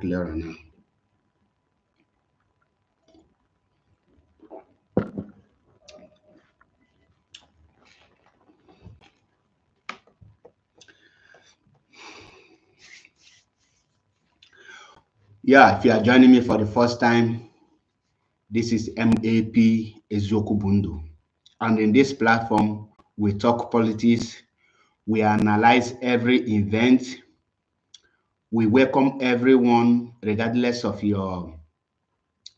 clearer now. Yeah, if you are joining me for the first time, this is MAP Ezokubundu. And in this platform, we talk politics, we analyze every event, we welcome everyone regardless of your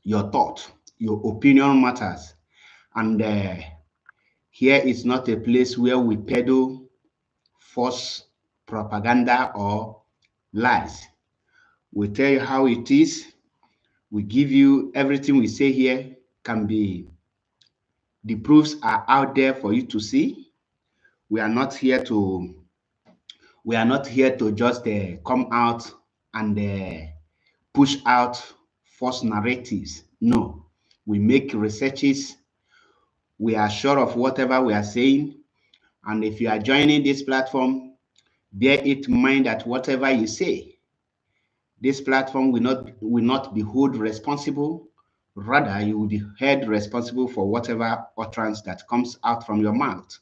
thought. Your opinion matters. And here is not a place where we peddle false propaganda or lies. We tell you how it is. We give you everything we say here can be, the proofs are out there for you to see. We are not here to just come out and push out false narratives. No, we make researches. We are sure of whatever we are saying. And if you are joining this platform, bear it in mind that whatever you say, this platform will not be held responsible. Rather, you will be held responsible for whatever utterance that comes out from your mouth.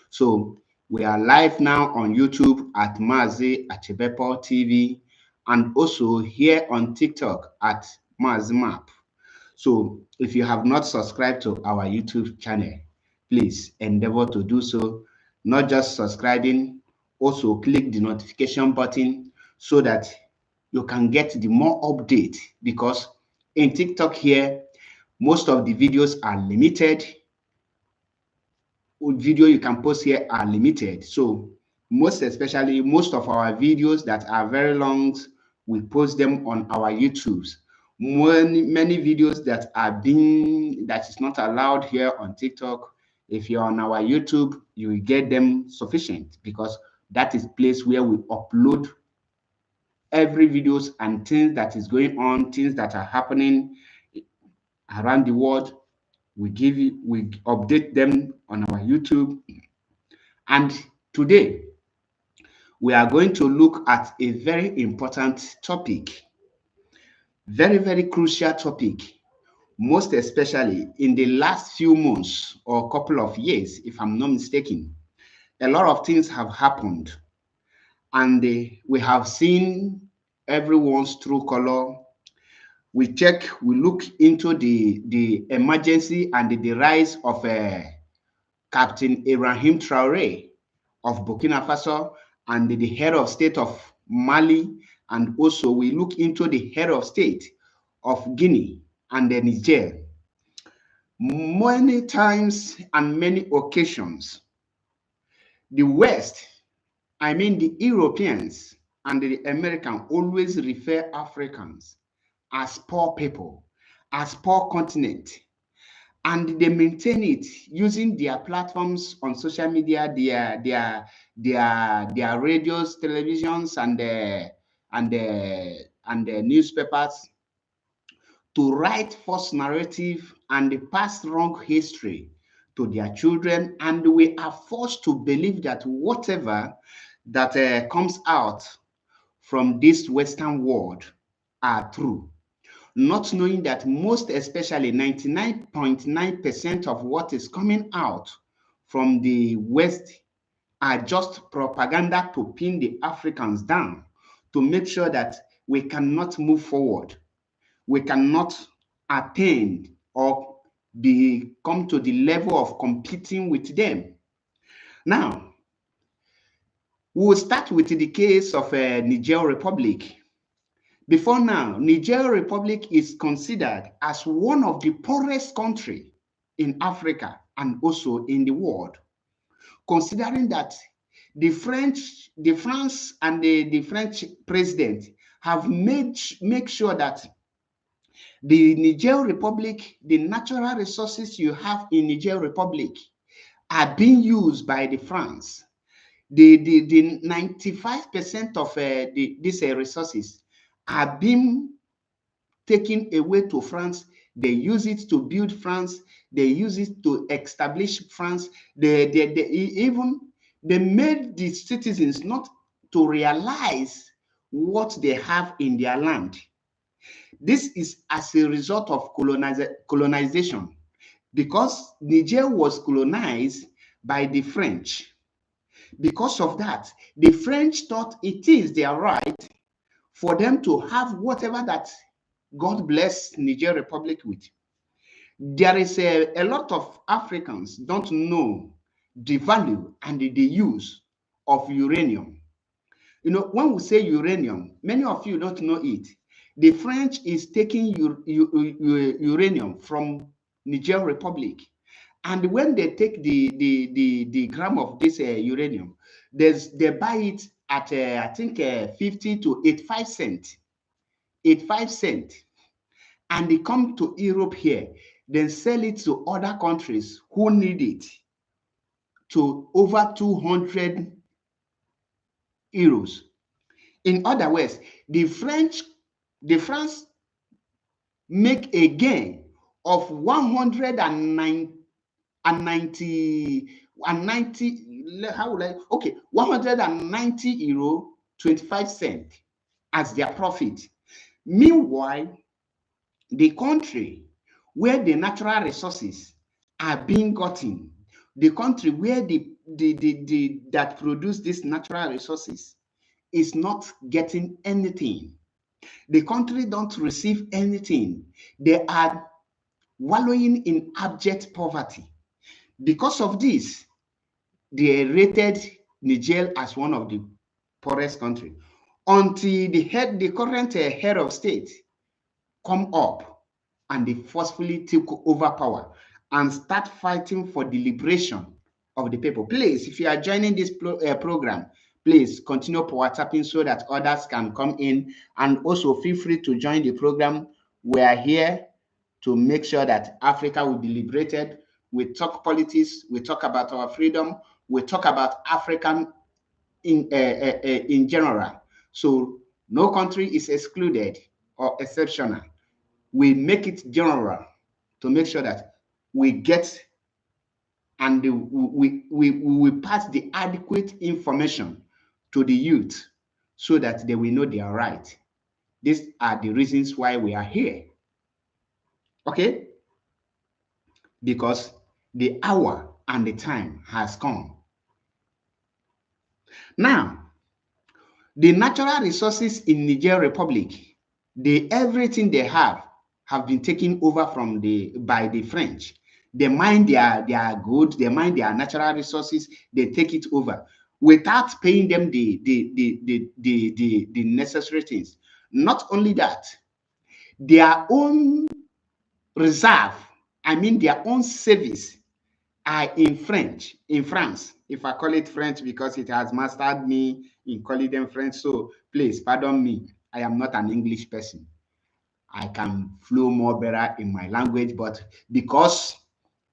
So we are live now on YouTube at Mazi Achibepo TV, and also here on TikTok at Mazi Map. So if you have not subscribed to our YouTube channel, please endeavor to do so. Not just subscribing, also click the notification button so that you can get the more update, because in TikTok here, most of the videos are limited. Video you can post here are limited. So most especially, most of our videos that are very long, we post them on our YouTubes. Many videos that is not allowed here on TikTok, if you're on our YouTube, you will get them sufficient, because that is place where we upload every videos and things that is going on, things that are happening around the world. We update them on our YouTube. And today we are going to look at a very important topic, very, very crucial topic, most especially in the last few months or couple of years, if I'm not mistaken. A lot of things have happened, and we have seen everyone's true color. We look into the emergency and the rise of Captain Ibrahim Traore of Burkina Faso and the head of state of Mali, and also we look into the head of state of Guinea and the Niger. Many times and many occasions, the West, I mean the Europeans and the Americans, always refer Africans as poor people, as poor continent. And they maintain it using their platforms on social media, their radios, televisions, and the newspapers, to write false narrative and pass wrong history to their children. And we are forced to believe that whatever that comes out from this Western world are true, not knowing that most especially 99.9% of what is coming out from the West are just propaganda to pin the Africans down, to make sure that we cannot move forward, we cannot attain or come to the level of competing with them. Now, we will start with the case of Niger Republic. Before now, Niger Republic is considered as one of the poorest countries in Africa and also in the world, considering that the France and the French president have make sure that the Niger Republic, the natural resources you have in Niger Republic are being used by the France. The 95% of these resources are being taken away to France. They use it to build France. They use it to establish France. They made the citizens not to realize what they have in their land. This is as a result of colonization, because Niger was colonized by the French. Because of that, the French thought it is their right for them to have whatever that God bless Niger Republic with. There is a lot of Africans don't know the value and the use of uranium. You know, when we say uranium, many of you don't know it. The French is taking uranium from Niger Republic, and when they take the gram of this uranium, they buy it at I think 50 to 85 cent, 85 cent, and they come to Europe here, then sell it to other countries who need it to over 200 euros. In other words, the France make a gain of 190 how would I, okay, 190 euro 25 cent as their profit. Meanwhile, the country where the natural resources are being gotten, the country where the that produce these natural resources is not getting anything. The country don't receive anything. They are wallowing in abject poverty. Because of this, they rated Niger as one of the poorest countries until the current head of state come up and they forcefully took over power and start fighting for the liberation of the people. Please, if you are joining this program, please continue power tapping so that others can come in, and also feel free to join the program. We are here to make sure that Africa will be liberated. We talk politics, we talk about our freedom, we talk about African in general. So no country is excluded or exceptional. We make it general to make sure that we get and we pass the adequate information to the youth so that they will know they are right. These are the reasons why we are here. Okay? Because the hour and the time has come. Now, the natural resources in Niger Republic, everything they have been taken over by the French. They mine their goods, they mine their natural resources, they take it over without paying them the necessary things. Not only that, their own reserve, I mean their own service, are in France. If I call it French because it has mastered me in calling them French, so please pardon me. I am not an English person. I can flow more better in my language, but because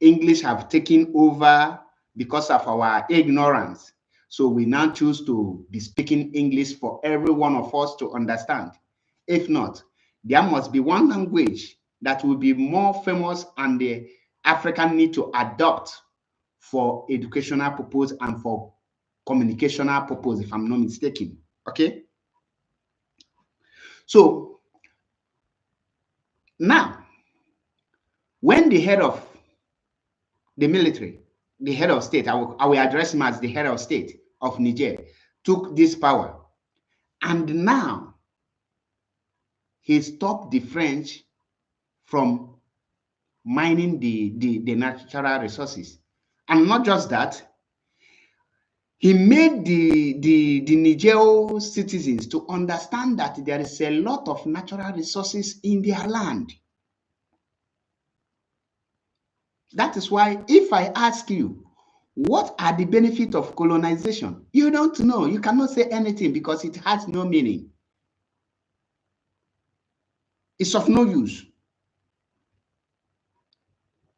English have taken over because of our ignorance, so we now choose to be speaking English for every one of us to understand. If not, there must be one language that will be more famous and the African need to adopt for educational purpose and for communicational purpose, if I'm not mistaken. Okay? So now, when the head of the military, the head of state, I will address him as the head of state of Niger, took this power, and now he stopped the French from mining the natural resources. And not just that, he made the Niger citizens to understand that there is a lot of natural resources in their land. That is why if I ask you, what are the benefits of colonization? You don't know. You cannot say anything because it has no meaning. It's of no use.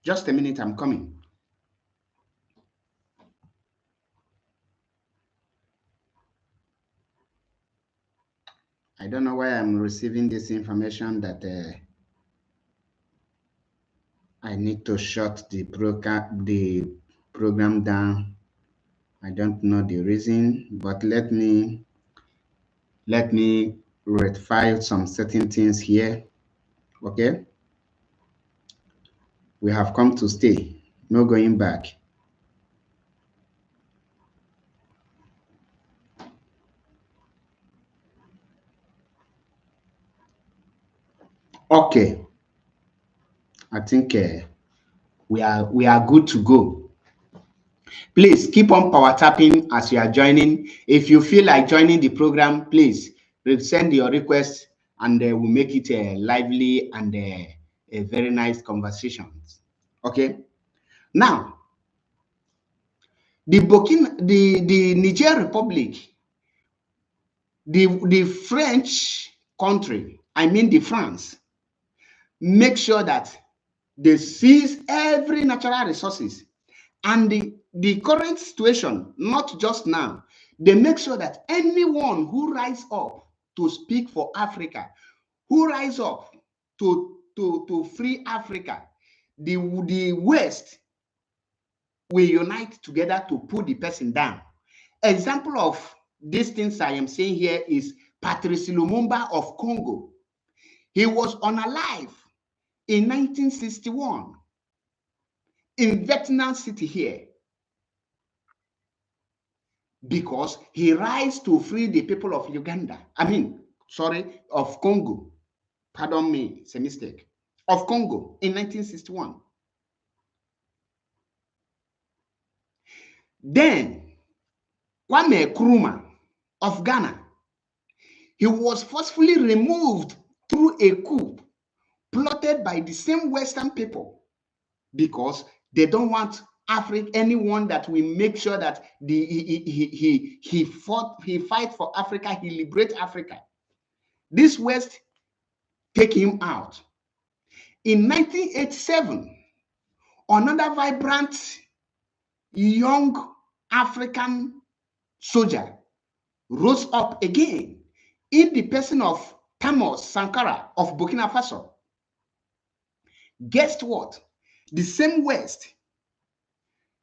Just a minute, I'm coming. I don't know why I'm receiving this information that I need to shut the program down. I don't know the reason, but let me rectify some certain things here. Okay, we have come to stay, no going back. Okay, I think we are good to go. Please keep on power tapping as you are joining. If you feel like joining the program, please send your request, and we'll make it a lively and a very nice conversation. Okay. Now, the Niger Republic, the French country, I mean the France, make sure that they seize every natural resources. And the current situation, not just now, they make sure that anyone who rise up to speak for Africa, who rise up to free Africa, the West will unite together to put the person down. Example of these things I am saying here is Patrice Lumumba of Congo. He was unalive in 1961 in Vietnam City here, because he rise to free the people of of Congo. Pardon me, it's a mistake. Of Congo in 1961. Then, Kwame Nkrumah of Ghana, he was forcefully removed through a coup plotted by the same Western people, because they don't want anyone that will make sure that he fight for Africa, he liberate Africa. This West take him out. In 1987, another vibrant young African soldier rose up again in the person of Thomas Sankara of Burkina Faso. Guess what? The same West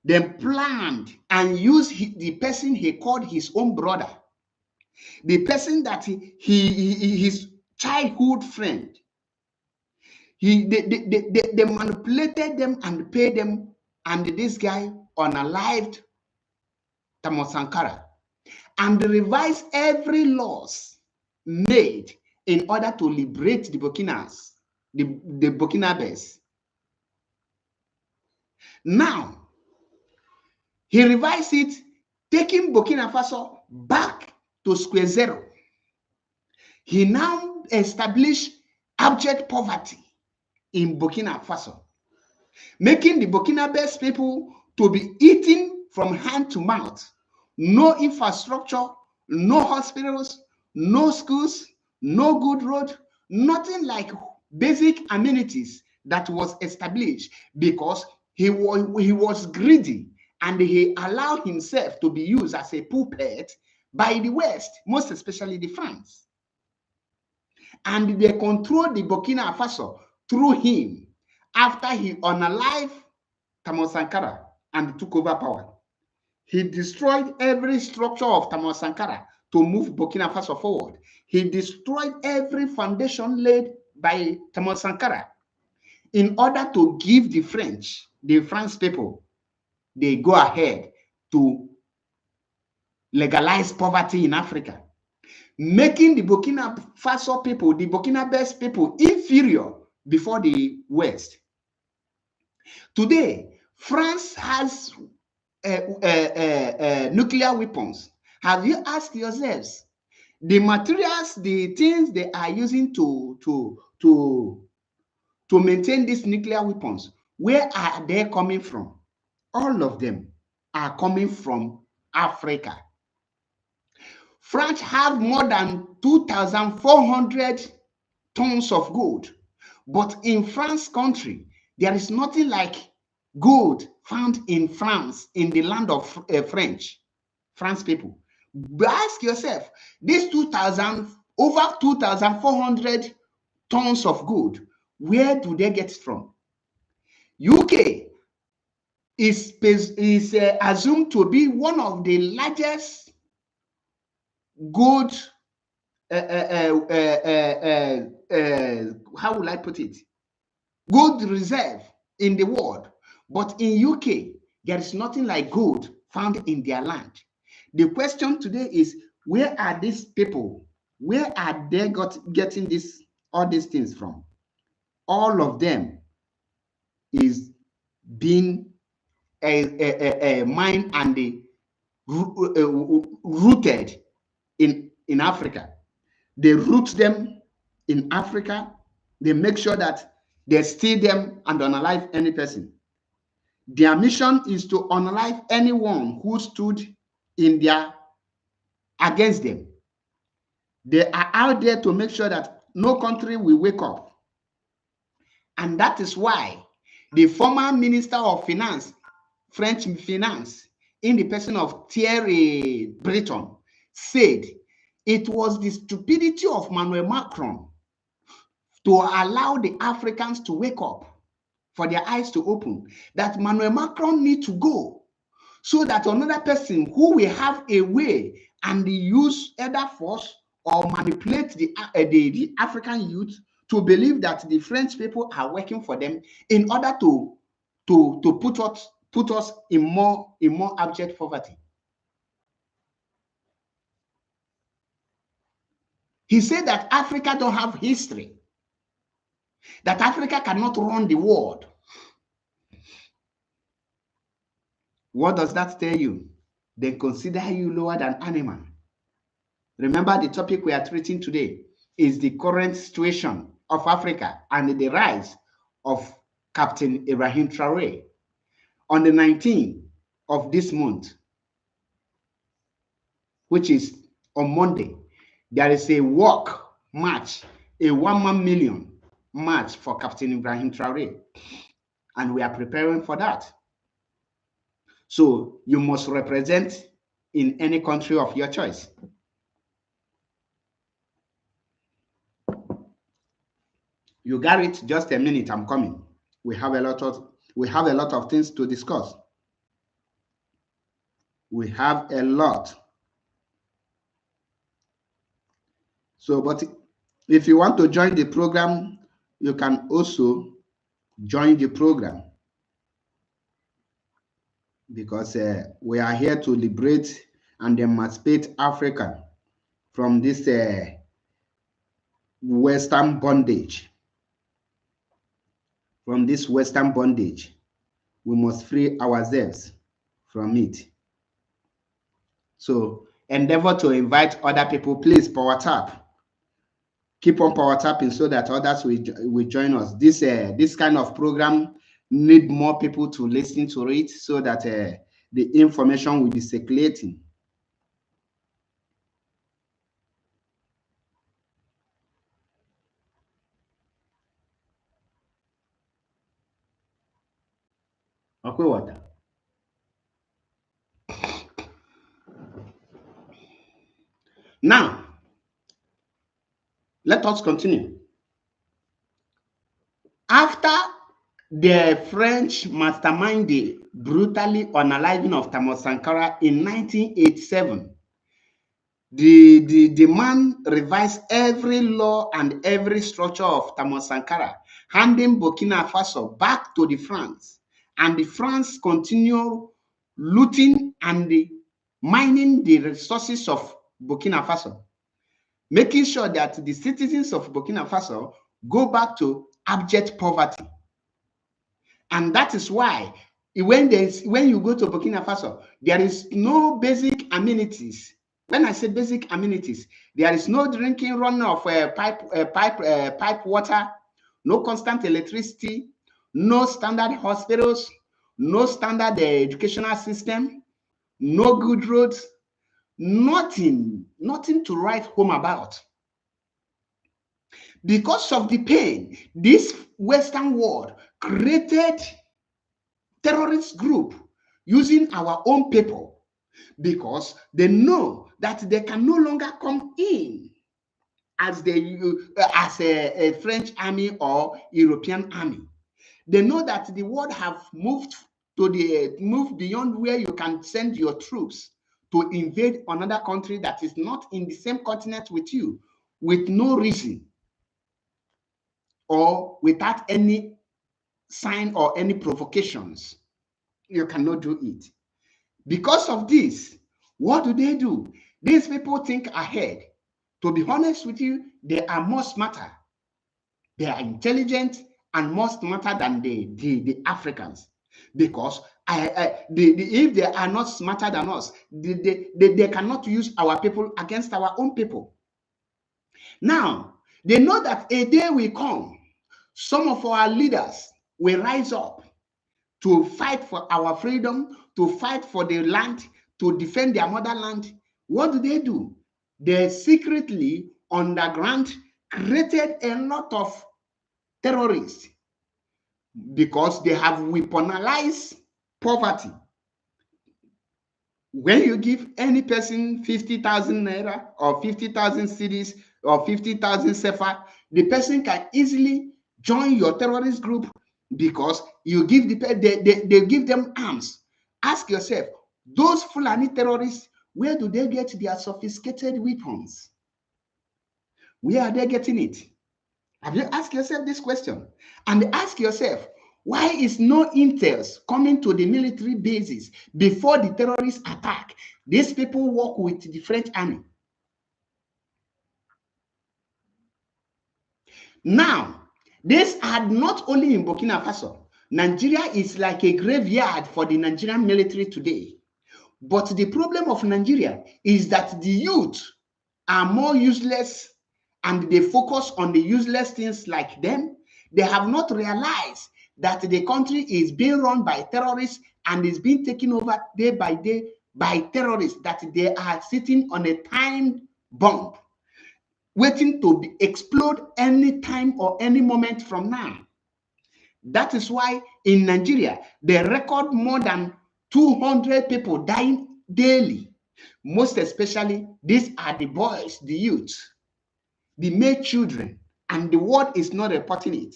then planned and used the person he called his own brother, the person that his childhood friend. They manipulated them and paid them, and this guy unalived Thomas Sankara and revised every laws made in order to liberate the Burkinabes. Now, he revised it, taking Burkina Faso back to square zero. He now established abject poverty in Burkina Faso, making the Burkinabes people to be eaten from hand to mouth. No infrastructure, no hospitals, no schools, no good road, nothing like basic amenities that was established, because he was greedy and he allowed himself to be used as a puppet by the West, most especially the France. And they controlled the Burkina Faso through him after he unalived Thomas Sankara and took over power. He destroyed every structure of Thomas Sankara to move Burkina Faso forward. He destroyed every foundation laid by Thomas Sankara in order to give the French people, they go ahead to legalize poverty in Africa, making the Burkina Faso people, the Burkinabes people, inferior before the West. Today, France has nuclear weapons. Have you asked yourselves the materials, the things they are using to maintain these nuclear weapons? Where are they coming from? All of them are coming from Africa. France have more than 2,400 tons of gold, but in France country, there is nothing like gold found in France, in the land of France people. But ask yourself, these over 2,400 tons of gold, where do they get it from? UK is assumed to be one of the largest gold how will I put it? Gold reserve in the world. But in UK, there is nothing like gold found in their land. The question today is, where are these people? Where are they getting all these things from? All of them is being mined and rooted in Africa. They root them in Africa. They make sure that they steal them and unalive any person. Their mission is to unalive anyone who stood in their against them. They are out there to make sure that no country will wake up. And that is why the former Minister of Finance, French Finance, in the person of Thierry Breton, said it was the stupidity of Emmanuel Macron to allow the Africans to wake up, for their eyes to open, that Emmanuel Macron need to go, so that another person who will have a way and use either force or manipulate the African youth to believe that the French people are working for them in order to put us in more abject poverty. He said that Africa don't have history, that Africa cannot run the world. What does that tell you? They consider you lower than animal. Remember, the topic we are treating today is the current situation of Africa and the rise of Captain Ibrahim Traore. On the 19th of this month, which is on Monday, there is a walk march, a 1 million march for Captain Ibrahim Traore, and we are preparing for that. So you must represent in any country of your choice. You got it? Just a minute, I'm coming. We have a lot of things to discuss. We have a lot. So, but if you want to join the program, you can also join the program, because we are here to liberate and emancipate Africa from this Western bondage. From this Western bondage, we must free ourselves from it. So endeavor to invite other people. Please power tap. Keep on power tapping so that others will join us. This kind of program need more people to listen to it, so that the information will be circulating. Okay, water. Now, let us continue. After the French mastermind the brutally unaliving of Thomas Sankara in 1987, the man revised every law and every structure of Thomas Sankara, handing Burkina Faso back to the France, and the France continue looting and mining the resources of Burkina Faso, making sure that the citizens of Burkina Faso go back to abject poverty. And that is why when you go to Burkina Faso, there is no basic amenities. When I say basic amenities, there is no drinking run of pipe water, no constant electricity, no standard hospitals, no standard educational system, no good roads, nothing to write home about. Because of the pain, this Western world created terrorist group using our own people, because they know that they can no longer come in as a French army or European army. They know that the world have moved beyond where you can send your troops to invade another country that is not in the same continent with you, with no reason or without any sign or any provocations. You cannot do it. Because of this, what do? These people think ahead. To be honest with you, they are more smarter. They are intelligent and more smarter than the Africans. Because if they are not smarter than us, they cannot use our people against our own people. Now, they know that a day will come, some of our leaders will rise up to fight for our freedom, to fight for the land, to defend their motherland. What do? They secretly, underground, created a lot of terrorists because they have weaponized poverty. When you give any person 50,000 naira or 50,000 cedis or 50,000 sefa, the person can easily join your terrorist group because you give they give them arms. Ask yourself, those Fulani terrorists, where do they get their sophisticated weapons? Where are they getting it? Have you asked yourself this question? And ask yourself, why is no intels coming to the military bases before the terrorist attack? These people work with the French army. Now, this are not only in Burkina Faso. Nigeria is like a graveyard for the Nigerian military today. But the problem of Nigeria is that the youth are more useless and they focus on the useless things like them. They have not realized that the country is being run by terrorists and is being taken over day by day by terrorists, that they are sitting on a time bomb waiting to explode any time or any moment from now. That is why in Nigeria, they record more than 200 people dying daily. Most especially, these are the boys, the youth, the male children, and the world is not reporting it.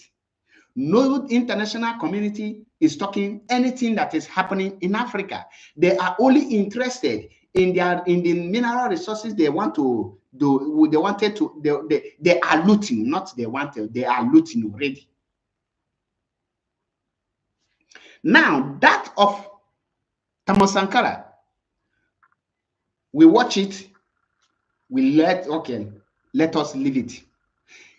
No international community is talking anything that is happening in Africa. They are only interested in the mineral resources they want to do. They are looting, not they wanted. They are looting already. Now that of Thomas Sankara, we watch it. Let us leave it.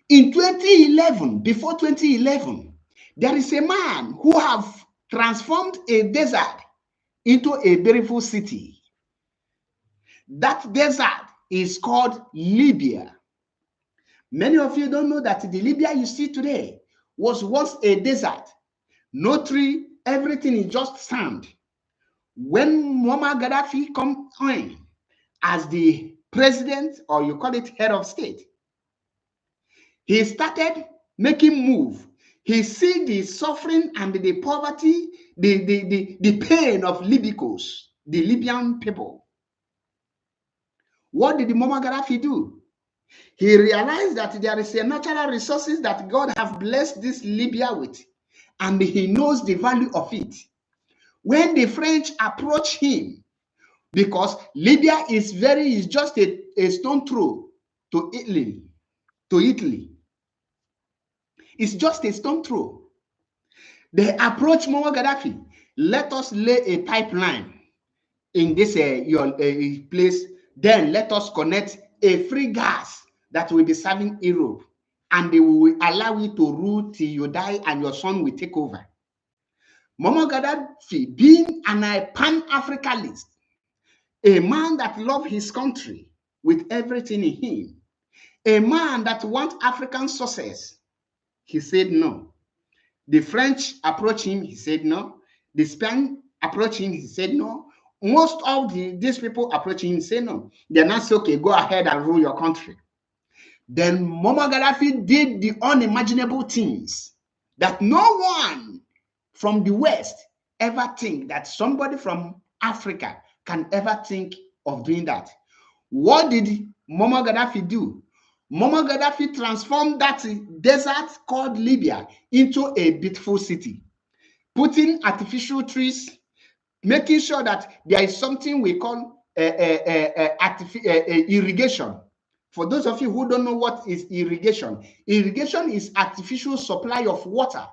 In 2011, before 2011, there is a man who have transformed a desert into a beautiful city. That desert is called Libya. Many of you don't know that the Libya you see today was once a desert. No tree, everything is just sand. When Muammar Gaddafi come in as the president, or you call it head of state, he started making move. He see the suffering and the poverty, the pain of Libycos, the Libyan people. What did Muammar Gaddafi do? He realized that there is a natural resources that God have blessed this Libya with, and he knows the value of it. When the French approach him, because Libya is just a stone throw to Italy. It's just a stone throw. They approach Muammar Gaddafi. Let us lay a pipeline in this your place. Then let us connect a free gas that will be serving Europe, and they will allow you to rule till you die, and your son will take over. Muammar Gaddafi, being a pan-Africanist, a man that loves his country with everything in him, a man that wants African success, he said no. The French approached him, he said no. The Spanish approached him, he said no. Most of these people approaching him say no. They're not say, okay, go ahead and rule your country. Then Muammar Gaddafi did the unimaginable things that no one from the West ever think that somebody from Africa can ever think of doing that. What did Muammar Gaddafi do? Muammar Gaddafi transformed that desert called Libya into a beautiful city, putting artificial trees, making sure that there is something we call irrigation For those of you who don't know what is irrigation, irrigation is artificial supply of water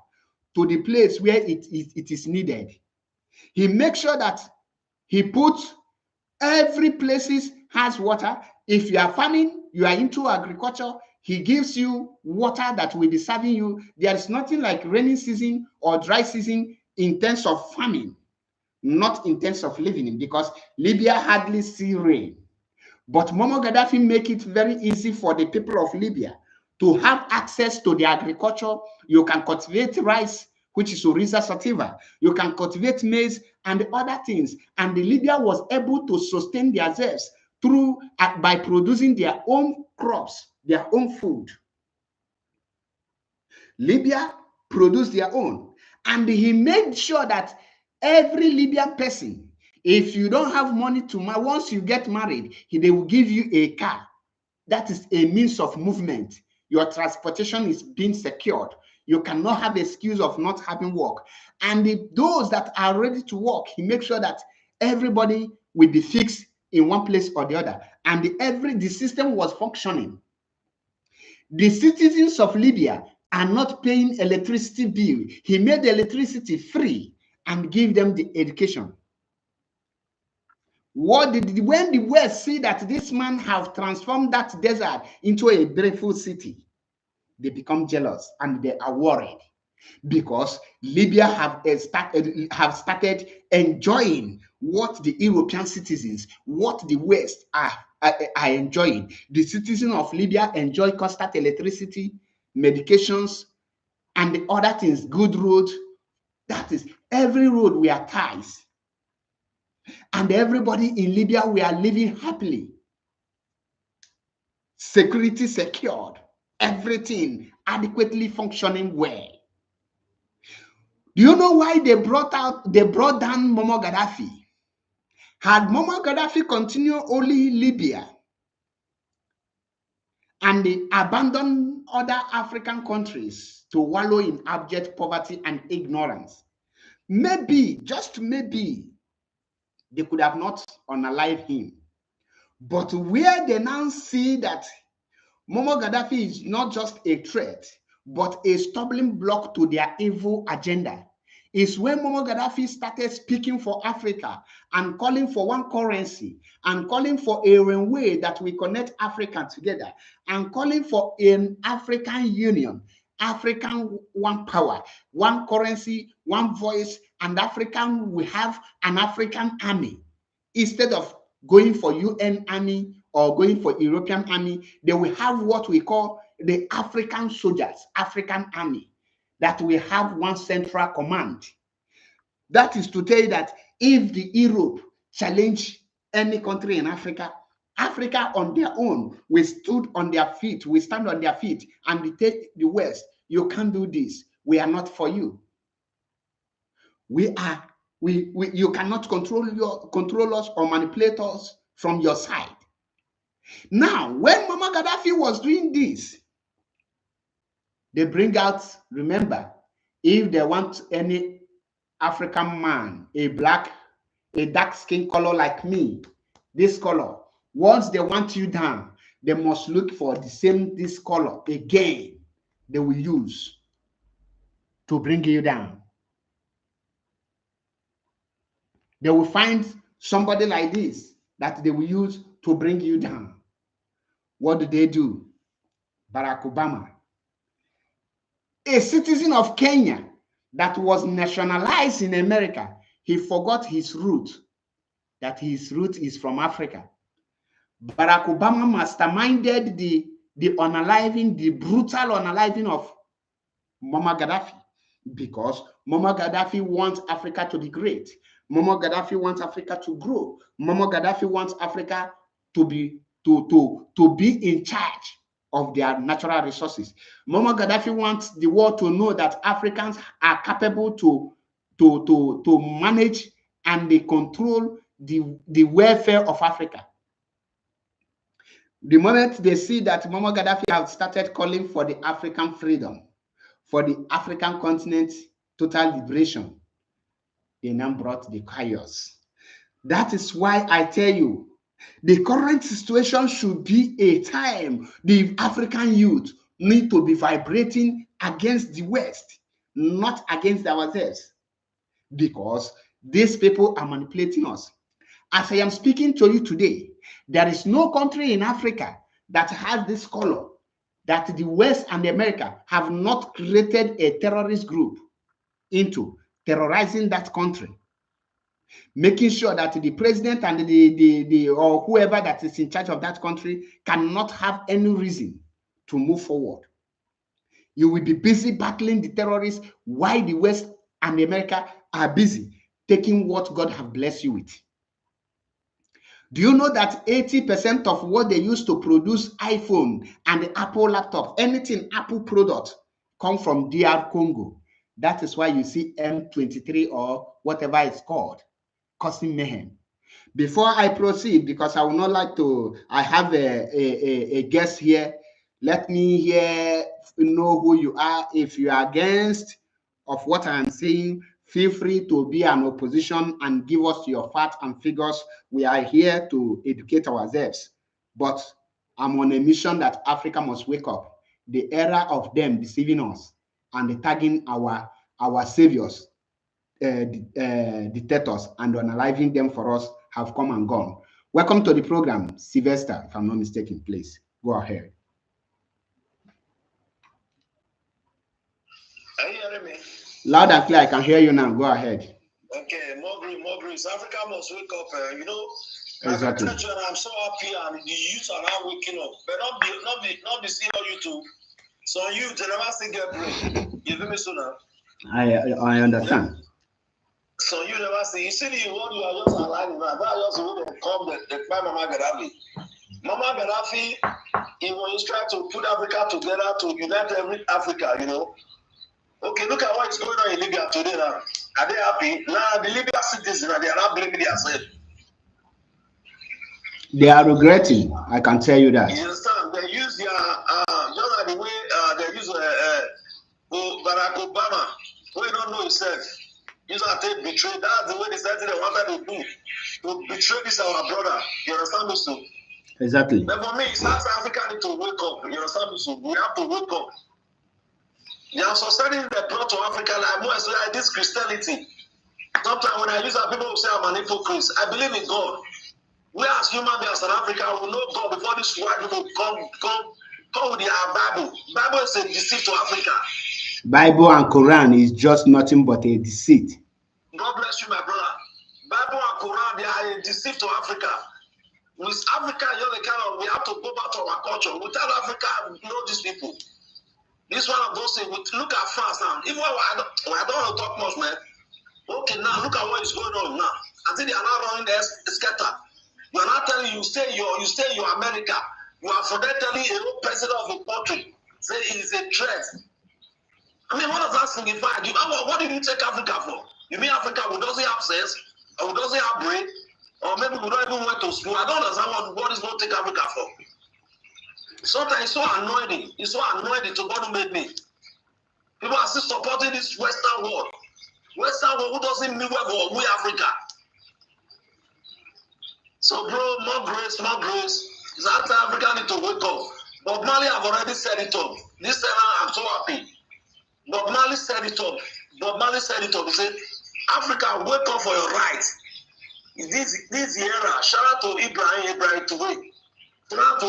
to the place where it is needed. He makes sure that he puts every places has water. If you are farming, you are into agriculture, he gives you water that will be serving you. There is nothing like rainy season or dry season in terms of farming, not in terms of living, because Libya hardly see rain. But Muammar Gaddafi make it very easy for the people of Libya to have access to the agriculture. You can cultivate rice, which is Oryza sativa. You can cultivate maize and other things. And the Libya was able to sustain themselves through by producing their own crops, their own food. Libya produced their own. And he made sure that every Libyan person, if you don't have money to marry, once you get married, they will give you a car. That is a means of movement. Your transportation is being secured. You cannot have excuse of not having work. And those that are ready to work, he makes sure that everybody will be fixed in one place or the other. And the system was functioning. The citizens of Libya are not paying electricity bill. He made the electricity free and gave them the education. When the West see that this man have transformed that desert into a beautiful city, they become jealous and they are worried, because Libya have started enjoying what the European citizens, what the West are enjoying. The citizens of Libya enjoy constant electricity, medications, and the other things, good roads. That is, every road we are ties. And everybody in Libya, we are living happily. Security secured. Everything adequately functioning well. Do you know why they brought down Muammar Gaddafi? Had Muammar Gaddafi continued only Libya and they abandoned other African countries to wallow in abject poverty and ignorance, maybe, just maybe, they could have not unalived him. But where they now see that Muammar Gaddafi is not just a threat, but a stumbling block to their evil agenda, is when Muammar Gaddafi started speaking for Africa and calling for one currency and calling for a railway that will connect Africa together and calling for an African union, African one power, one currency, one voice, and African will have an African army. Instead of going for UN army or going for European army, they will have what we call the African soldiers, African army, that will have one central command. That is to tell you that if the Europe challenge any country in Africa, Africa on their own will stand on their feet, and they take the West. You can't do this. We are not for you. You cannot control us or manipulate us from your side. Now, when Muammar Gaddafi was doing this, they bring out, remember, if they want any African man, a dark skin color like me, this color, once they want you down, they must look for this color again, they will use to bring you down. They will find somebody like this that they will use to bring you down. What do? Barack Obama, a citizen of Kenya that was nationalized in America, he forgot his root, that his root is from Africa. Barack Obama masterminded the unaliving, the brutal unaliving of Muammar Gaddafi, because Muammar Gaddafi wants Africa to be great. Muammar Gaddafi wants Africa to grow. Muammar Gaddafi wants Africa to be in charge of their natural resources. Muammar Gaddafi wants the world to know that Africans are capable to manage and they control the welfare of Africa. The moment they see that Muammar Gaddafi has started calling for the African freedom, for the African continent total liberation, they now brought the chaos. That is why I tell you, The current situation should be a time the African youth need to be vibrating against the West, not against ourselves, because these people are manipulating us. As I am speaking to you today, there is no country in Africa that has this color that the West and America have not created a terrorist group into terrorizing that country, making sure that the president and the or whoever that is in charge of that country cannot have any reason to move forward. You will be busy battling the terrorists while the West and America are busy taking what God has blessed you with. Do you know that 80% of what they use to produce iPhone and the Apple laptop, anything Apple product, come from DR Congo? That is why you see M23 or whatever it's called, causing mayhem. Before I proceed, because I would not like to, I have a guest here. Let me know who you are. If you are against of what I am saying, feel free to be an opposition and give us your facts and figures. We are here to educate ourselves. But I'm on a mission that Africa must wake up. The era of them deceiving us and tagging our saviors, dictators, and unaliving them for us have come and gone. Welcome to the program, Sylvester, if I'm not mistaken, please. Go ahead. Are you hearing me? Loud and clear, I can hear you now. Go ahead. Okay, more grace. Africa must wake up. Exactly. I'm so happy, and the youth are now waking up. But not be seeing all you too. So youth, they never see get brain. You feel me, so now? I understand. Yeah. So you never see. You see the one you are just aligning now. That just when they come the Mama Gaddafi. Mama Gaddafi, he was trying to put Africa together to unite every Africa. Okay, look at what is going on in Libya today now. Are they happy? Now, the Libyan citizens, they are not blaming themselves. They are regretting, I can tell you that. You understand? They use their, just like the way they use Barack Obama, who don't know himself. Use that take betray. That's the way they said they wanted to do. To betray this our brother. You understand me, so? Exactly. But for me, South Africa need to wake up. You understand me, so? We have to wake up. There are society that brought to Africa like more like this Christianity. Sometimes when I use that, people will say I'm an hypocrite. I believe in God. We as human beings in Africa will know God before these white people come with their Bible. Bible is a deceit to Africa. Bible and Quran is just nothing but a deceit. God bless you, my brother. Bible and Quran, they are a deceit to Africa. With Africa, we have to go back to our culture. Without Africa, we know these people. This one of those things. Look at France now. Even I don't want to talk much, man. Okay, now look at what is going on now. I think they are now running the scatter. You are not telling you stay your America. You are for that telling a whole president of a country say it is a threat. I mean, what does that signify? What did you take Africa for? You mean Africa who doesn't have sense, or who doesn't have brain, or maybe who don't even went to school? I don't understand what is going to take Africa for. Sometimes it's so annoying. It's so annoying to God who made me. People are still supporting this Western world. Western world who doesn't mean well for we Africa. So, bro, more grace. South Africa need to wake up. Bob Marley have already set it up. This era, I'm so happy. Bob Marley set it up. He said, Africa, wake up for your rights. This era, shout out to Ibrahim to wait. Shout out to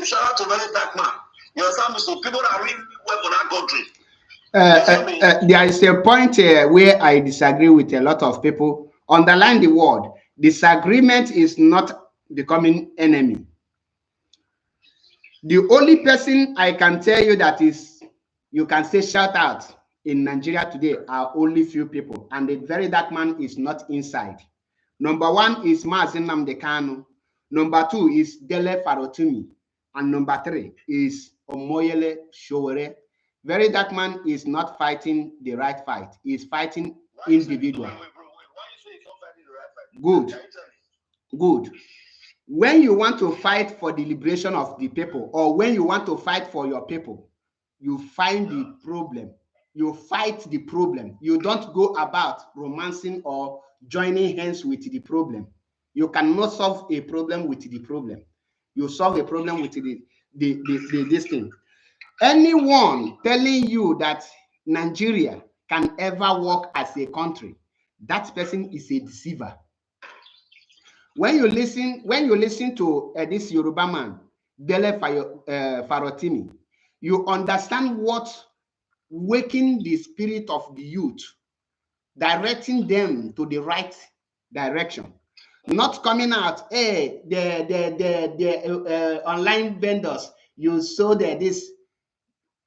shout out to very dark man. You understand me? So people are really well for that country. There is a point where I disagree with a lot of people. Underline the word. Disagreement is not becoming enemy. The only person I can tell you that is, you can say shout out in Nigeria today are only few people. And the very dark man is not inside. Number one is Mazi Nnamdi Kanu. Number two is Dele Farotimi. And number three is Omoyele Sowore. Very dark man is not fighting the right fight. He is fighting individual. Good. When you want to fight for the liberation of the people, or when you want to fight for your people, you find the problem. You fight the problem. You don't go about romancing or joining hands with the problem. You cannot solve a problem with the problem. You solve a problem with this thing. Anyone telling you that Nigeria can ever work as a country, that person is a deceiver. When you listen to this Yoruba man, Dele Farotimi, you understand what waking the spirit of the youth, directing them to the right direction, not coming out, hey, the online vendors, you sold this.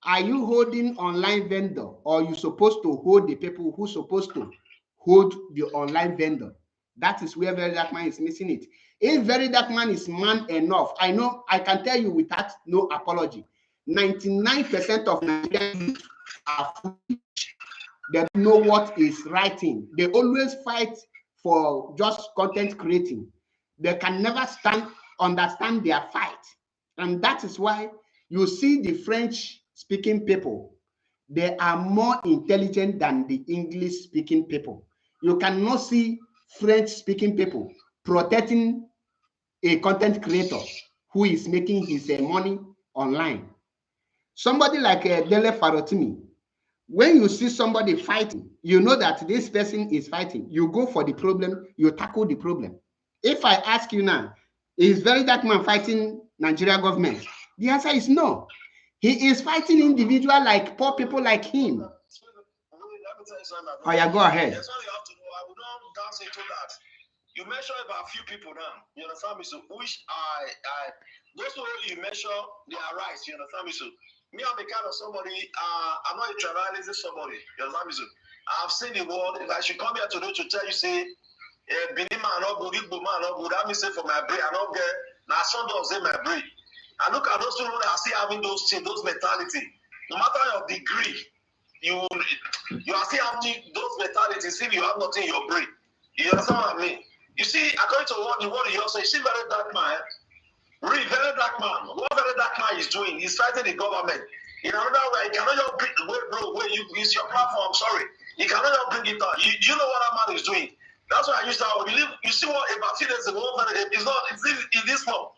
Are you holding online vendor, or you supposed to hold the people who supposed to hold the online vendor? That is where Very Dark Man is missing it. If Very Dark Man is man enough, I know I can tell you without no apology, 99% of Nigerian are foolish. They don't know what is writing. They always fight for just content creating. They can never understand their fight. And that is why you see the French speaking people, they are more intelligent than the English speaking people. You cannot see French speaking people protecting a content creator who is making his money online. Somebody like Dele Farotimi, when you see somebody fighting, you know that this person is fighting. You go for the problem, you tackle the problem. If I ask you now, is Very Dark Man fighting Nigeria government? The answer is no. He is fighting individual like poor people like him. Oh yeah, go ahead. That's all you have to know. I will not dance into that. You mentioned about a few people now. You understand me? So which those who you mention, they are right. You understand me? So me, I'm the kind of somebody. I'm not a tribalist somebody. You understand me? So I've seen the world. If I should come here today to tell you, say, Benin man not good, Igbo man not good. That means say for my brain, I don't get. Now some don't say my brain. I look at those people that are still having those mentality. No matter your degree, you are still having those mentalities. If you have nothing in your brain, you understand what I mean? You see, according to what you also, you see, Very Dark Man, really Very Dark Man. What Very Dark Man is doing, he's fighting the government. In another way, you cannot just bring it's your platform. Sorry, you cannot just bring it down. You know what that man is doing. That's why I used to believe. You see what about 2 days ago? It's this one.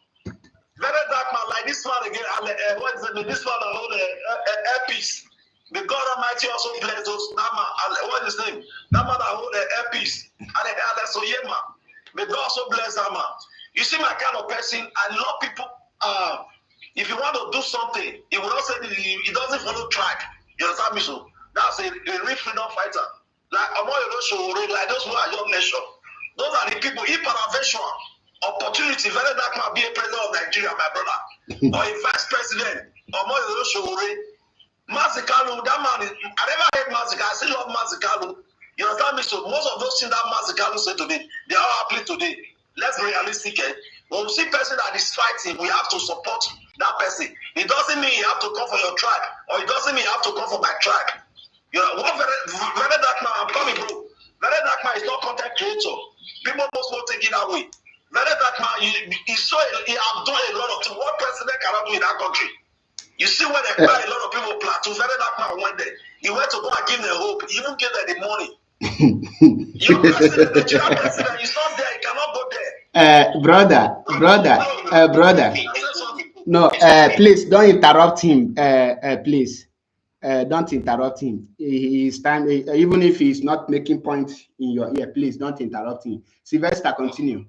Very Dark Man, like this man again. What is it? This man hold earpiece. The God Almighty also bless those. What is his name? That man that hold the earpiece. And may God also bless that man. You see my kind of person. I love people. If you want to do something, he will not say he doesn't follow track. You understand me? So that's a real freedom fighter. Like like those who are your nation. Those are the people. If an opportunity, Very Dark Man be a president of Nigeria, my brother, or a vice president, or more Mazikalu, that man is, I never hate Mazikalu, I still love Mazikalu. You understand me? So most of those things that Mazikalu said today, they are happening today. Let's be realistic. When we see person that is fighting, we have to support that person. It doesn't mean you have to come for your tribe, or it doesn't mean you have to come for my tribe. You know, what Very Dark Man, I'm coming, bro. Very Dark Man is not content creator. People must not take it that way. Very Dark Man, he have done a lot of things. What president cannot do in that country? You see when they buy a lot of people plateau, Very Dark Man went there. He went to go and give them hope. He even gave them the money. Your president, the Nigerian president, he's not there. He cannot go there. Brother. No, please don't interrupt him. Please, don't interrupt him. His time, even if he's not making points in your ear, please don't interrupt him. Sylvester, continue.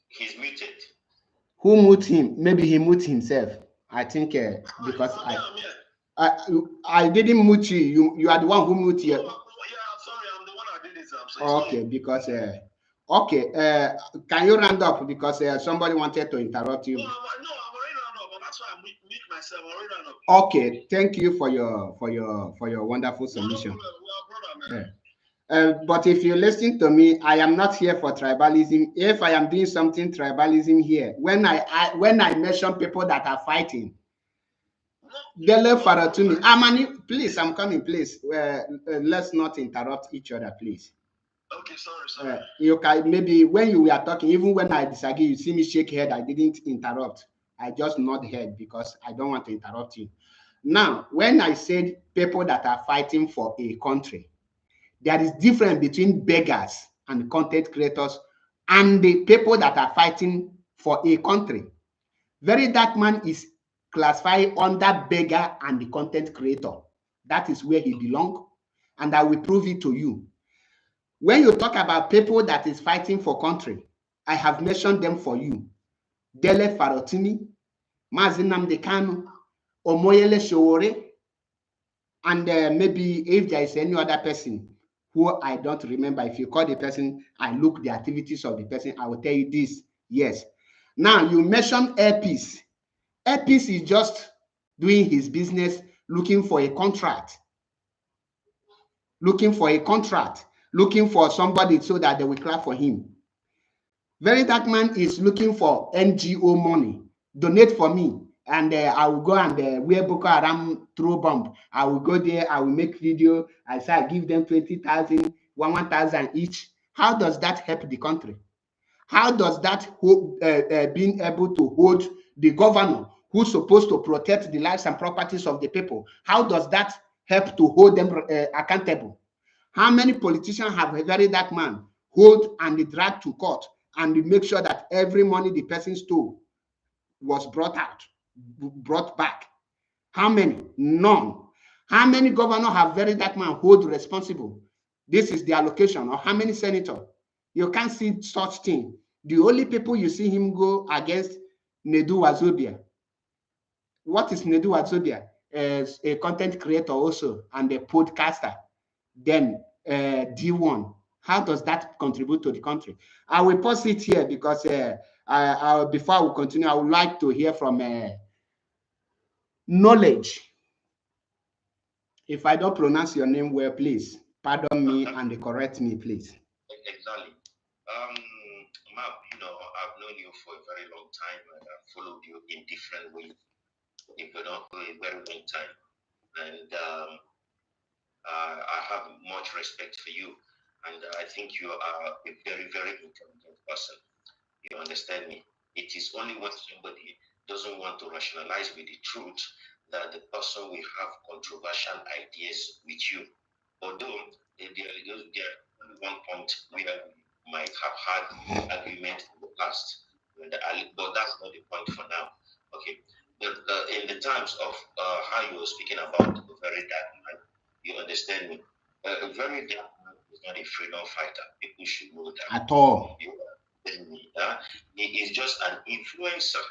He's muted. Who mute him? Maybe he mute himself. I think because I didn't mute you. You are the one who mute you. Yeah, sorry, I'm the one that did it. I'm sorry. Okay, because can you round up because somebody wanted to interrupt you? No, I'm already round up, but that's why I mute myself. I'm already round up. Okay, thank you for your wonderful submission. No, brother, but if you listen to me, I am not here for tribalism. If I am doing something tribalism here, when I mention people that are fighting, Dele Faratuni, Amani, please, I'm coming, please. Let's not interrupt each other, please. Okay, sorry. You can maybe when you were talking, even when I disagree, you see me shake head. I didn't interrupt. I just nod head because I don't want to interrupt you. Now, when I said people that are fighting for a country, There is difference between beggars and content creators and the people that are fighting for a country. Very Dark Man is classified under beggar and the content creator. That is where he belongs, and I will prove it to you. When you talk about people that is fighting for country, I have mentioned them for you. Dele Farotimi, Mazi Nnamdi Kanu, Omoyele Sowore, and maybe if there is any other person who I don't remember, if you call the person, I look the activities of the person, I will tell you this. Yes. Now, you mentioned Airpeace. Airpeace is just doing his business, looking for a contract, looking for somebody so that they will clap for him. Very Dark Man is looking for NGO money. Donate for me, and I will go and where Boko Haram throw bomb. I will go there. I will make video. I say I give them 20,000, 1,000 each. How does that help the country? How does that being able to hold the governor who's supposed to protect the lives and properties of the people? How does that help to hold them accountable? How many politicians have a Very Dark Man hold and drag to court and make sure that every money the person stole was brought back? How many? None. How many governors have Very Dark Man hold responsible? This is the allocation. Or how many senators? You can't see such thing. The only people you see him go against Nedu Wazobia. What is Nedu Wazobia? As a content creator also and a podcaster. Then D1. How does that contribute to the country? I will pause it here because before I will continue, I would like to hear from Knowledge. If I don't pronounce your name well, please pardon me and correct me, please. Exactly. Mark, I've known you for a very long time and I've followed you in different ways, if not for a very long time. And I have much respect for you. And I think you are a very, very intelligent person. You understand me? It is only when somebody doesn't want to rationalize with the truth that the person will have controversial ideas with you. Although there is one point where we might have had agreement in the past, but that's not the point for now. Okay, but in the terms of how you were speaking about the Very Dark Man, you understand me? A Very Dark Man is not a freedom fighter. People should know that. At all. He is just an influencer,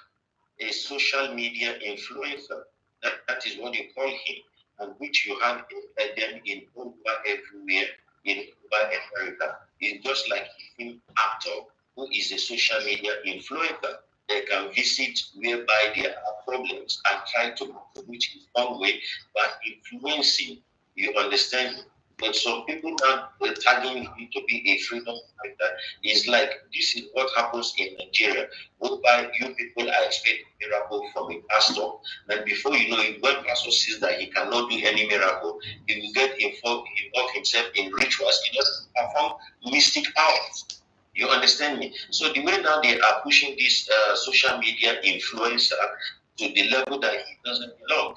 a social media influencer. That is what you call him, and which you have them in over everywhere in over America. It's just like a film actor who is a social media influencer. They can visit whereby there are problems and try to contribute his own way by influencing. You understand? But some people now tagging him to be a freedom fighter is like this is what happens in Nigeria, whereby you people are expecting miracle from a pastor, and before you know it, when pastor sees that he cannot do any miracle, he will get involved himself in rituals. He just perform mystic powers. You understand me? So the way now they are pushing this social media influencer to the level that he doesn't belong,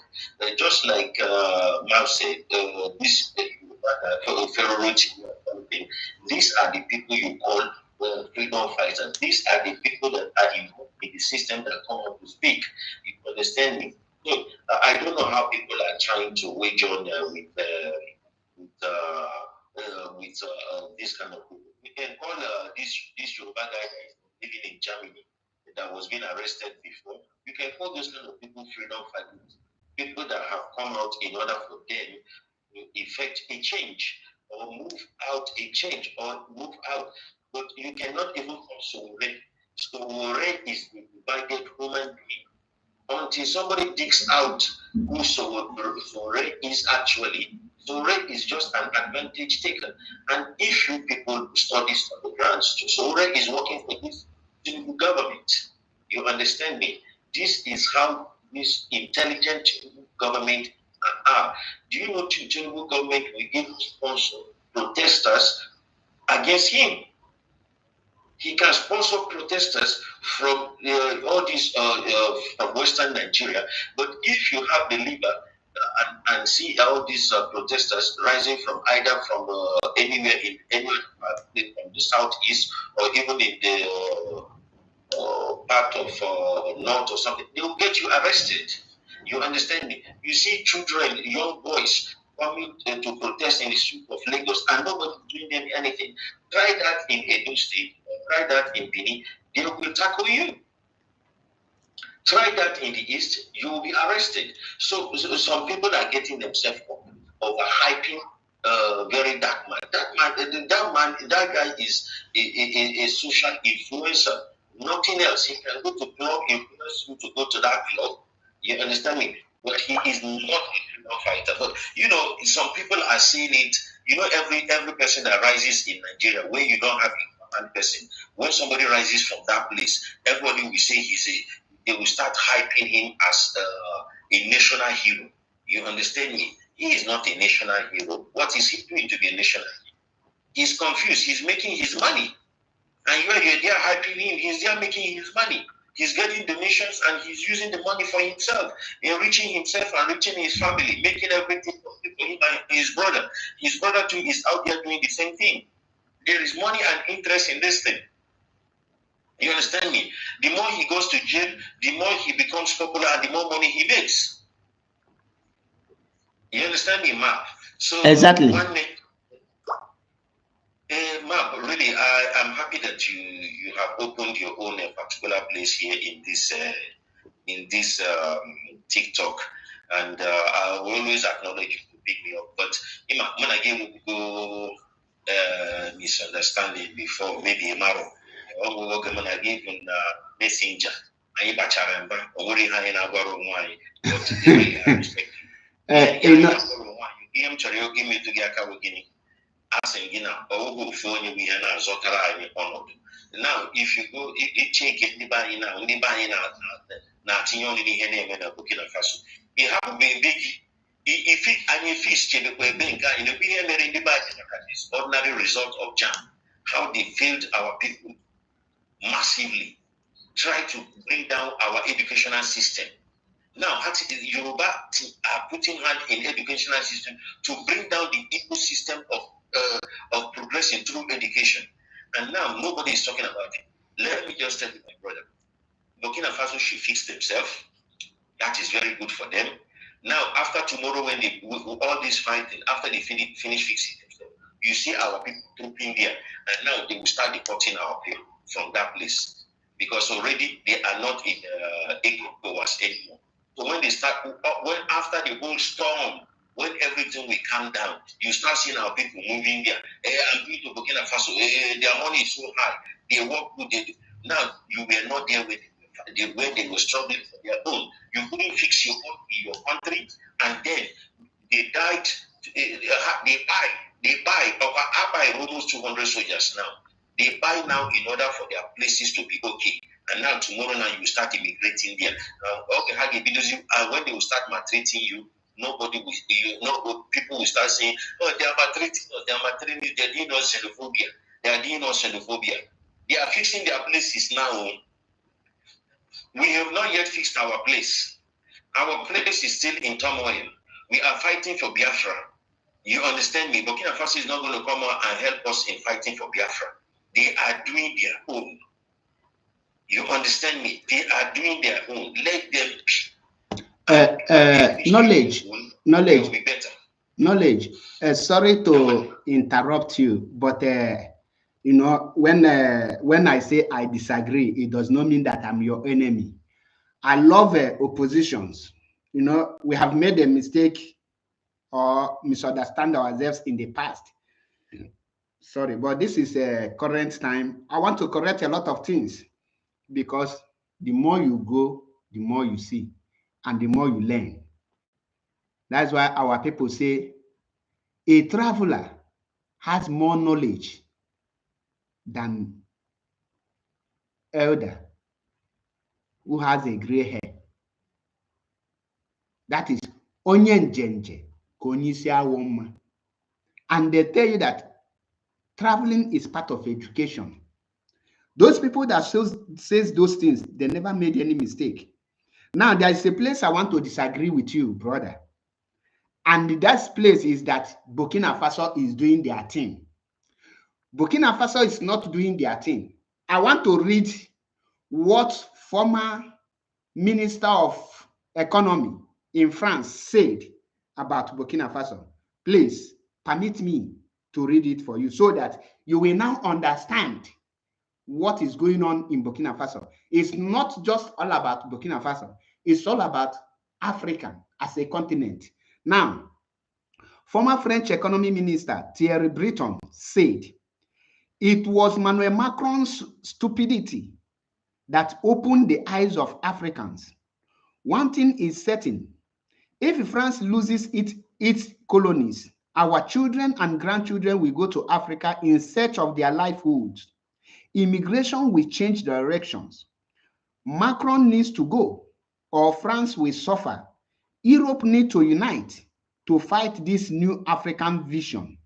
just like Mao said, this. These are the people you call freedom fighters. These are the people that are involved in the system that come up to speak. You understand me? So I don't know how people are trying to wage on with this kind of people. We can call this Yoruba guy that is living in Germany that was being arrested before. You can call those kind of people freedom fighters. People that have come out in order for them effect a change or move out a change or move out. But you cannot even call Sowore. Sowore is the divided human being. Until somebody digs out who Sowore is actually, Sowore is just an advantage taken. And if you people study on the grounds, Sowore is working for this government. You understand me? This is how this intelligent government are. Do you know Tinubu government will give sponsor protesters against him? He can sponsor protesters from all these from Western Nigeria. But if you have the liver and see all these protesters rising from either from anywhere in any from the southeast or even in the part of north or something, they will get you arrested. You understand me? You see children, young boys coming to protest in the street of Lagos and nobody doing them anything. Try that in Edo State, try that in Benin, they will tackle you. Try that in the East, you will be arrested. So some people are getting themselves up over hyping very dark man. That guy is a social influencer. Nothing else. He can go to club, influence you to go to that club. You understand me? But he is not a freedom fighter. But you know, some people are seeing it. You know, every person that rises in Nigeria, where you don't have a command person, when somebody rises from that place, everybody will say they will start hyping him as a national hero. You understand me? He is not a national hero. What is he doing to be a national hero? He's confused. He's making his money. And you're there hyping him. He's there making his money. He's getting donations and he's using the money for himself, enriching himself and enriching his family, making everything possible for him and his brother. His brother too is out there doing the same thing. There is money and interest in this thing. You understand me? The more he goes to jail, the more he becomes popular and the more money he makes. You understand me, Mark? So exactly. Mark, really, I'm happy that you have opened your own particular place here in this TikTok, and I will always acknowledge you to pick me up. But when I gave go misunderstanding before, maybe tomorrow, when I gave you messenger, I bachara mba, owori ha na agwaro nwanyị, but today I respect you. I'm chọrọ you give me to get aka gini. Asking you now, we now, if you go, check anybody now, Burkina Faso. It have been big. If it and if it's this ordinary result of jam, how they failed our people massively, try to bring down our educational system. Now, Yoruba are putting hand in educational system to bring down the ecosystem of progressing through education. And now nobody is talking about it. Let me just tell you, my brother, Burkina Faso should fix themselves. That is very good for them. Now, after tomorrow, when they all this fighting, after they finish fixing themselves, you see our people trooping there, and now they will start deporting our people from that place because already they are not in ECOWAS anymore. So when they start, when after the whole storm, when everything will calm down, you start seeing our people moving there. I'm going to Burkina Faso. Their money is so high. They work good. Now you were not there when they were struggling for their own. You couldn't fix your own in your country, and then they died. They buy almost 200 soldiers now. They buy now in order for their places to be okay. And now tomorrow now you start immigrating there. Okay, how they because when they will start maltreating you, nobody will people will start saying, oh, they are maltreating us, they are maltreating, they are doing us xenophobia. They are doing us xenophobia. They are fixing their places now. We have not yet fixed our place. Our place is still in turmoil. We are fighting for Biafra. You understand me? Burkina Faso is not going to come out and help us in fighting for Biafra. They are doing their own. You understand me? They are doing their own. Let them be. Knowledge. Will be better. Knowledge. Sorry to interrupt you, but you know, when I say I disagree, it does not mean that I'm your enemy. I love oppositions. You know, we have made a mistake or misunderstand ourselves in the past. Sorry, but this is a current time. I want to correct a lot of things because the more you go, the more you see, and the more you learn. That's why our people say a traveler has more knowledge than elder who has a gray hair. That is onye njenje ka onye isi awọ mma. And they tell you that traveling is part of education. Those people that says those things, they never made any mistake. Now, there is a place I want to disagree with you, brother. And that place is that Burkina Faso is doing their thing. Burkina Faso is not doing their thing. I want to read what former Minister of Economy in France said about Burkina Faso. Please permit me to read it for you so that you will now understand what is going on in Burkina Faso. It's not just all about Burkina Faso, it's all about Africa as a continent. Now, former French economy minister Thierry Breton said it was Emmanuel Macron's stupidity that opened the eyes of Africans. One thing is certain, if France loses its colonies, our children and grandchildren will go to Africa in search of their livelihoods. Immigration will change directions. Macron needs to go, or France will suffer. Europe needs to unite to fight this new African vision.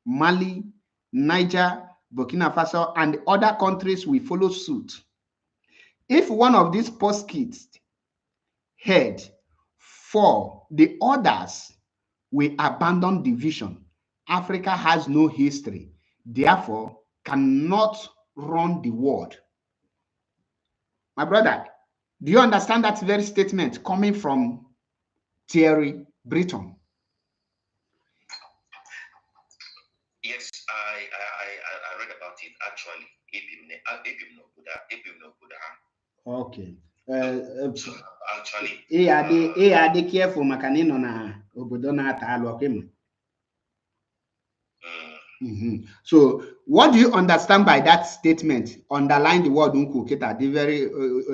Mali, Niger, Burkina Faso, and other countries will follow suit. If one of these post-kids head fall, the others will abandon the vision. Africa has no history, therefore cannot run the world. My brother, do you understand that very statement coming from Thierry Breton? Yes, I read about it actually. Okay. So actually, Adị careful maka na ị nọ na obodo na-ata alụ ọkwa ịma. So, what do you understand by that statement? Underline the word unkuketa. Be very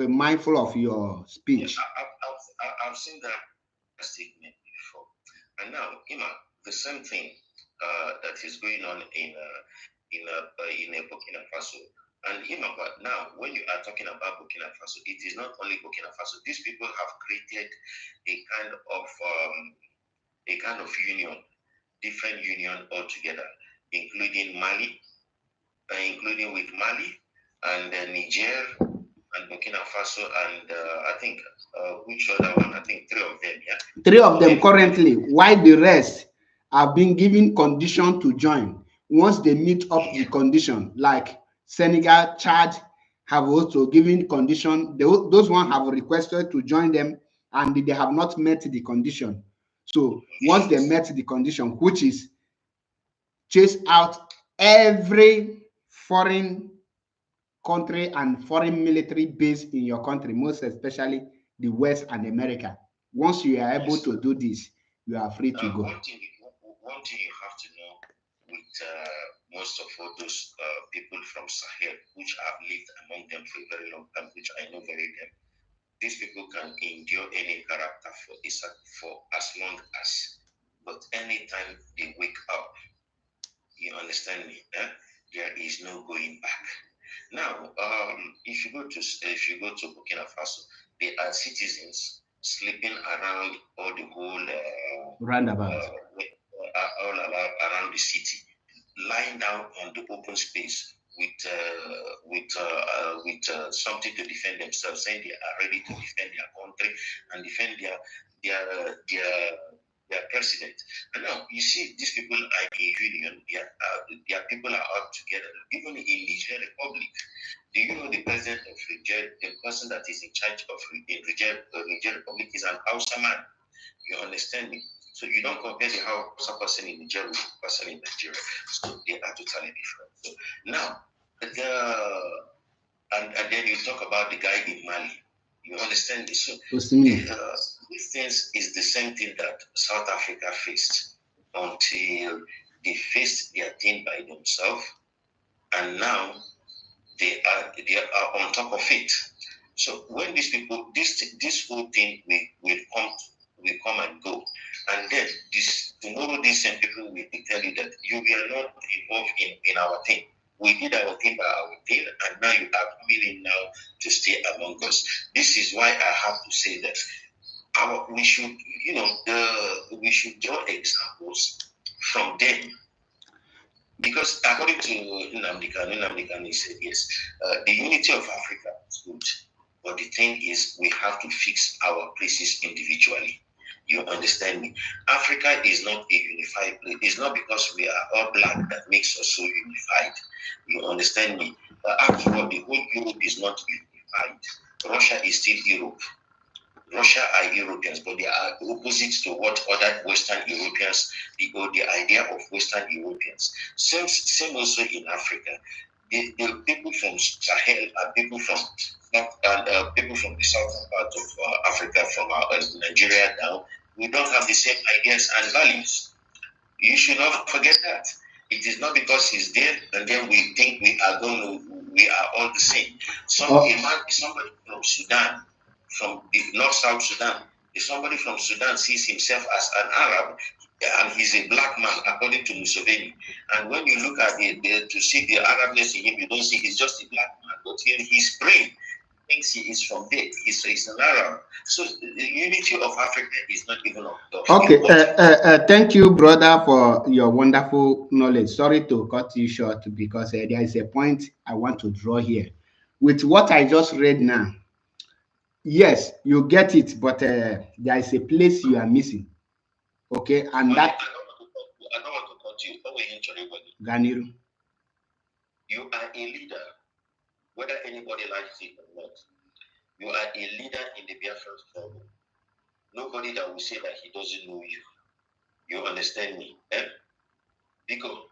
mindful of your speech. I've seen that statement before, and now, the same thing that is going on in Burkina Faso. And but now, when you are talking about Burkina Faso, it is not only Burkina Faso. These people have created a kind of union, different union altogether, including Mali, including with Mali and Niger and Burkina Faso, and I think which other one? I think three of them. Yeah, three of them currently. Why the rest are being given condition to join? Once they meet up the condition, like Senegal, Chad have also given condition. Those ones have requested to join them, and they have not met the condition. So once they met the condition, which is chase out every foreign country and foreign military base in your country, most especially the West and America. Once you are able to do this, you are free to go. One thing you have to know with most of all those people from Sahel, which I've lived among them for a very long time, which I know very well, these people can endure any character for as long as, but anytime they wake up, you understand me? There is no going back. Now, if you go to Burkina Faso, they are citizens sleeping around all the whole roundabout, all around the city, lying down on the open space with something to defend themselves, saying they are ready to defend their country and defend their president. And now you see these people are in union. Their people are all together. Even in Niger Republic, do you know the president of Niger, the person that is in charge of Niger Republic is an Hausa man? You understand me? So you don't compare the Hausa person in Niger with the person in Nigeria. So they are totally different. So now, and then you talk about the guy in Mali. You understand this? So these things is the same thing that South Africa faced until they faced their thing by themselves, and now they are on top of it. So when these people, this whole thing will come and go, and then tomorrow these same people will tell you that you were not involved in our thing. We did our thing by our thing, and now you are coming in now to stay among us. This is why I have to say that we should draw examples from them. Because according to Nnamdi Kanu said, yes, the unity of Africa is good. But the thing is, we have to fix our places individually. You understand me? Africa is not a unified place. It's not because we are all black that makes us so unified. You understand me? After all, the whole Europe is not unified. Russia is still Europe. Russia are Europeans, but they are opposites to what other Western Europeans, the idea of Western Europeans. Same also in Africa. The people from Sahel are people from people from the southern part of Africa, from Nigeria down. We don't have the same ideas and values. You should not forget that. It is not because he's there and then we think we are all the same. Somebody from Sudan, from the North-South Sudan, if somebody from Sudan sees himself as an Arab and he's a black man, according to Museveni, and when you look at to see the Arabness in him, you don't see he's just a black man, but in his brain, thinks he is from there. He's an Arab. So the unity of Africa is not even of Okay. Thank you, brother, for your wonderful knowledge. Sorry to cut you short because there is a point I want to draw here. With what I just read now, yes, you get it, but there is a place you are missing. Okay, and that. I don't want to cut you. Ganiru. You are a leader, whether anybody likes it or not. You are a leader in the Biafran struggle. Nobody that will say that he doesn't know you. You understand me? Because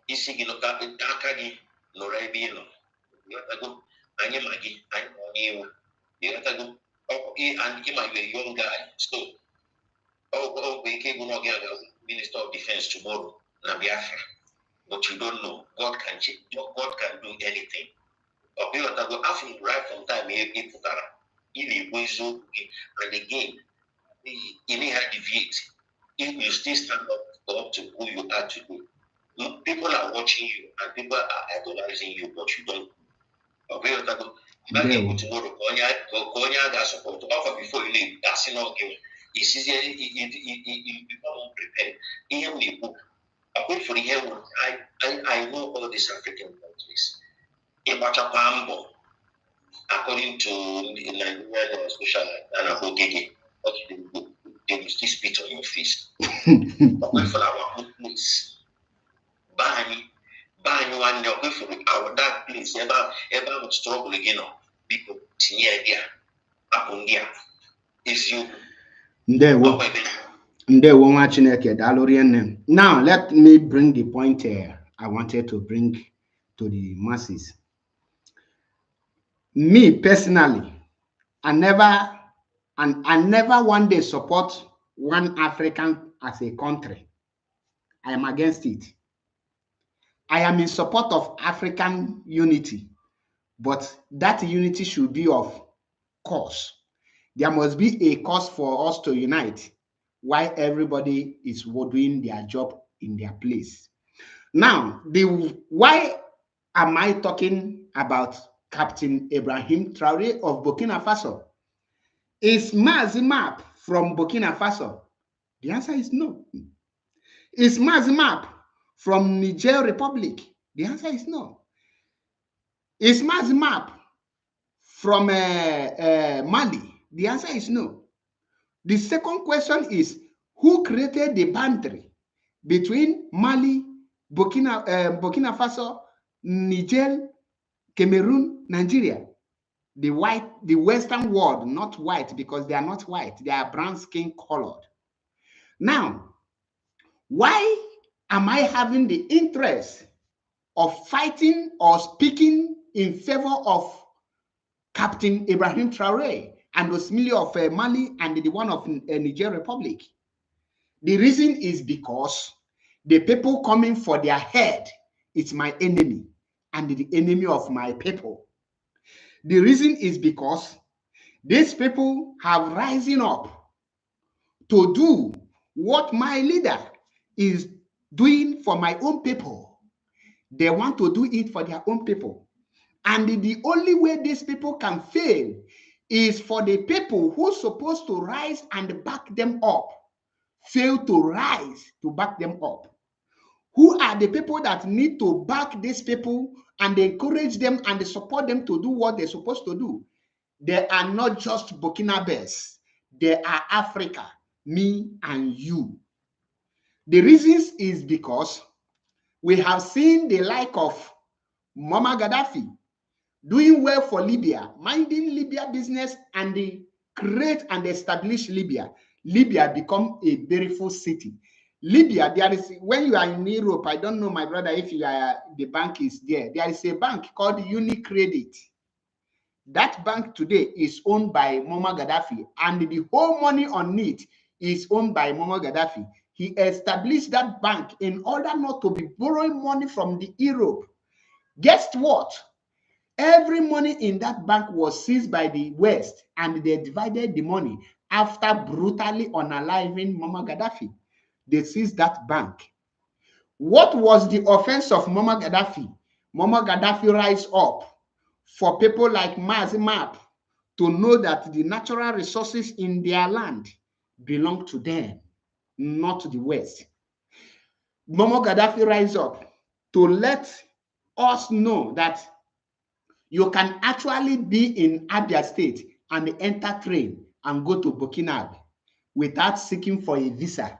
Isigi no Akagi no Rabino. You have to go and you have to go. Oh, and you might be a young guy. So, we can go get Minister of Defense tomorrow, na Biafra. But you don't know. God can change. God can do anything. Right from time and again, you may have deviate. If you still stand up to who you are today, people are watching you and people are idolizing you, but you don't. Tomorrow, support offer before you leave. That's not given. It's easier. You become unprepared. Here we book. Apart from here, I know all these African countries. According to Nigerian social and they will still spit on your face. Away for our good place. Bani one away from our that place. Ever struggle again. People near there. Up on there. Is you. Now let me bring the point here I wanted to bring to the masses. Me personally, I never one day support one African as a country. I am against it. I am in support of African unity, but that unity should be of cause. There must be a cause for us to unite while everybody is doing their job in their place. Now, why am I talking about Captain Ibrahim Traore of Burkina Faso? Is Mazimap from Burkina Faso? The answer is no. Is Mazimap from Niger Republic? The answer is no. Is Mazimap from Mali? The answer is no. The second question is, who created the boundary between Mali, Burkina Faso, Niger, Cameroon, Nigeria? The Western world, not white, because they are not white, they are brown skin colored. Now, why am I having the interest of fighting or speaking in favor of Captain Ibrahim Traore and Osmili of Mali and the one of Niger Republic? The reason is because the people coming for their head is my enemy and the enemy of my people. The reason is because these people have risen up to do what my leader is doing for my own people. They want to do it for their own people. And the only way these people can fail is for the people who are supposed to rise and back them up, fail to rise to back them up. Who are the people that need to back these people and encourage them and support them to do what they're supposed to do? They are not just Burkinabés. they are Africa, me and you. The reasons is because we have seen the like of Muammar Gaddafi doing well for Libya, minding Libya business, and they create and establish Libya. Libya become a beautiful city. Libya, there is, when you are in Europe, I don't know, my brother, if you are, the bank is there. There is a bank called UniCredit. That bank today is owned by Muammar Gaddafi, and the whole money on it is owned by Muammar Gaddafi. He established that bank in order not to be borrowing money from the Europe. Guess what? Every money in that bank was seized by the West, and they divided the money after brutally unaliving Muammar Gaddafi. They seized that bank. What was the offense of Muammar Gaddafi? Muammar Gaddafi rise up for people like Mazimap to know that the natural resources in their land belong to them, not to the West. Muammar Gaddafi rise up to let us know that you can actually be in Abia State and enter train and go to Burkina without seeking for a visa,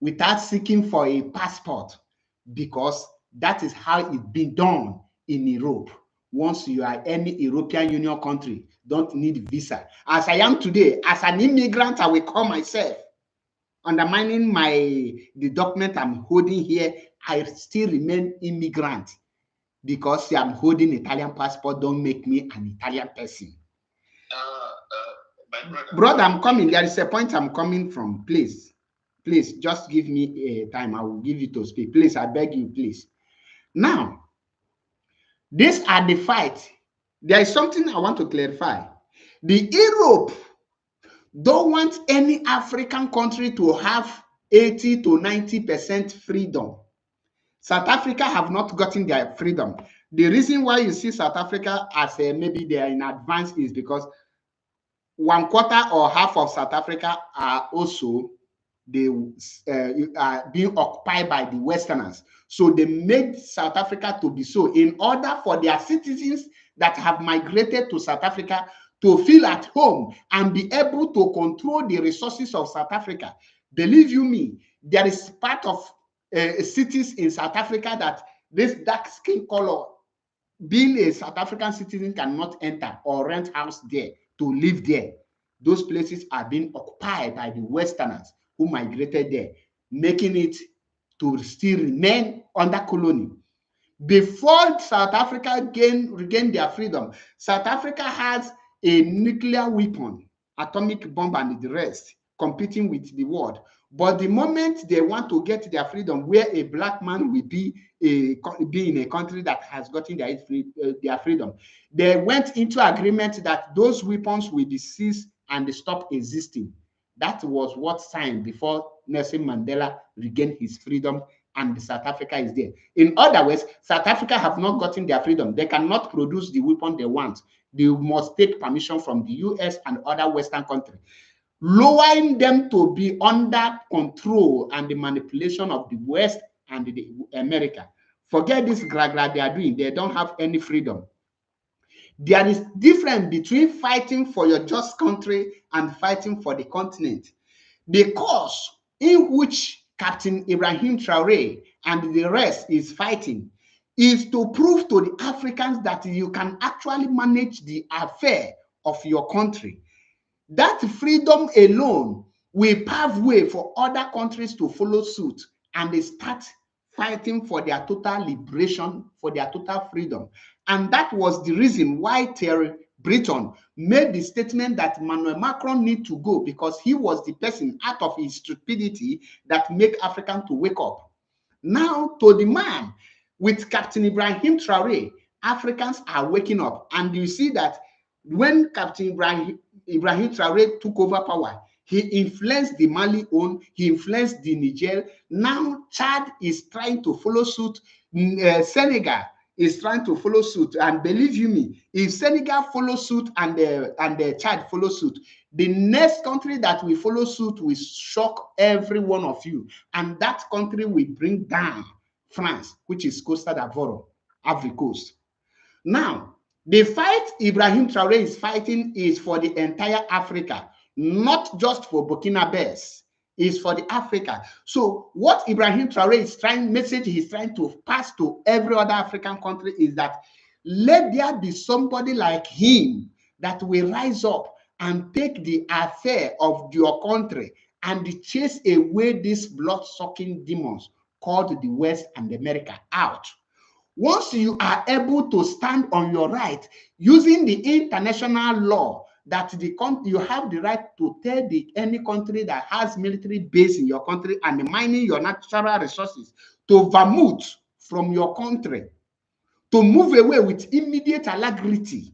without seeking for a passport, because that is how it's been done in Europe. Once you are any European Union country, don't need visa. As I am today, as an immigrant, I will call myself, undermining the document I'm holding here, I still remain immigrant. Because I'm holding Italian passport, don't make me an Italian person. My brother, I'm coming. There is a point I'm coming from. Please, just give me time. I will give you to speak. Please, I beg you, please. Now, these are the fights. There is something I want to clarify. The Europe don't want any African country to have 80 to 90% freedom. South Africa have not gotten their freedom. The reason why you see South Africa as maybe they are in advance is because 1/4 or half of South Africa are also are being occupied by the Westerners. So they made South Africa to be so in order for their citizens that have migrated to South Africa to feel at home and be able to control the resources of South Africa. Believe you me, there is part of cities in South Africa that this dark skin color, being a South African citizen, cannot enter or rent house there to live there. Those places are being occupied by the Westerners who migrated there, making it to still remain under colony. Before South Africa regained their freedom, South Africa has a nuclear weapon, atomic bomb and the rest, competing with the world. But the moment they want to get their freedom, where a black man will be in a country that has gotten their freedom, they went into agreement that those weapons will be seized and stop existing. That was what signed before Nelson Mandela regained his freedom and South Africa is there. In other words, South Africa have not gotten their freedom. They cannot produce the weapon they want. They must take permission from the US and other Western countries, lowering them to be under control and the manipulation of the West and the America. Forget this gragra they are doing. They don't have any freedom. There is difference between fighting for your just country and fighting for the continent. The cause in which Captain Ibrahim Traore and the rest is fighting is to prove to the Africans that you can actually manage the affair of your country. That freedom alone will pave way for other countries to follow suit and they start fighting for their total liberation, for their total freedom. And that was the reason why Thierry Breton made the statement that Emmanuel Macron need to go, because he was the person out of his stupidity that make Africans to wake up. Now, to the man, with Captain Ibrahim Traore, Africans are waking up. And you see that when Captain Ibrahim Traore took over power, he influenced the Mali own, he influenced the Niger. Now Chad is trying to follow suit. Senegal is trying to follow suit. And believe you me, if Senegal follow suit and Chad follow suit, the next country that will follow suit will shock every one of you. And that country will bring down France, which is Costa d'Ivoire, Ivory Coast. Now, the fight Ibrahim Traore is fighting is for the entire Africa, not just for Burkinabés, is for the Africa. So what Ibrahim Traore is message he's trying to pass to every other African country is that let there be somebody like him that will rise up and take the affair of your country and chase away these blood-sucking demons called the West and America out. Once you are able to stand on your right using the international law that you have the right to tell any country that has military base in your country and mining your natural resources to vermouth from your country, to move away with immediate alacrity,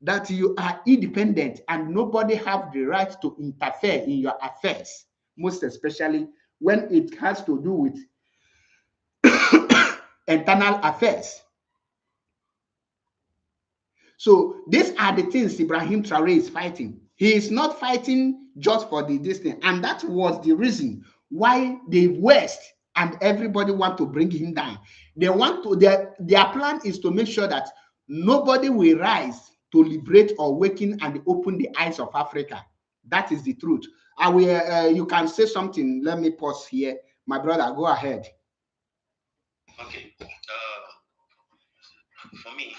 that you are independent and nobody have the right to interfere in your affairs, most especially when it has to do with internal affairs. So these are the things Ibrahim Traore is fighting. He is not fighting just for this thing. And that was the reason why the West and everybody want to bring him down. They want to, their plan is to make sure that nobody will rise to liberate or awaken and open the eyes of Africa. That is the truth. I will, you can say something. Let me pause here. My brother, go ahead. Okay. For me,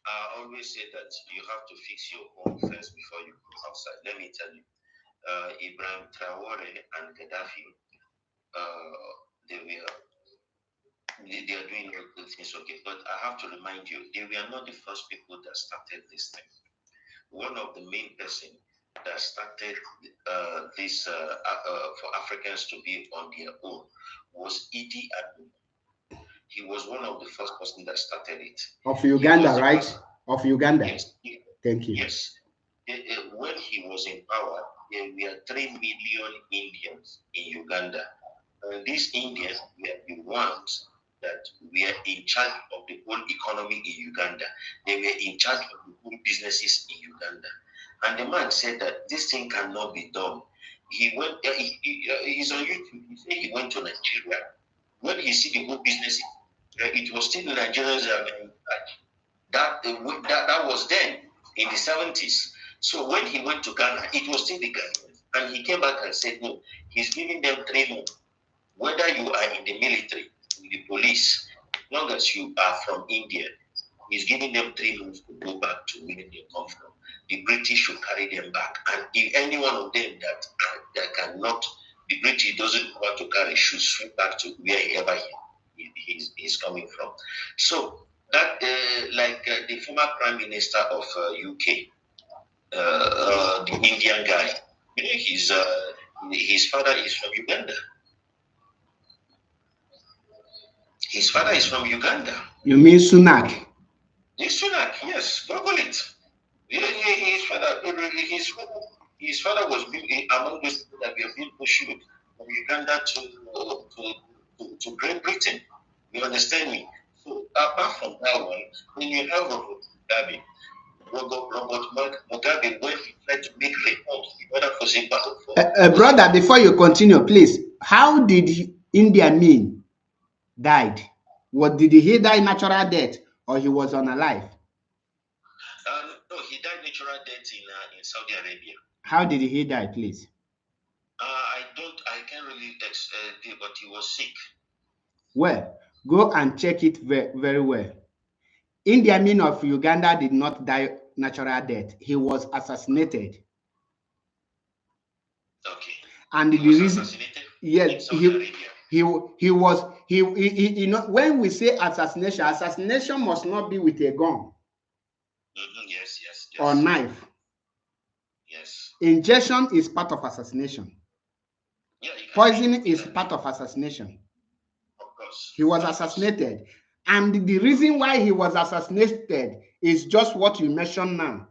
I always say that you have to fix your home first before you go outside. Let me tell you, Ibrahim Traore and Gaddafi, they are doing all good things, okay. But I have to remind you, they were not the first people that started this thing. One of the main person that started this for Africans to be on their own was Ibrahim. He was one of the first person that started it. Of Uganda, right? Of Uganda. Yes. Thank you. Yes. When he was in power, there were 3 million Indians in Uganda. And these Indians were the ones that were in charge of the whole economy in Uganda. They were in charge of the whole businesses in Uganda. And the man said that this thing cannot be done. He went, he's on YouTube, he said he went to Nigeria. When he see the whole business, it was still the Nigerians that was then in the 70s. So when he went to Ghana, it was still the Ghanaians. And he came back and said, no, he's giving them 3 months. Whether you are in the military, in the police, as long as you are from India, he's giving them 3 months to go back to where they come from. The British should carry them back. And if any one of them that cannot, the British doesn't want to carry, should swim back to wherever he's coming from. So that, the former Prime Minister of UK, the Indian guy, his father is from Uganda. His father is from Uganda. You mean Sunak? It's Sunak, yes. Google it. His father was among those people that were being pushed from Uganda to Great Britain. You understand me? So apart from that one, when you have Robert Mugabe, when he tried to make reforms in order for Zimbabwe. Brother, before you continue, please, how did Idi Amin died? What did he die natural death or he was unalive? No, he died natural death in Saudi Arabia. How did he die, please? I can't really do, but he was sick. Well, go and check it very, very well. Idi Amin of Uganda did not die natural death. He was assassinated. Okay. And the reason, yes, he was you know, when we say assassination must not be with a gun. Yes. Or knife. Yes. Injection is part of assassination. Yeah, poisoning is part of assassination. Of course. He was assassinated. And the reason why he was assassinated is just what you mentioned now.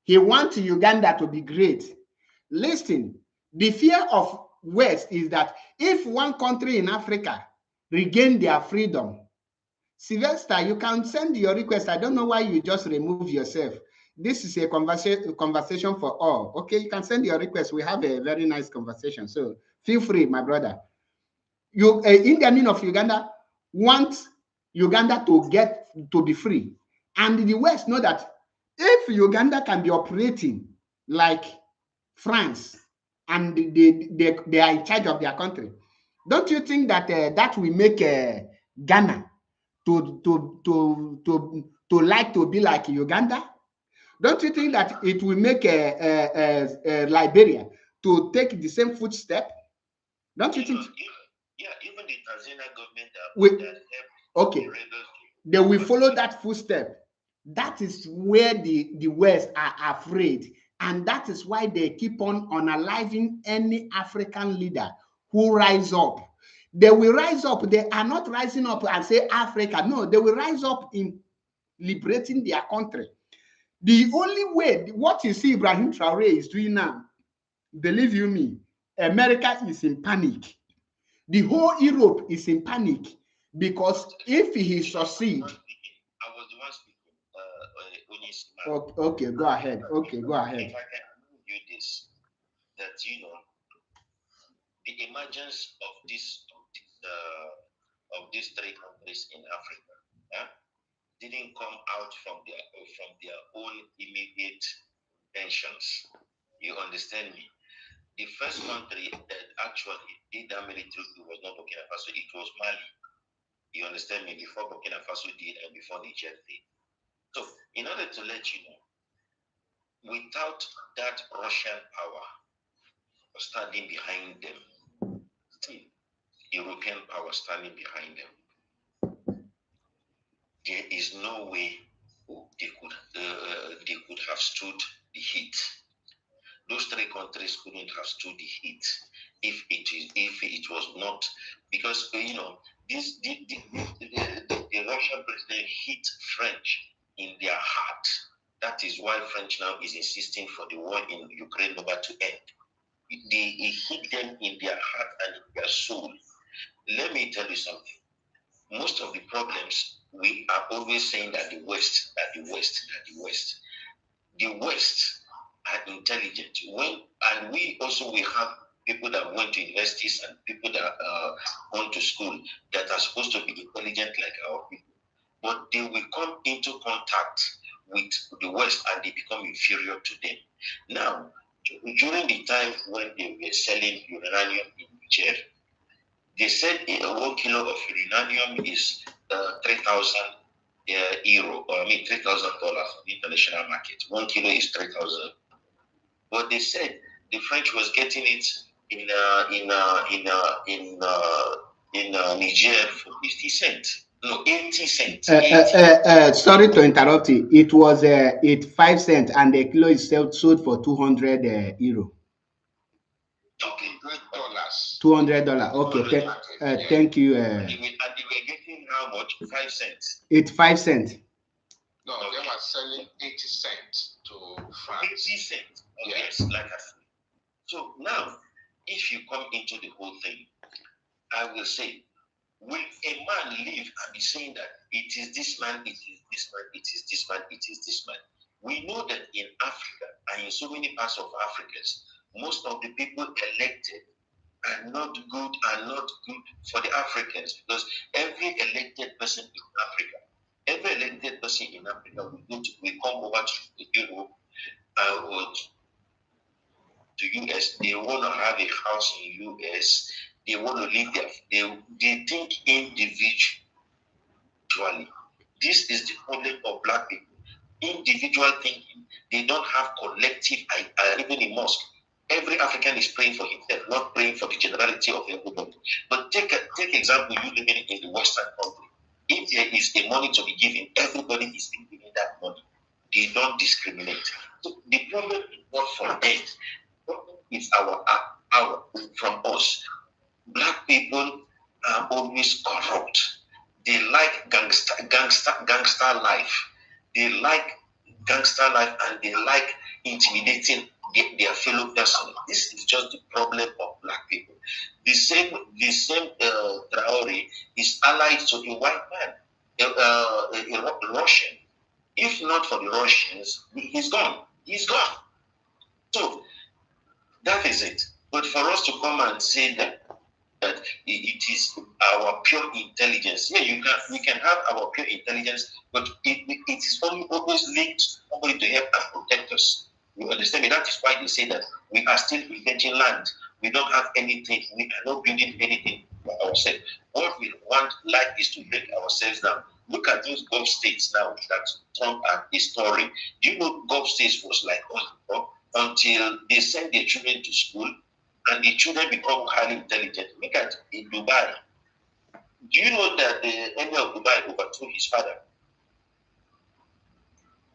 He wants Uganda to be great. Listen, the fear of West is that if one country in Africa regain their freedom, Sylvester, you can send your request. I don't know why you just remove yourself. This is a conversation for all. Okay, you can send your request. We have a very nice conversation. So feel free, my brother. Idi Amin of Uganda wants Uganda to be free. And the West know that if Uganda can be operating like France, and they are in charge of their country. Don't you think that that will make Ghana to like to be like Uganda? Don't you think that it will make Liberia to take the same footstep? Don't you think? Yeah, even the Tanzania government that okay, they will follow that footstep. That is where the West are afraid, and that is why they keep on unaliving any African leader who rise up. They will rise up. They are not rising up and say Africa. No, they will rise up in liberating their country. The only way, what you see Ibrahim Traore is doing now, believe you me, America is in panic. The whole Europe is in panic because if he succeed. I was the one speaking. Okay, go ahead. Okay, go ahead. If I can tell you this, that the emergence of these three countries in Africa didn't come out from their own immediate intentions. You understand me? The first country that actually did that military coup was not Burkina Faso, it was Mali. You understand me? Before Burkina Faso did and before Niger did. So, in order to let you know, without that Russian power standing behind them, still European power standing behind them, there is no way they could have stood the heat. Those three countries couldn't have stood the heat if it was not because the Russian president hit French in their heart. That is why French now is insisting for the war in Ukraine never to end. It hit them in their heart and in their soul. Let me tell you something. Most of the problems, we are always saying that the West are intelligent. And we have people that went to universities and people that gone to school that are supposed to be intelligent like our people. But they will come into contact with the West and they become inferior to them. Now, during the time when they were selling uranium in Niger, they said 1 kilo of uranium is 3,000 euro, or $3,000 in the international market. 1 kilo is 3,000. But they said the French was getting it in Niger for 50 cents. No, 80 cents. Sorry to interrupt you. It was 85 cents and the kilo is sold for 200 euro. Okay, $200. Okay, thank you. And they were getting how much? 5 cents. 85 cents. No, they were selling 80 cents to France. 80 cents. Okay. Yes, like I said. So now, if you come into the whole thing, I will say, will a man live and be saying that it is this man, it is this man, it is this man, it is this man? We know that in Africa and in so many parts of Africa, most of the people elected are not good for the Africans because every elected person in Africa will come over to Europe or to US. They want to have a house in US. They want to live there. They think individually. This is the problem of black people. Individual thinking. They don't have collective. Even in mosque, every African is praying for himself, not praying for the generality of everybody. But take example, you living in the Western country. If there is the money to be given, everybody is given that money. They don't discriminate. So the problem is not from them. The problem is our from us. Black people are always corrupt. They like gangster life. They like gangster life and they like intimidating their fellow person. This is just the problem of black people. The same Traore is allied to a white man, a Russian. If not for the Russians, he's gone. He's gone. So that is it. But for us to come and say that it is our pure intelligence. Yeah, we can have our pure intelligence, but it is only always linked to somebody to help and protect us. You understand me? That is why they say that we are still getting land. We don't have anything. We are not building anything for ourselves. What we want like is to break ourselves down. Look at those Gulf states now that Trump are story. Do you know Gulf states was like until they send their children to school and the children become highly intelligent. Look at in Dubai. Do you know that the emir of Dubai overthrew his father?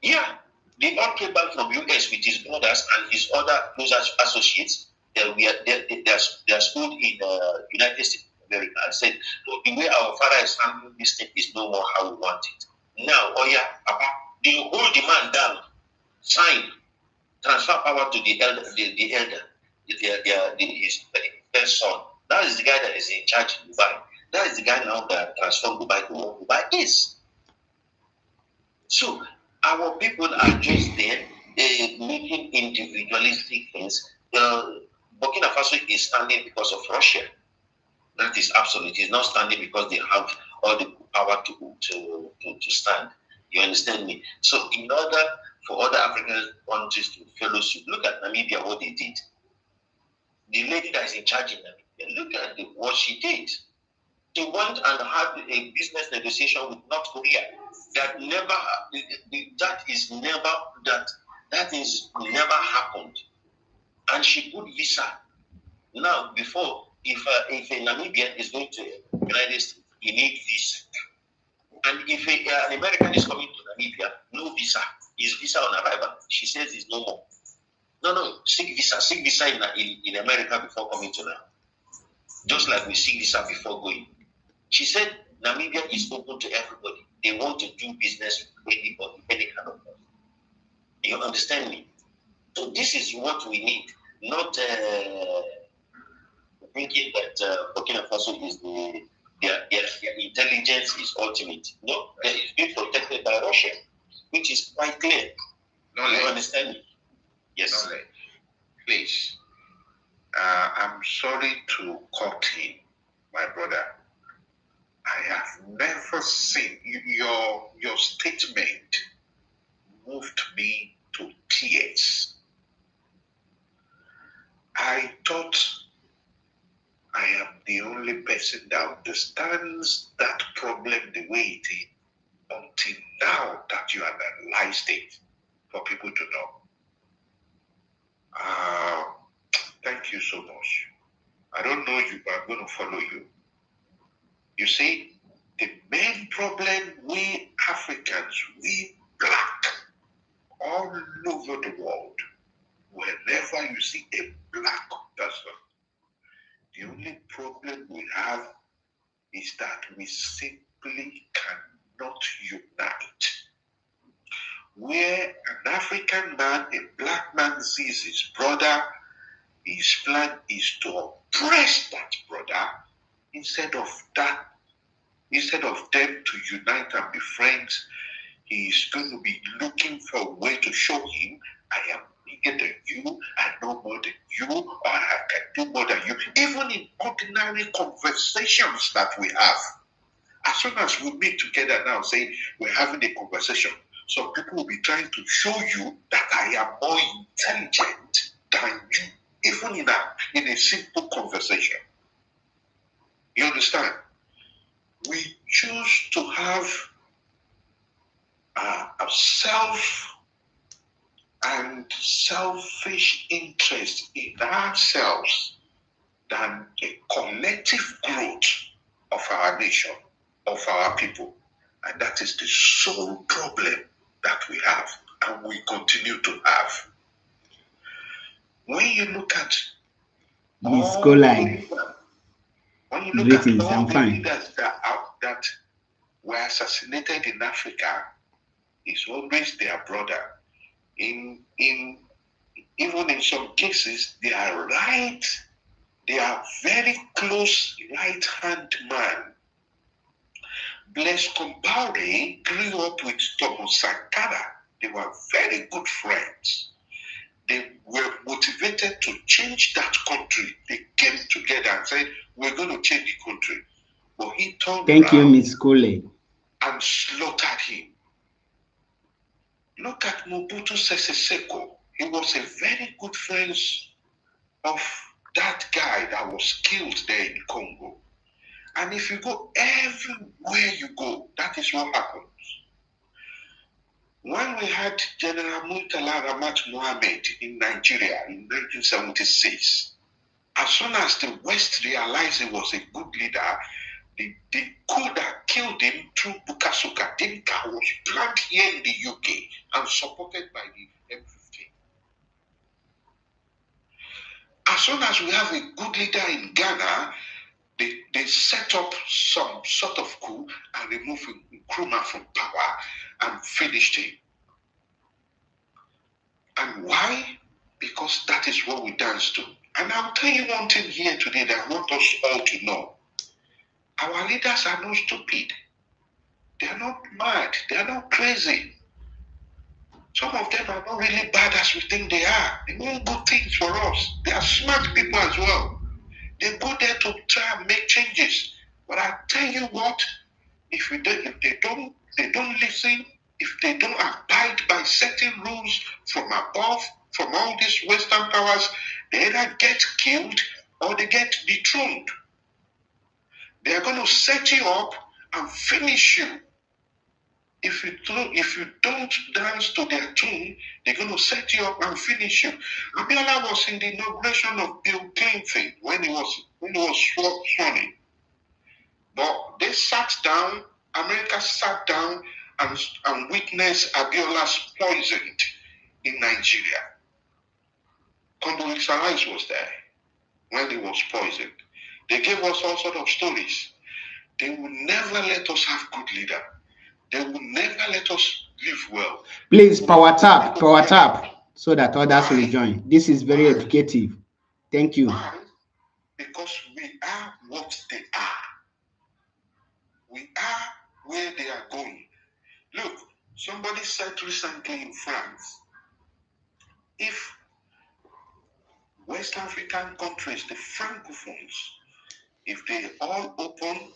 Yeah, they all came back from US with his brothers and his other close associates. They are schooled in United States of America and said, the way our father is handling this thing is no more how we want it. Now, Papa, they hold the man down, sign, transfer power to the elder, his first son. That is the guy that is in charge in Dubai. That is the guy now that transformed Dubai to what Dubai is. So our people are just there making individualistic things. Burkina Faso is standing because of Russia. That is absolute. It's not standing because they have all the power to stand. You understand me? So in order for other African countries to fellowship, look at Namibia, what they did. The lady that is in charge in Namibia, look at what she did. She went and had a business negotiation with North Korea. That is never happened. And she put visa. Now, before, if a Namibian is going to the United States, he needs visa. And if an American is coming to Namibia, no visa. His visa on arrival. She says it's no more. No, seek visa in America before coming to now. Just like we seek visa before going. She said Namibia is open to everybody. They want to do business with anybody, any kind of person. You understand me? So this is what we need, not thinking that Burkina Faso is their intelligence is ultimate. No, it's being protected by Russia, which is quite clear. No, you understand me? Yes. No, please. I'm sorry to cut in, my brother. I have never seen your statement moved me to tears. I thought I am the only person that understands that problem the way it is until now that you analyzed it for people to know. Thank you so much. I don't know you, but I'm going to follow you. You see, the main problem we Africans, we black, all over the world, whenever you see a black person, the only problem we have is that we simply cannot unite. Where an African man, a black man sees his brother, his plan is to oppress that brother instead of them to unite and be friends. He is going to be looking for a way to show him, I am bigger than you, I know more than you, or I can do more than you. Even in ordinary conversations that we have, as soon as we meet together now, saying we're having a conversation, some people will be trying to show you that I am more intelligent than you, even in a simple conversation. You understand? We choose to have a self and selfish interest in ourselves than a collective growth of our nation, of our people. And that is the sole problem that we have and we continue to have. When you look at This go live. when you look at all the leaders that were assassinated in Africa, it's always their brother. Even in some cases, they are very close right-hand man. Blaise Compaoré grew up with Thomas Sankara. They were very good friends. They were motivated to change that country. They came together and said, we're going to change the country. But he turned Thank you, around Ms. Cole. and slaughtered him. Look at Mobutu Sese Seko. he was a very good friend of that guy that was killed there in Congo. And if you go everywhere you go, that is what happens. When we had General Murtala Ramat Mohammed in Nigeria in 1976, as soon as the West realized he was a good leader, the coup that killed him through Bukasuka Dinka was planned here in the UK and supported by the M15. As soon as we have a good leader in Ghana, they set up some sort of coup and removed Nkrumah from power and finished him. And why? Because that is what we dance to. And I'll tell you one thing here today that I want us all to know. Our leaders are not stupid. They are not mad. They are not crazy. Some of them are not really bad as we think they are. They want good things for us. They are smart people as well. They go there to try and make changes. But I tell you what, if they don't listen, if they don't abide by certain rules from above, from all these Western powers, they either get killed or they get dethroned. They are going to set you up and finish you. If you don't dance to their tune, they're going to set you up and finish you. Abiola was in the inauguration of Bill Clinton when he was sworn in. But they sat down, America sat down and witnessed Abiola's poisoned in Nigeria. Condoleezza Rice was there when he was poisoned. They gave us all sorts of stories. They will never let us have good leader. They will never let us live well. Please power tap, so that others will join. This is very educative. Thank you. Why? Because we are what they are. We are where they are going. Look, somebody said recently in France, if West African countries, the Francophones, if they all open,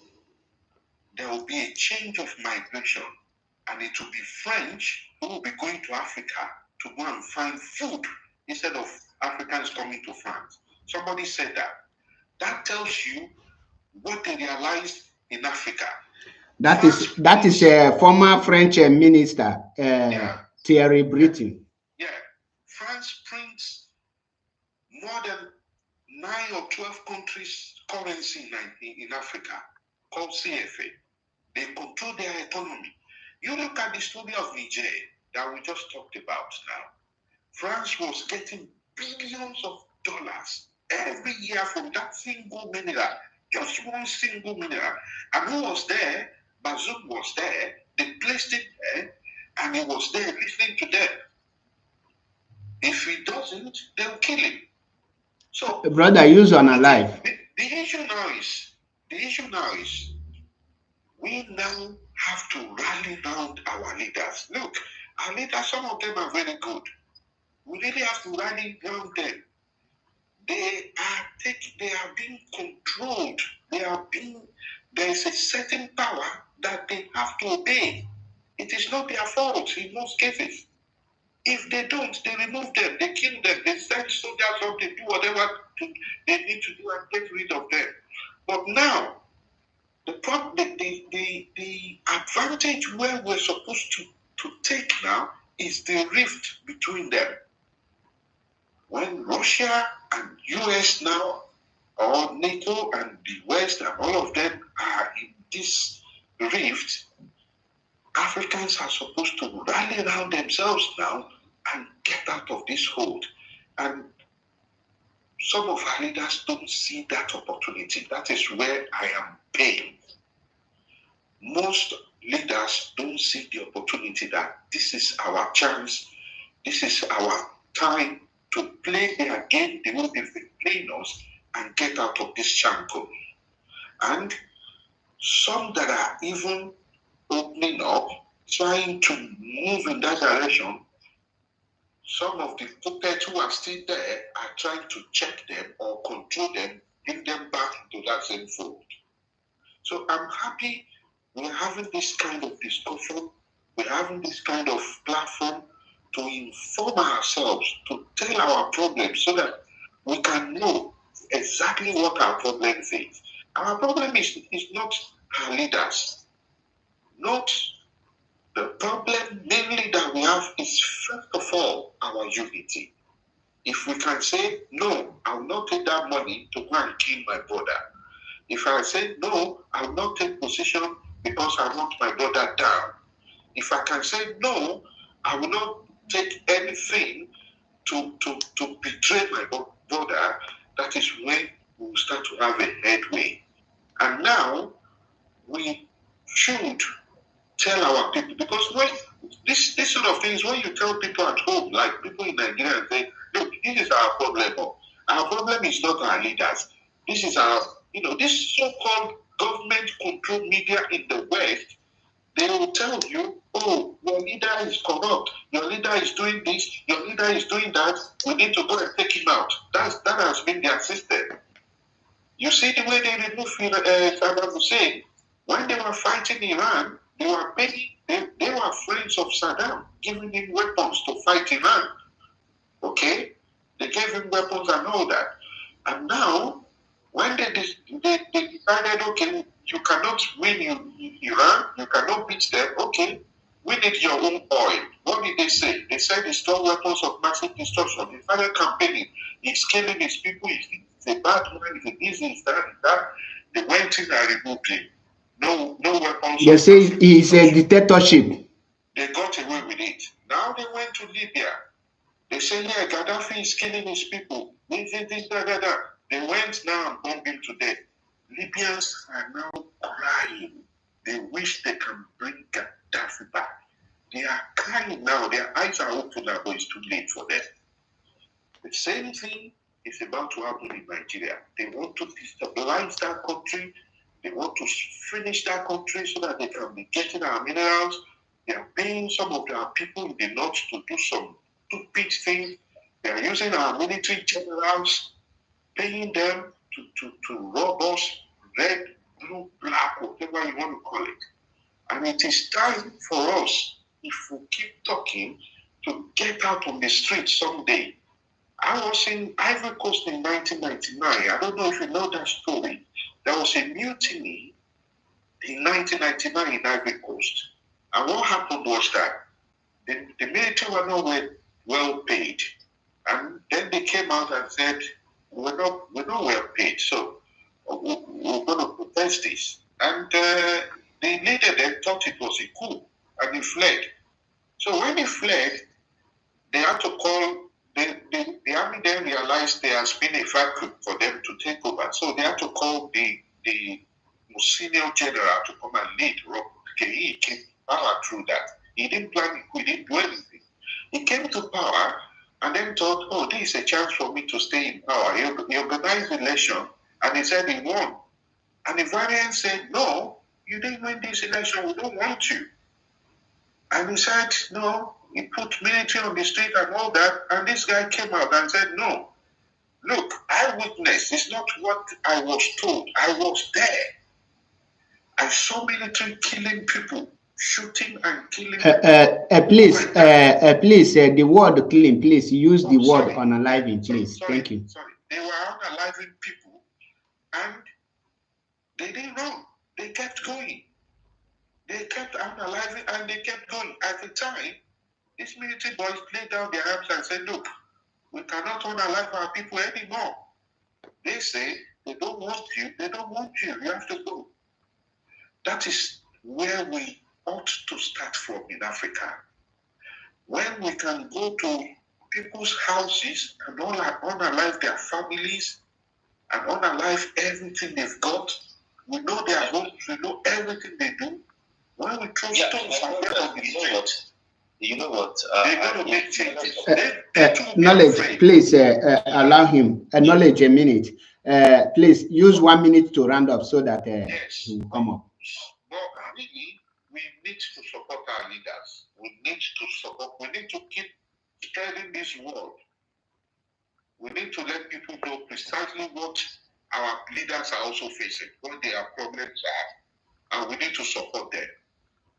there will be a change of migration. And it will be French who will be going to Africa to go and find food instead of Africans coming to France. Somebody said that. That tells you what they realized in Africa. That is a former French minister, Thierry Breton. Yeah. France prints more than 9 or 12 countries' currency in Africa called CFA. They control their economy. You look at the story of Niger that we just talked about now. France was getting billions of dollars every year from that single mineral, just one single mineral. And who was there? Bazoum was there. They placed it there, and he was there listening to them. If he doesn't, they'll kill him. So, brother, use on alive. The issue now is we now have to rally around our leaders. Look, our leaders, some of them are very good. We really have to rally around them. They are being controlled. There is a certain power that they have to obey. It is not their fault in most cases. If they don't, they remove them, they kill them, they send soldiers up, they do whatever they need to do and get rid of them. But now, the advantage where we're supposed to take now is the rift between them. When Russia and US now, or NATO and the West and all of them are in this rift, Africans are supposed to rally around themselves now and get out of this hold. And some of our leaders don't see that opportunity. That is where I am pained. Most leaders don't see the opportunity that this is our chance, this is our time to play their game the way they've been playing us and get out of this shackle. And some that are even opening up, trying to move in that direction, some of the puppets who are still there are trying to check them or control them, bring them back into that same fold. So I'm happy we're having this kind of discussion. We're having this kind of platform to inform ourselves, to tell our problems so that we can know exactly what our problem is. Our problem is not our leaders, not the problem mainly that we have is first of all our unity. If we can say, no, I will not take that money to go and kill my brother. If I say, no, I will not take position because I want my brother down. If I can say, no, I will not take anything to betray my brother, that is when we will start to have a headway. And now we should tell our people, because when this sort of things, when you tell people at home, like people in Nigeria, and say, look, this is our problem. Our problem is not our leaders. This is our, this so-called government controlled media in the West. They will tell you, oh, your leader is corrupt. Your leader is doing this. Your leader is doing that. We need to go and take him out. That has been their system. You see the way they removed Saddam Hussein when they were fighting Iran. They were paying. They were friends of Saddam, giving him weapons to fight Iran. Okay, they gave him weapons and all that. And now, when they decided, okay, you cannot win Iran, you cannot beat them. Okay, we need your own oil. What did they say? They said they store weapons of massive destruction. They started campaigning. He's killing his people. He's a bad man. He's that. They went in and removed him. No weapons. They say it's a dictatorship. They got away with it. Now they went to Libya. They say, yeah, Gaddafi is killing his people. This. They went now and bombed him to death. Libyans are now crying. They wish they can bring Gaddafi back. They are crying now. Their eyes are open now, but it's too late for them. The same thing is about to happen in Nigeria. They want to destabilize that country. They want to finish that country so that they can be getting our minerals. They are paying some of their people in the north to do some stupid things. They are using our military generals, paying them to rob us, red, blue, black, whatever you want to call it. And it is time for us, if we keep talking, to get out on the street someday. I was in Ivory Coast in 1999. I don't know if you know that story. There was a mutiny in 1999 in Ivory Coast. And what happened was that the military were not well paid. And then they came out and said, we're not well paid, so we're going to protest this. And the leader then thought it was a coup, and he fled. So when he fled, they had to call, the army then realized there has been a vacuum for them to take over. So they had to call the most senior general to come and lead. He came to power through that. He didn't plan, he didn't do anything. He came to power and then thought, oh, this is a chance for me to stay in power. He organized the election and he said he won. And the Ivorians said, no, you didn't win this election, we don't want you. And he said, no, he put military on the street and all that. And this guy came out and said, no, look, I witnessed, it's not what I was told. I was there. I saw military killing people, shooting and killing please, the word killing, please use the word unaliving, please. Thank you. Sorry, they were unaliving people and they didn't run. They kept going. They kept unaliving and they kept going. At the time, these military boys laid down their arms and said, look, we cannot unalive our people anymore. They say, they don't want you. They don't want you. You have to go. That is where we ought to start from in Africa. When we can go to people's houses and unalive their families and unalive everything they've got. We know their homes, we know everything they do. When we throw stones at them on the street, you know what? they're going to make changes. Knowledge, please allow him. Knowledge, a minute. Please use 1 minute to round up so that he will come up. But really, we need to support our leaders. We need to keep spreading this word. We need to let people know precisely what our leaders are also facing, what their problems are, and we need to support them.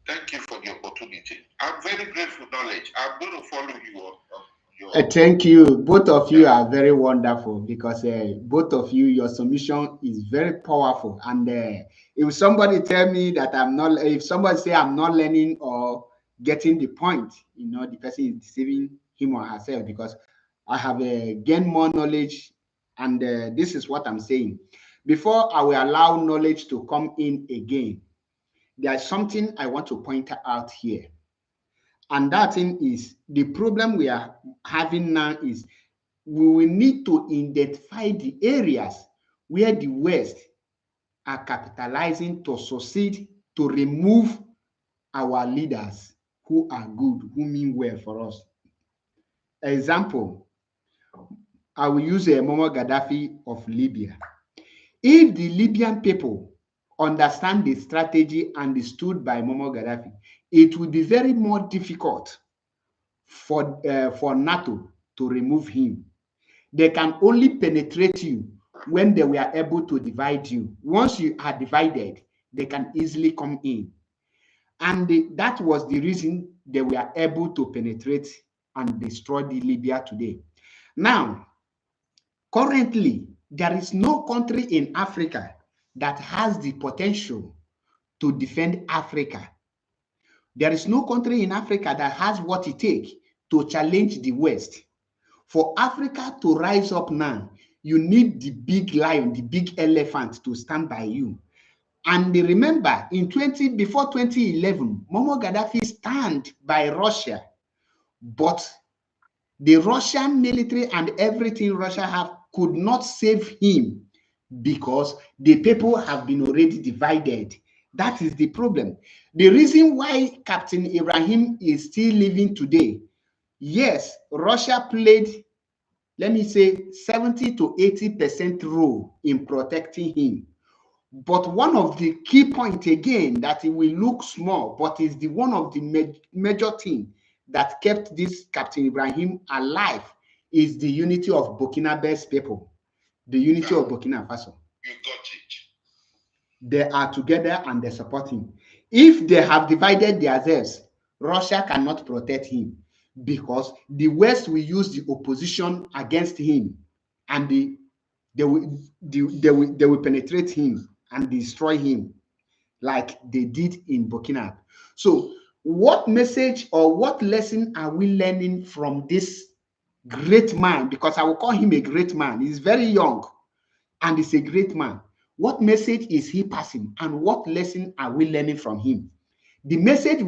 Thank you for the opportunity. I'm very grateful, knowledge. I'm going to follow you on your. Thank you. Both of you are very wonderful because both of you, your submission is very powerful. And if somebody tell me that I'm not, if somebody say I'm not learning or getting the point, the person is deceiving him or herself because I have gained more knowledge. And this is what I'm saying. Before I will allow knowledge to come in again, there's something I want to point out here. And that thing is the problem we are having now is we will need to identify the areas where the West are capitalizing to succeed to remove our leaders who are good, who mean well for us. Example, I will use Muammar Gaddafi of Libya. If the Libyan people understand the strategy understood by Muammar Gaddafi, it will be very more difficult for NATO to remove him. They can only penetrate you when they were able to divide you. Once you are divided, they can easily come in. And that was the reason they were able to penetrate and destroy the Libya today. Now, currently, there is no country in Africa that has the potential to defend Africa. There is no country in Africa that has what it takes to challenge the West. For Africa to rise up now, you need the big lion, the big elephant to stand by you. And remember, before 2011, Muammar Gaddafi stand by Russia, but the Russian military and everything Russia have could not save him because the people have been already divided. That is the problem. The reason why Captain Ibrahim is still living today, yes, Russia played, let me say, 70 to 80% role in protecting him. But one of the key points again that it will look small, but is the one of the major thing that kept this Captain Ibrahim alive is the unity of Burkinabe's people, the unity of Burkina Faso. You got it. They are together and they support him. If they have divided themselves, Russia cannot protect him because the West will use the opposition against him, and they will penetrate him and destroy him like they did in Burkina. So what message or what lesson are we learning from this great man? Because I will call him a great man. He's very young and he's a great man. What message is he passing and what lesson are we learning from him? The message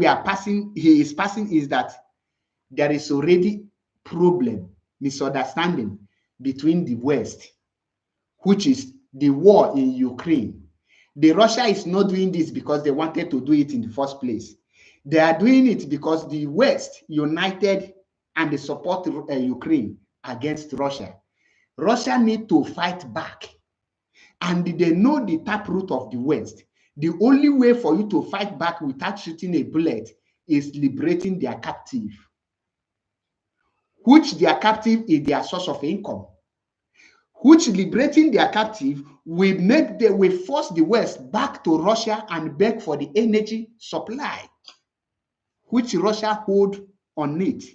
he is passing is that there is already problem, misunderstanding between the West, which is the war in Ukraine. The Russia is not doing this because they wanted to do it in the first place. They are doing it because the West united and they support Ukraine against Russia. Russia need to fight back. And they know the taproot of the West. The only way for you to fight back without shooting a bullet is liberating their captive, which their captive is their source of income, which liberating their captive will force the West back to Russia and beg for the energy supply, which Russia hold on it.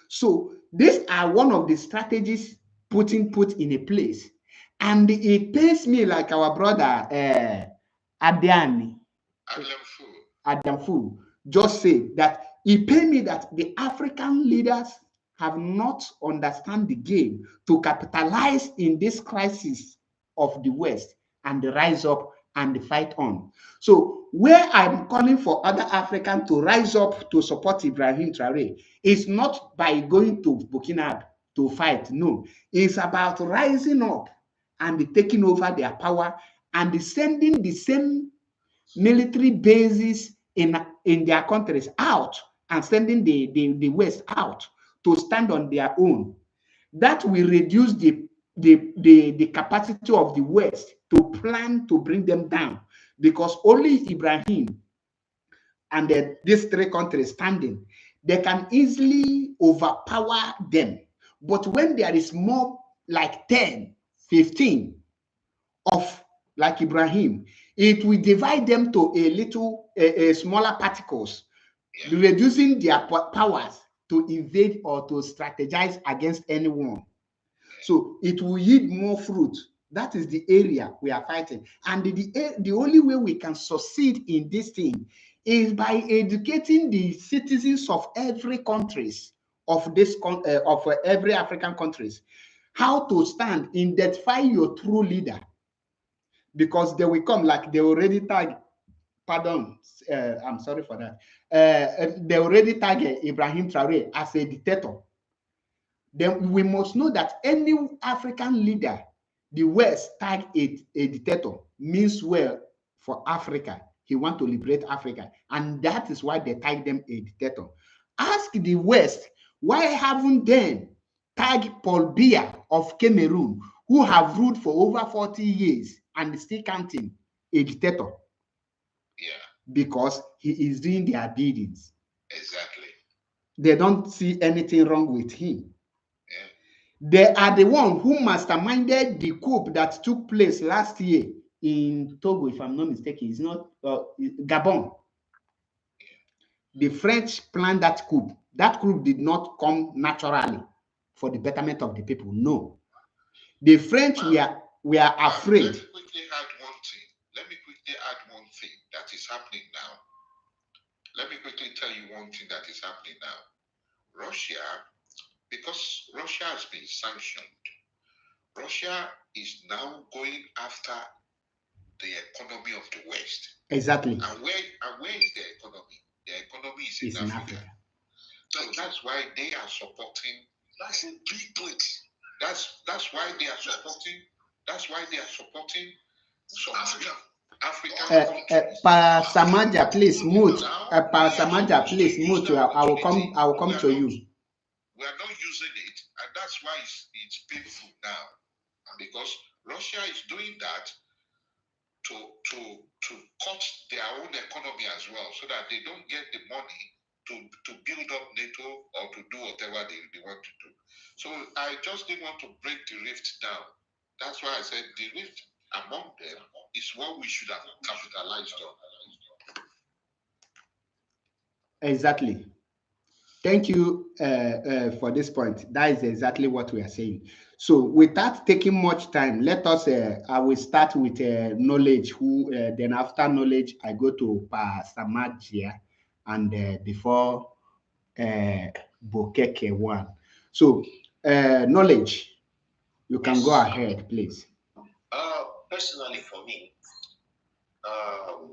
So these are one of the strategies put in a place. And it pains me like our brother Adam Fu just said that it pains me that the African leaders have not understand the game to capitalize in this crisis of the West and rise up and fight on. So where I'm calling for other Africans to rise up to support Ibrahim Traore is not by going to Burkina to fight. No, it's about rising up and taking over their power and sending the same military bases in their countries out and sending the West out to stand on their own. That will reduce the capacity of the West to plan to bring them down, because only Ibrahim and these three countries standing, they can easily overpower them. But when there is more like 10, 15 of like Ibrahim, it will divide them to a smaller particles, reducing their powers to invade or to strategize against anyone. So it will yield more fruit. That is the area we are fighting. And the only way we can succeed in this thing is by educating the citizens of every countries of every African countries how to stand, identify your true leader, because they will come like they already tag. Pardon, I'm sorry for that. They already tag Ibrahim Traore as a dictator. Then we must know that any African leader the West tag a dictator means well for Africa. He want to liberate Africa, and that is why they tag them a dictator. Ask the West, why haven't they tagged Paul Biya of Cameroon, who have ruled for over 40 years and still counting, a dictator? Yeah. Because he is doing their biddings. Exactly. They don't see anything wrong with him. They are the one who masterminded the coup that took place last year in Togo, if I'm not mistaken. It's not Gabon. The French planned that coup. That coup did not come naturally for the betterment of the people. No. The French were afraid. Let me quickly add one thing. That is happening now. Let me quickly tell you one thing that is happening now. Russia, because Russia has been sanctioned, Russia is now going after the economy of the West. Exactly. And where is their economy? Their economy is in Africa. So that's why they are supporting. That's a big point. That's why they are supporting. That's why they are supporting African Pa Samaja, please mute. Pa Samaja, please mute. I will come to you. We are not using it, and that's why it's painful now, because Russia is doing that to cut their own economy as well, so that they don't get the money to build up NATO or to do whatever they want to do. So I just didn't want to break the rift down. That's why I said the rift among them is what we should have capitalized on. Exactly. Thank you for this point. That is exactly what we are saying. So without taking much time, let us, I will start with knowledge, then after knowledge, I go to Pa Samagia, and before Bokeke one. So knowledge, you can go ahead, please. Personally for me, I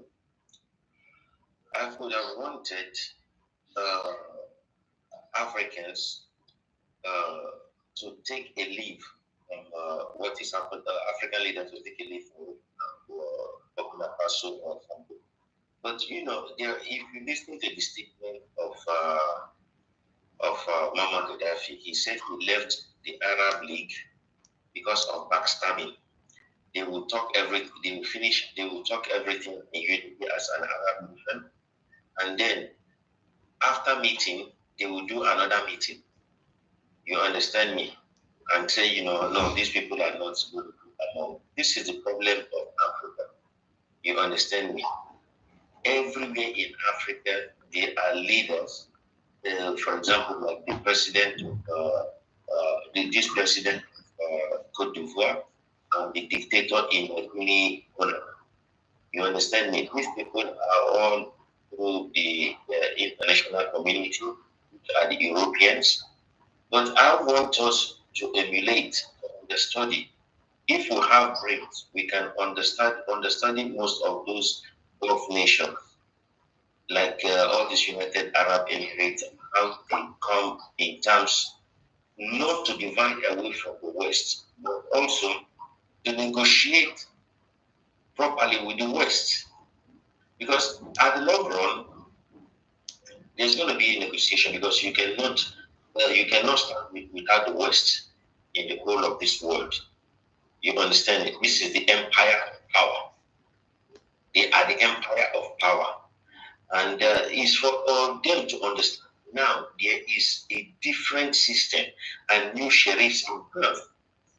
could have wanted Africans to take a leave from what is happening, African leaders to take a leave from Burkina Faso or Congo. But you know, if you listen to the statement of Muammar Gaddafi, he said he left the Arab League because of backstabbing. They will talk everything. They will finish. They will talk everything in unity as an Arab nation, and then after meeting, they will do another meeting. You understand me? And say, you know, no, these people are not good among. This is the problem of Africa. You understand me? Everywhere in Africa, there are leaders. For example, like the president of this president of Cote d'Ivoire, and the dictator in Guinea. You understand me? These people are all through the international community, which are the Europeans. But I want us to emulate the study. If we have brains, we can understanding most of those Gulf nations, like all these United Arab Emirates, how they come in terms not to divide away from the West, but also to negotiate properly with the West. Because at the long run, there's going to be a negotiation, because you cannot start without the West in the whole of this world. You understand it? This is the empire of power. They are the empire of power. And it's for them to understand. Now, there is a different system and new sheriffs in birth.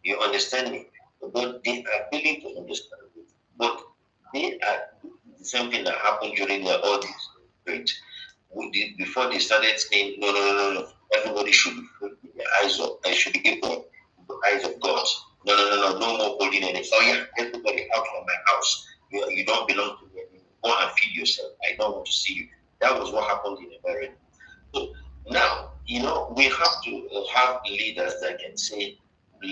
You understand me? But they are willing to understand it. But they are the same thing that happened during all this great. Before they started saying, no, no, no, no, no, everybody should be free with their eyes up, I should be equal with the eyes of God. No, no, no, no, no more holding any. Oh, yeah, everybody out of my house. You don't belong to me anymore. Go and feed yourself. I don't want to see you. That was what happened in America. So now, we have to have leaders that can say,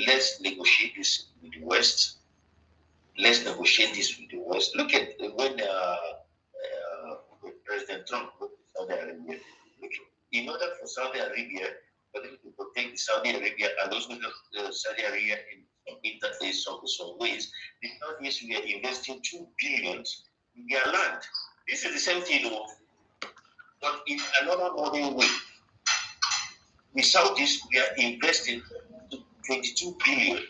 let's negotiate this with the West. Let's negotiate this with the West. Look at when President Trump went to Saudi Arabia. Look, in order for Saudi Arabia, for them to protect Saudi Arabia and also Saudi Arabia in some ways, the Saudis were investing $2 billion in their land. This is the same thing, but in another modern way. The Saudis were investing $22 billion in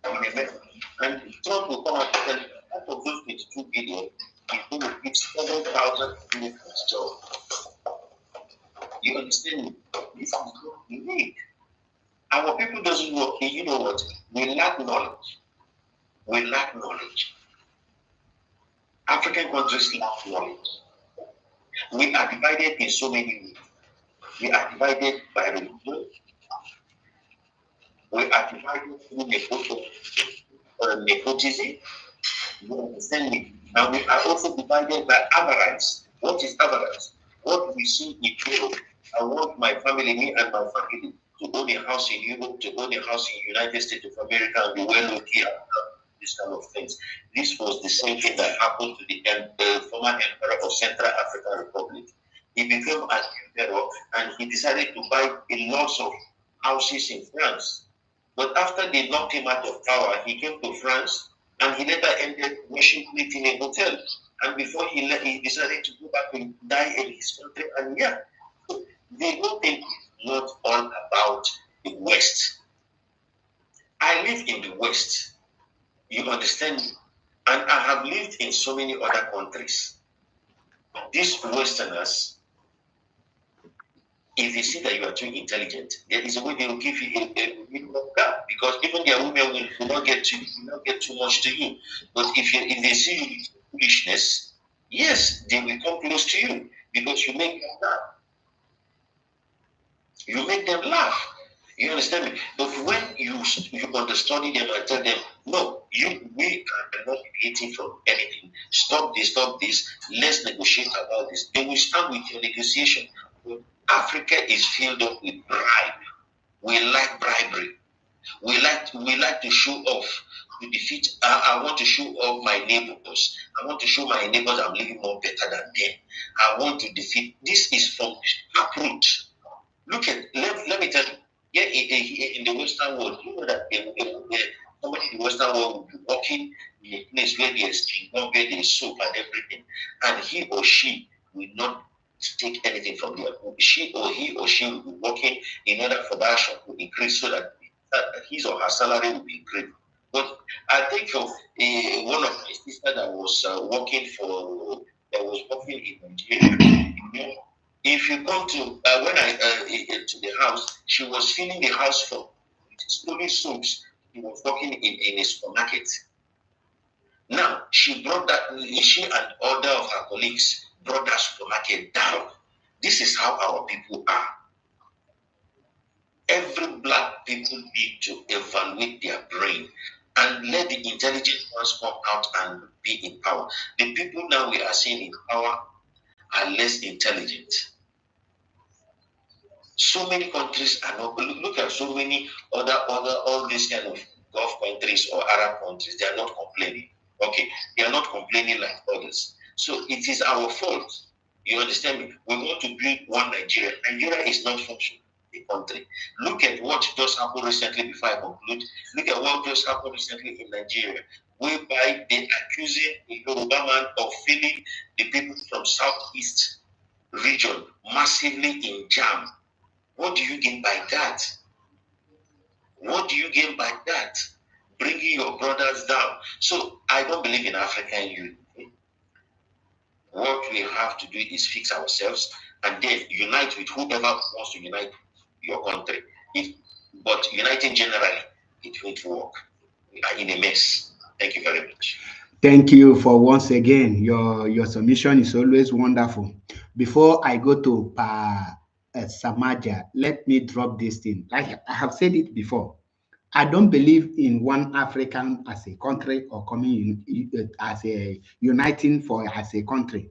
America. And Trump will come out and tell you, out of those $22 billion, he's going to give 7,000 jobs. You understand me? This is what we need. Our people doesn't know. Okay, you know what? We lack knowledge. We lack knowledge. African countries lack knowledge. We are divided in so many ways. We are divided by religion. We are divided through nepotism. You understand me? And we are also divided by avarice. What is avarice? What we see in Europe. I want my family, me and my family, to own a house in Europe, to own a house in the United States of America, and be well looking at this kind of things. This was the same thing that happened to the former emperor of Central African Republic. He became an emperor and he decided to buy a lot of houses in France. But after they knocked him out of power, he came to France and he later ended washing plate in a hotel. And before he left, he decided to go back and die in his country. And yeah, so the whole thing is not all about the West. I live in the West. You understand? And I have lived in so many other countries. These Westerners, if they see that you are too intelligent, there is a way they will give you a minimum gap, because even their women will not get too much to you. But if they see you with foolishness, yes, they will come close to you because you make them laugh. You make them laugh. You understand me? But when you understudy them and tell them, no, we are not deviating from anything. Stop this, let's negotiate about this. They will stand with your negotiation. Africa is filled up with bribe. We like bribery. We like to show off. To defeat. I want to show off my neighbors. I want to show my neighbors I'm living more better than them. I want to defeat. This is from uproot. Look at. Let me tell you. Yeah, in the Western world, you know that somebody in the Western world will be walking in a place where there's where there's soap and everything, and he or she will not take anything from there. He or she will be working in order for that shop to increase so that his or her salary will be increased. But I think of one of my sisters that was working in Nigeria. You know, if you come to when I to the house, she was filling the house for slowly soaps. She was working in a supermarket. Now she and other of her colleagues brought that supermarket down. This is how our people are. Every black people need to evaluate their brain and let the intelligent ones come out and be in power. The people now we are seeing in power are less intelligent. So many countries are not. Look at so many other all these kind of Gulf countries or Arab countries. They are not complaining. Okay, they are not complaining like others. So it is our fault. You understand me? We want to build one Nigeria. Nigeria is not functioning. The country. Look at what just happened recently. Before I conclude, look at what just happened recently in Nigeria, whereby they accusing the Yoruba man of filling the people from southeast region massively in jam. What do you gain by that? What do you gain by that? Bringing your brothers down. So I don't believe in African unity. What we have to do is fix ourselves and then unite with whoever wants to unite your country. But uniting generally, it won't work. We are in a mess. Thank you very much. Thank you for once again. Your submission is always wonderful. Before I go to Samaja, let me drop this thing. Like I have said it before, I don't believe in one African as a country or coming as a uniting for as a country.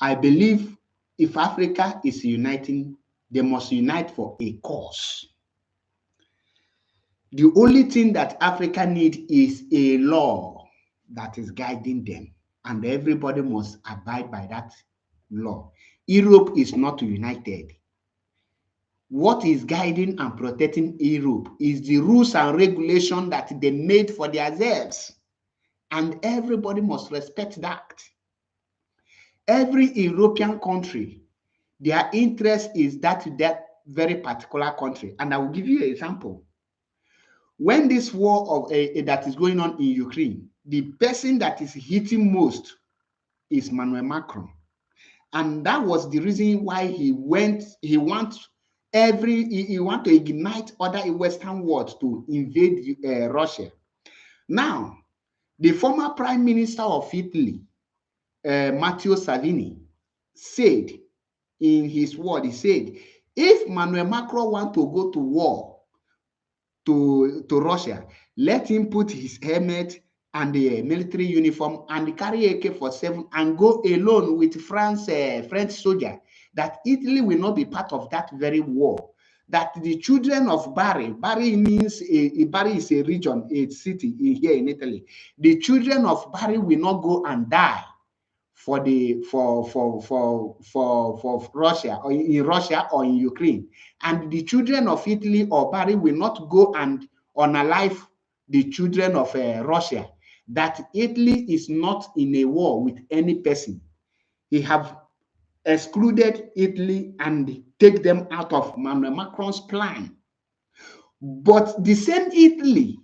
I believe if Africa is uniting, they must unite for a cause. The only thing that Africa need is a law that is guiding them, and everybody must abide by that law. Europe is not united. What is guiding and protecting Europe is the rules and regulations that they made for themselves, and everybody must respect that. Every European country, their interest is that very particular country. And I will give you an example. When this war of that is going on in Ukraine, the person that is hitting most is Emmanuel Macron, and that was the reason why he wants he want to ignite other Western world to invade Russia. Now, the former Prime Minister of Italy, Matteo Salvini, said in his word, he said, if Emmanuel Macron want to go to war to Russia, let him put his helmet and the military uniform and carry AK-47 and go alone with French soldier. That Italy will not be part of that very war. That the children of Bari means Bari is a region, a city here in Italy. The children of Bari will not go and die for Russia or in Ukraine, and the children of Italy or Bari will not go and unalive the children of Russia. That Italy is not in a war with any person. He have excluded Italy and take them out of Emmanuel Macron's plan. But the same Italy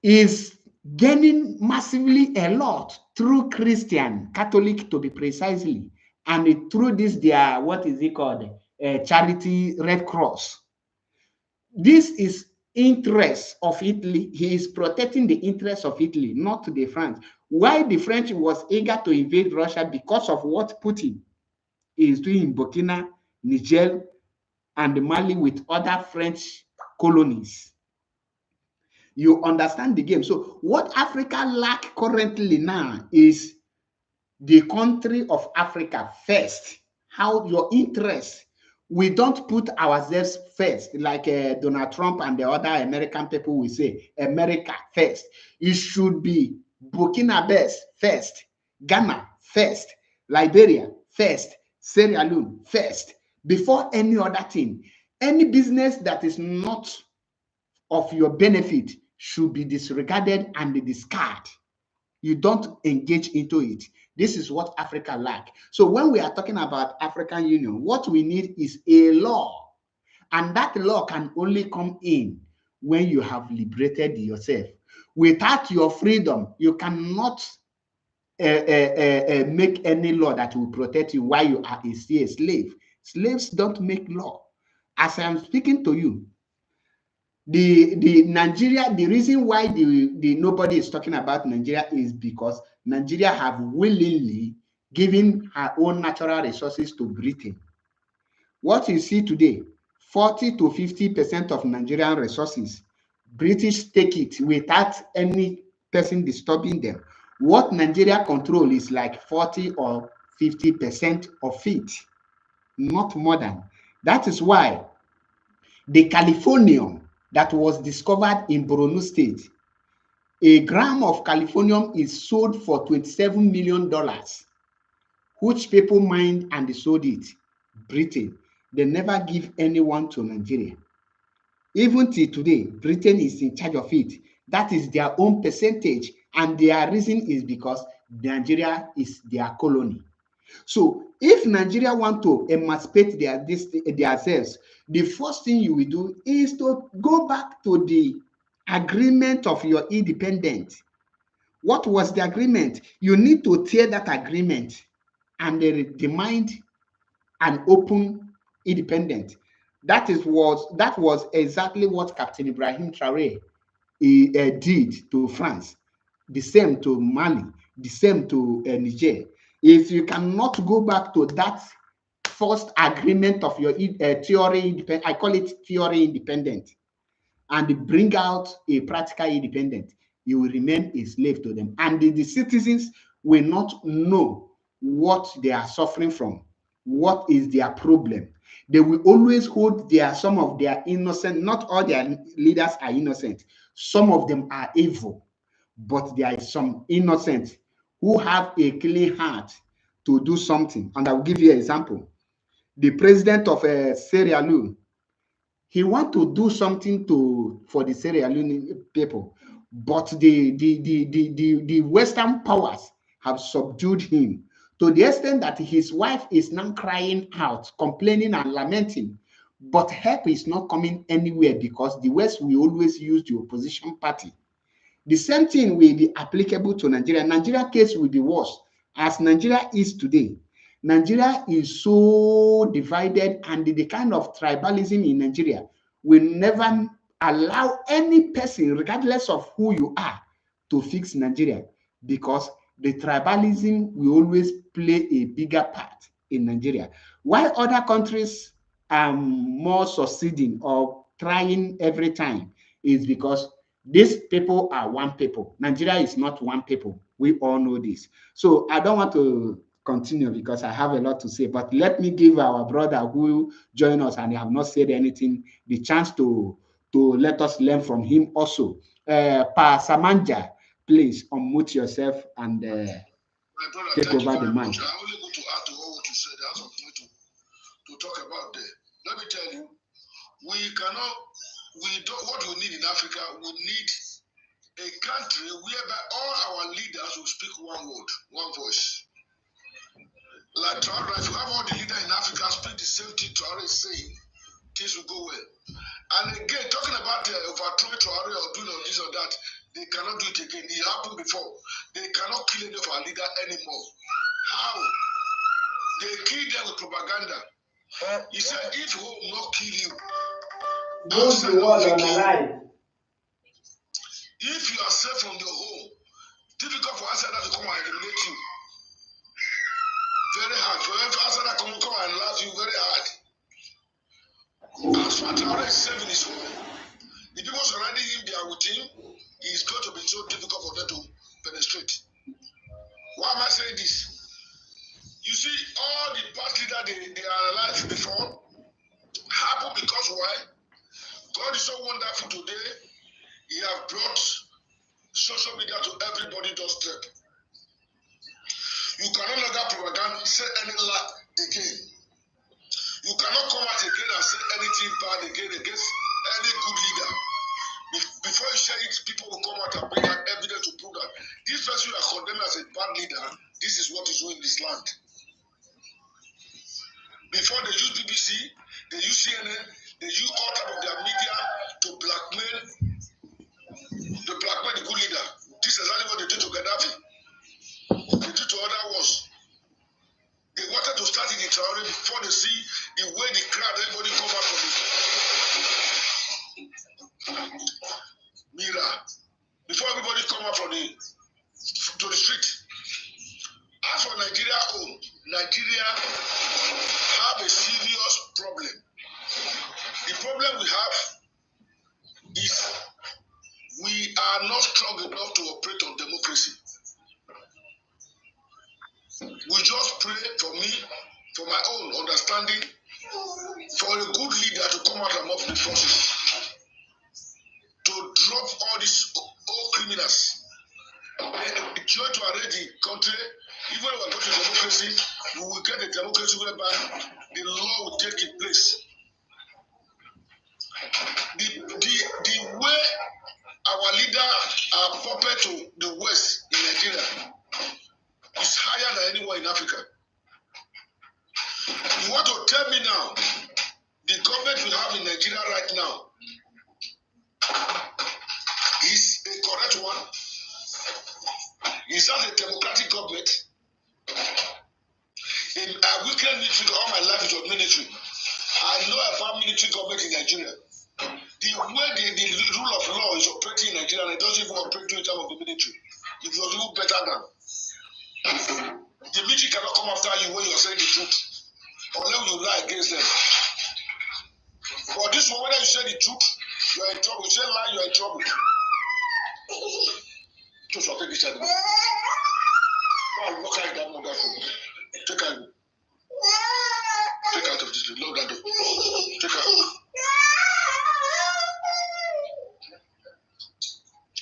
is gaining massively a lot through Christian, Catholic to be precisely, and through this their, what is it called, charity Red Cross. This is interest of Italy. He is protecting the interest of Italy, not the French. Why the French was eager to invade Russia? Because of what Putin is doing in Burkina, Niger, and Mali with other French colonies. You understand the game. So what Africa lack currently now is the country of Africa first. How your interest. We don't put ourselves first, like Donald Trump and the other American people will say, America first. It should be Burkina Faso first, Ghana first, Liberia first, Sierra Leone first, before any other thing. Any business that is not of your benefit should be disregarded and discarded. You don't engage into it. This is what Africa lack. So when we are talking about African Union, what we need is a law. And that law can only come in when you have liberated yourself. Without your freedom, you cannot make any law that will protect you while you are still a slave. Slaves don't make law. As I'm speaking to you, the Nigeria, the reason why the nobody is talking about Nigeria is because Nigeria have willingly given her own natural resources to Britain. What you see today, 40 to 50% of Nigerian resources, British take it without any person disturbing them. What Nigeria control is like 40 or 50% of it, not more than. That is why the Californium that was discovered in Borno State, a gram of Californium is sold for $27 million, which people mined and they sold it. Britain, they never give anyone to Nigeria. Even till today, Britain is in charge of it. That is their own percentage, and their reason is because Nigeria is their colony. So if Nigeria want to emancipate themselves, the first thing you will do is to go back to the agreement of your independence. What was the agreement? You need to tear that agreement and demand an open independence. That was exactly what Captain Ibrahim Traore did to France. The same to Mali. The same to Niger. If you cannot go back to that first agreement of your theory independent, I call it theory independent, and bring out a practical independent, you will remain a slave to them. And the citizens will not know what they are suffering from, what is their problem. They will always hold some of their innocent, not all their leaders are innocent. Some of them are evil, but there is some innocent who have a clean heart to do something. And I will give you an example. The president of Sierra Leone, he want to do something for the Sierra Leone people, but the Western powers have subdued him to the extent that his wife is now crying out, complaining and lamenting, but help is not coming anywhere because the West will always use the opposition party. The same thing will be applicable to Nigeria. Nigeria case will be worse as Nigeria is today. Nigeria is so divided, and the kind of tribalism in Nigeria will never allow any person, regardless of who you are, to fix Nigeria, because the tribalism will always play a bigger part in Nigeria. While other countries are more succeeding or trying every time is because these people are one people. Nigeria is not one people. We all know this. So I don't want to continue because I have a lot to say, but let me give our brother who joined us and have not said anything the chance to let us learn from him also. Pa Samanja, please unmute yourself and take over the mic. I only go to add to what you said. There's something to talk about there. Let me tell you, what we need in Africa, we need a country whereby all our leaders will speak one word, one voice. Like Traore, if you have all the leaders in Africa speak the same thing Traore is saying, things will go well. And again, talking about overthrowing Traore or doing this or that, they cannot do it again. It happened before. They cannot kill any of our leader anymore. How? They kill them with propaganda. He said, if home not kill you, outside will kill you. If you are safe from your home, difficult for outsiders to come and eliminate you. Very hard. For outsiders to come and laugh you, very hard. As far as Traore is saving his home, the people surrounding him, they are with him. It is going to be so difficult for them to penetrate. Why am I saying this? You see, all the past leaders they are alive before happened because why? God is so wonderful today. He has brought social media to everybody's doorstep. You can no longer propaganda say any lie again. You cannot come out again and say anything bad again against any good leader. Before you say it, people will come out and bring out evidence to prove that this person you are condemned as a bad leader, this is what is doing in this land. Before they use BBC, they use CNN, they use all type of their media to blackmail the good leader. This is exactly what they did to Gaddafi. They did to other wars. They wanted to start it in Traore before they see the way the crowd, everybody come out from it. Mira. Before everybody come out from to the street. As for Nigeria have a serious problem. The problem we have is we are not strong enough to operate on democracy. We just pray for my own understanding, for a good leader to come out among the forces, to drop all these old criminals. Try to arrange the country. Even when we go to democracy, we will get a democracy whereby the law will take its place. The way our leaders are puppet to the West in Nigeria is higher than anywhere in Africa. You want to tell me now, the government we have in Nigeria right now is a correct one? Is that a democratic government? I weakened military all my life, it was military. I know about military government in Nigeria. The way the rule of law is operating in Nigeria, and it doesn't even operate in terms of the military. It was even better than. The military cannot come after you when you are saying the truth, unless you lie against them. But this one, whether you say the truth, you are in trouble. You say lie, you are in trouble. Just take this child. Go and lock her in that mother phone. Take her. Take her out of this room. Lock that door. Take her.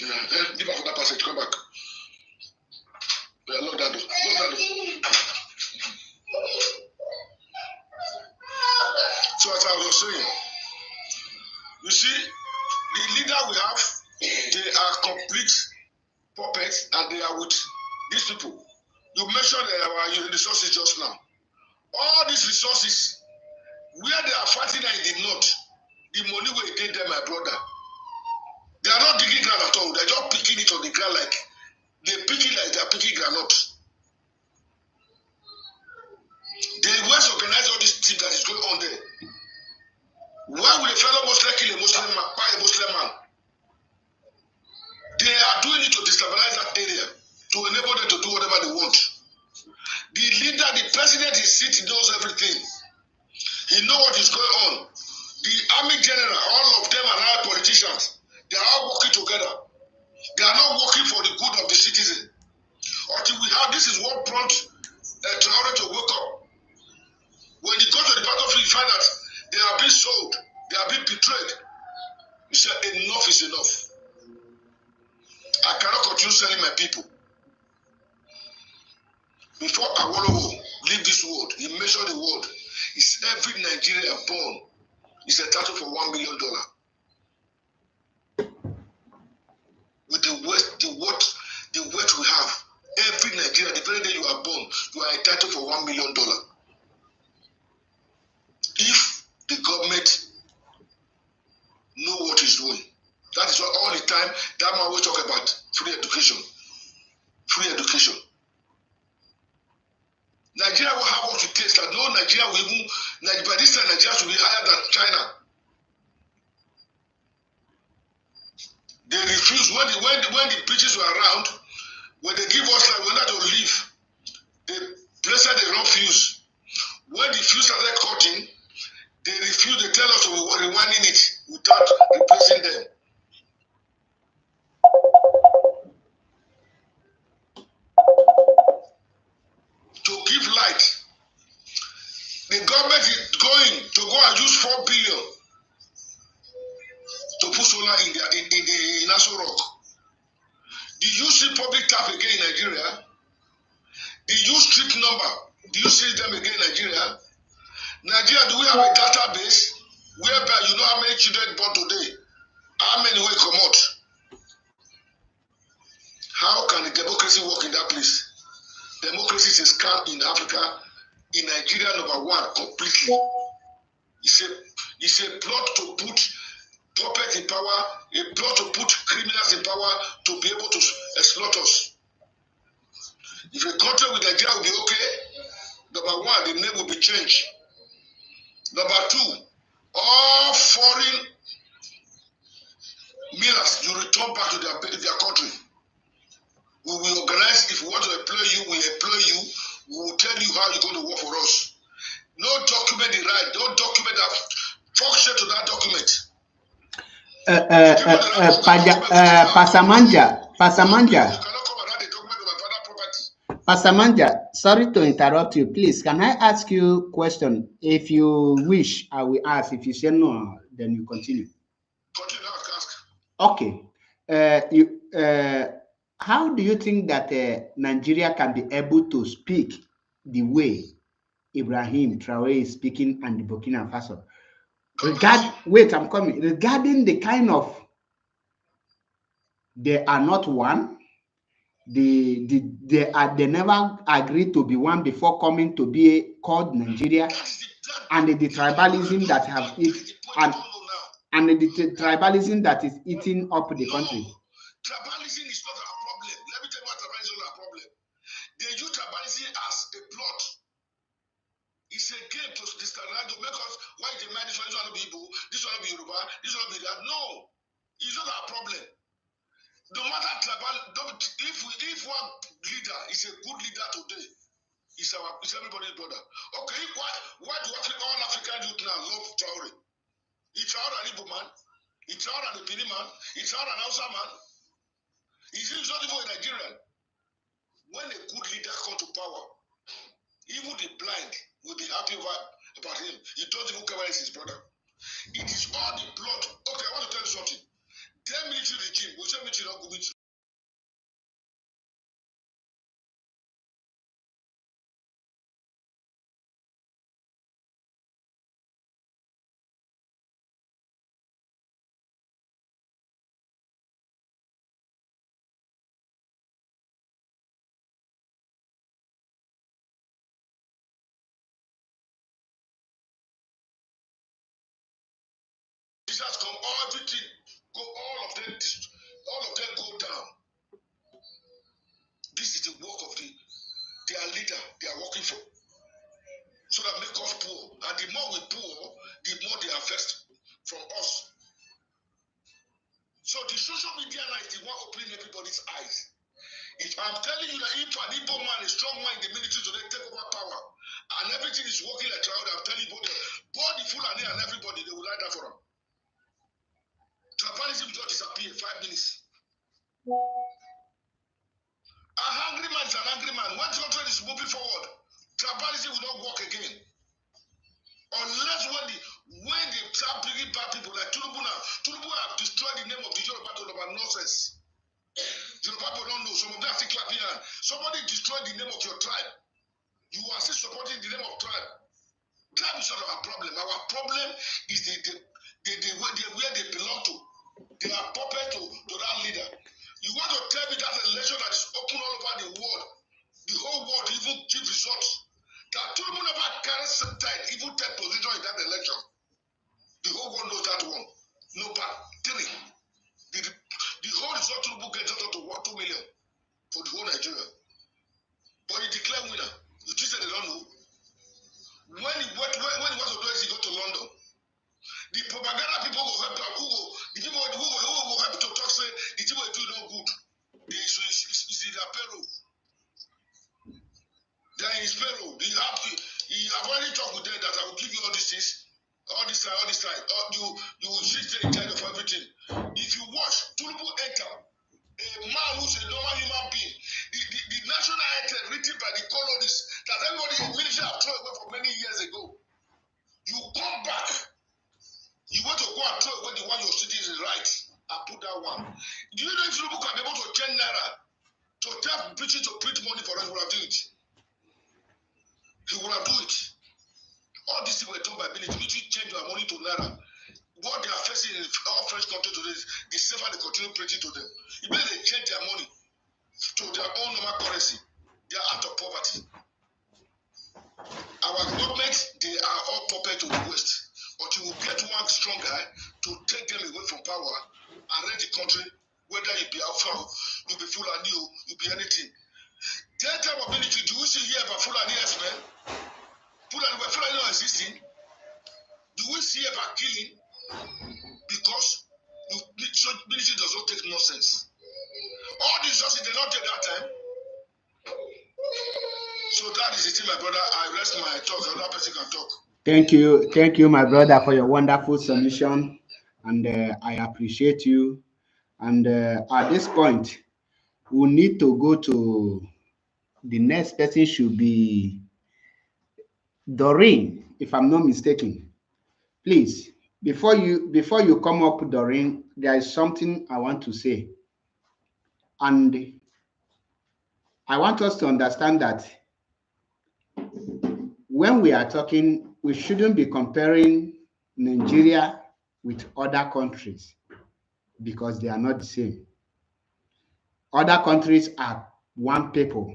Yeah, leave her for that passage. Come back. Yeah, lock that door. Lock that door. So as I was saying, you see, the leader we have, they are complete puppets, and they are with these people. You mentioned our resources just now. All these resources, where they are fighting in the north, the money we gave them, my brother, they are not digging ground at all. They're just picking it on the ground like they pick it like they're picking granite. The West organize all this thing that is going on there. Why would a fellow Muslim kill a Muslim man, buy a Muslim man? They are doing it to destabilize that area, to enable them to do whatever they want. The leader, the president is sitting, knows everything. He knows what is going on. The army general, all of them are high politicians. They are all working together. They are not working for the good of the citizen. Until we have, this is what brought Traore to wake up. When he got to the battlefield, he found that they are being sold, they are being betrayed. He said, enough is enough. I cannot continue selling my people. Before Awolowo leave this world, he measured the world. It's every Nigerian born is entitled for $1 million. With the weight we have, every Nigerian, the very day you are born, you are entitled for $1 million. If the government know what it's doing, that is why all the time that man will talk about free education. Free education. Nigeria will have what it takes. That no Nigeria will even, by this time Nigeria should be higher than China. They refuse when the British were around, when they give us like when they don't leave, they press the wrong fuse. When the fuse started cutting, they refuse, they tell us to be rewinding it without replacing them. To give light. The government is going to go and use 4 billion to put solar in the National Rock. Do you see public tap again in Nigeria? Do you street number? Do you see them again in Nigeria? Nigeria, do we have a database whereby you know how many children born today? How many will come out? How can the democracy work in that place? Democracy is a scam in Africa. In Nigeria, number one, completely. It's a plot to put puppets in power, a plot to put criminals in power to be able to exploit us. If a country with Nigeria will be okay, number one, the name will be changed. Number two, all foreign millers, you return back to their country. We will organize, if we want to employ you, we employ you. We will tell you how you're going to work for us. No document the right, don't document that. Function to that document. Pasamanja, sorry to interrupt you. Please, can I ask you a question? If you wish, I will ask. If you say no, then you continue. Continue, ask. Okay. How do you think that Nigeria can be able to speak the way Ibrahim Traore is speaking and the Burkina Faso? Wait, I'm coming. Regarding the kind of, they are not one. They never agreed to be one before coming to be called Nigeria, and the tribalism that have it, and the tribalism that is eating up the country. Tribalism is not our problem. Let me tell you what tribalism is our problem. They use tribalism as a plot. It's a game to destabilize, to make us, why is the man, this one will be Igbo, this one will be Yoruba, this one will be that. No, it's not our problem. No matter if one leader is a good leader today, it's everybody's brother. Okay, why do all African youth now love Traore? It's Traore an Igbo man, it's Traore an Ebini man, it's Traore an Hausa man. He's not even a Nigerian. When a good leader comes to power, even the blind will be happy about him. He don't even care whether it's his brother. It is all the blood. Okay, I want to tell you something. 10 military regime, we say military not go military. This has come, everything, all of them go down. This is the work of their leader they are working for. So that make us poor. And the more we poor, the more they invest from us. So the social media now is the one opening everybody's eyes. If I'm telling you that if an Igbo man, a strong man in the military today take over power, and everything is working like Traore, I'm telling you, both the Fulani and everybody, they will lie down for them. Tribalism will just disappear 5 minutes. A hungry man is an angry man. When the country is moving forward, tribalism will not work again. Unless when they start bringing bad people like Tinubu now, Tinubu have destroyed the name of the Yoruba to about nonsense. Yoruba people don't know. Some of them are still clapping hand. Somebody destroyed the name of your tribe. You are still supporting the name of tribe. Tribe is not our problem. Our problem is where they belong to. They are puppet to that leader. You want to tell me that election that is open all over the world, the whole world even give results. That Tinubu never carries even 10 position in that election. The whole world knows that one. No bad. 3. The whole result Tinubu gets up to 2 million for the whole Nigeria. But he declared winner. You just said they don't know. When he wants to do it, he go to London. The propaganda people will help him. The people who will help to talk say the people do no good. It's in their payroll. They are in his payroll. I've already talked with them that I will give you all these things, all this time. You will sit in charge of everything. If you watch, Tinubu enter, a man who's a normal human being, the national anthem written by the colonists that everybody in military have thrown away for many years ago. You come back, you want to go and throw away the one your city is right and put that one. Do you know if Tinubu can be able to change naira to tell preaching to print money for us, he would have done it. He would have done it. All these things were done by military. Military change your money to naira. What they are facing in all French countries today is the safer they continue preaching to them. Even if they change their money to their own normal currency, they are out of poverty. Our government, they are all puppet to the West. Until we get one strong guy to take them away from power and run the country, whether it be Alpha, you be Fulani, you be anything. That type of military, do you see here about Fulani S-men? Fulani not existing. Do we see about killing? Because military does not take nonsense. All these justice they not take that time. So that is it, my brother. I rest my talk. Another person can talk. Thank you, my brother, for your wonderful submission, and I appreciate you. And at this point, we need to go to the next person. Should be Doreen, if I'm not mistaken. Please, before you come up, Doreen, there is something I want to say, and I want us to understand that when we are talking, we shouldn't be comparing Nigeria with other countries because they are not the same. Other countries are one people.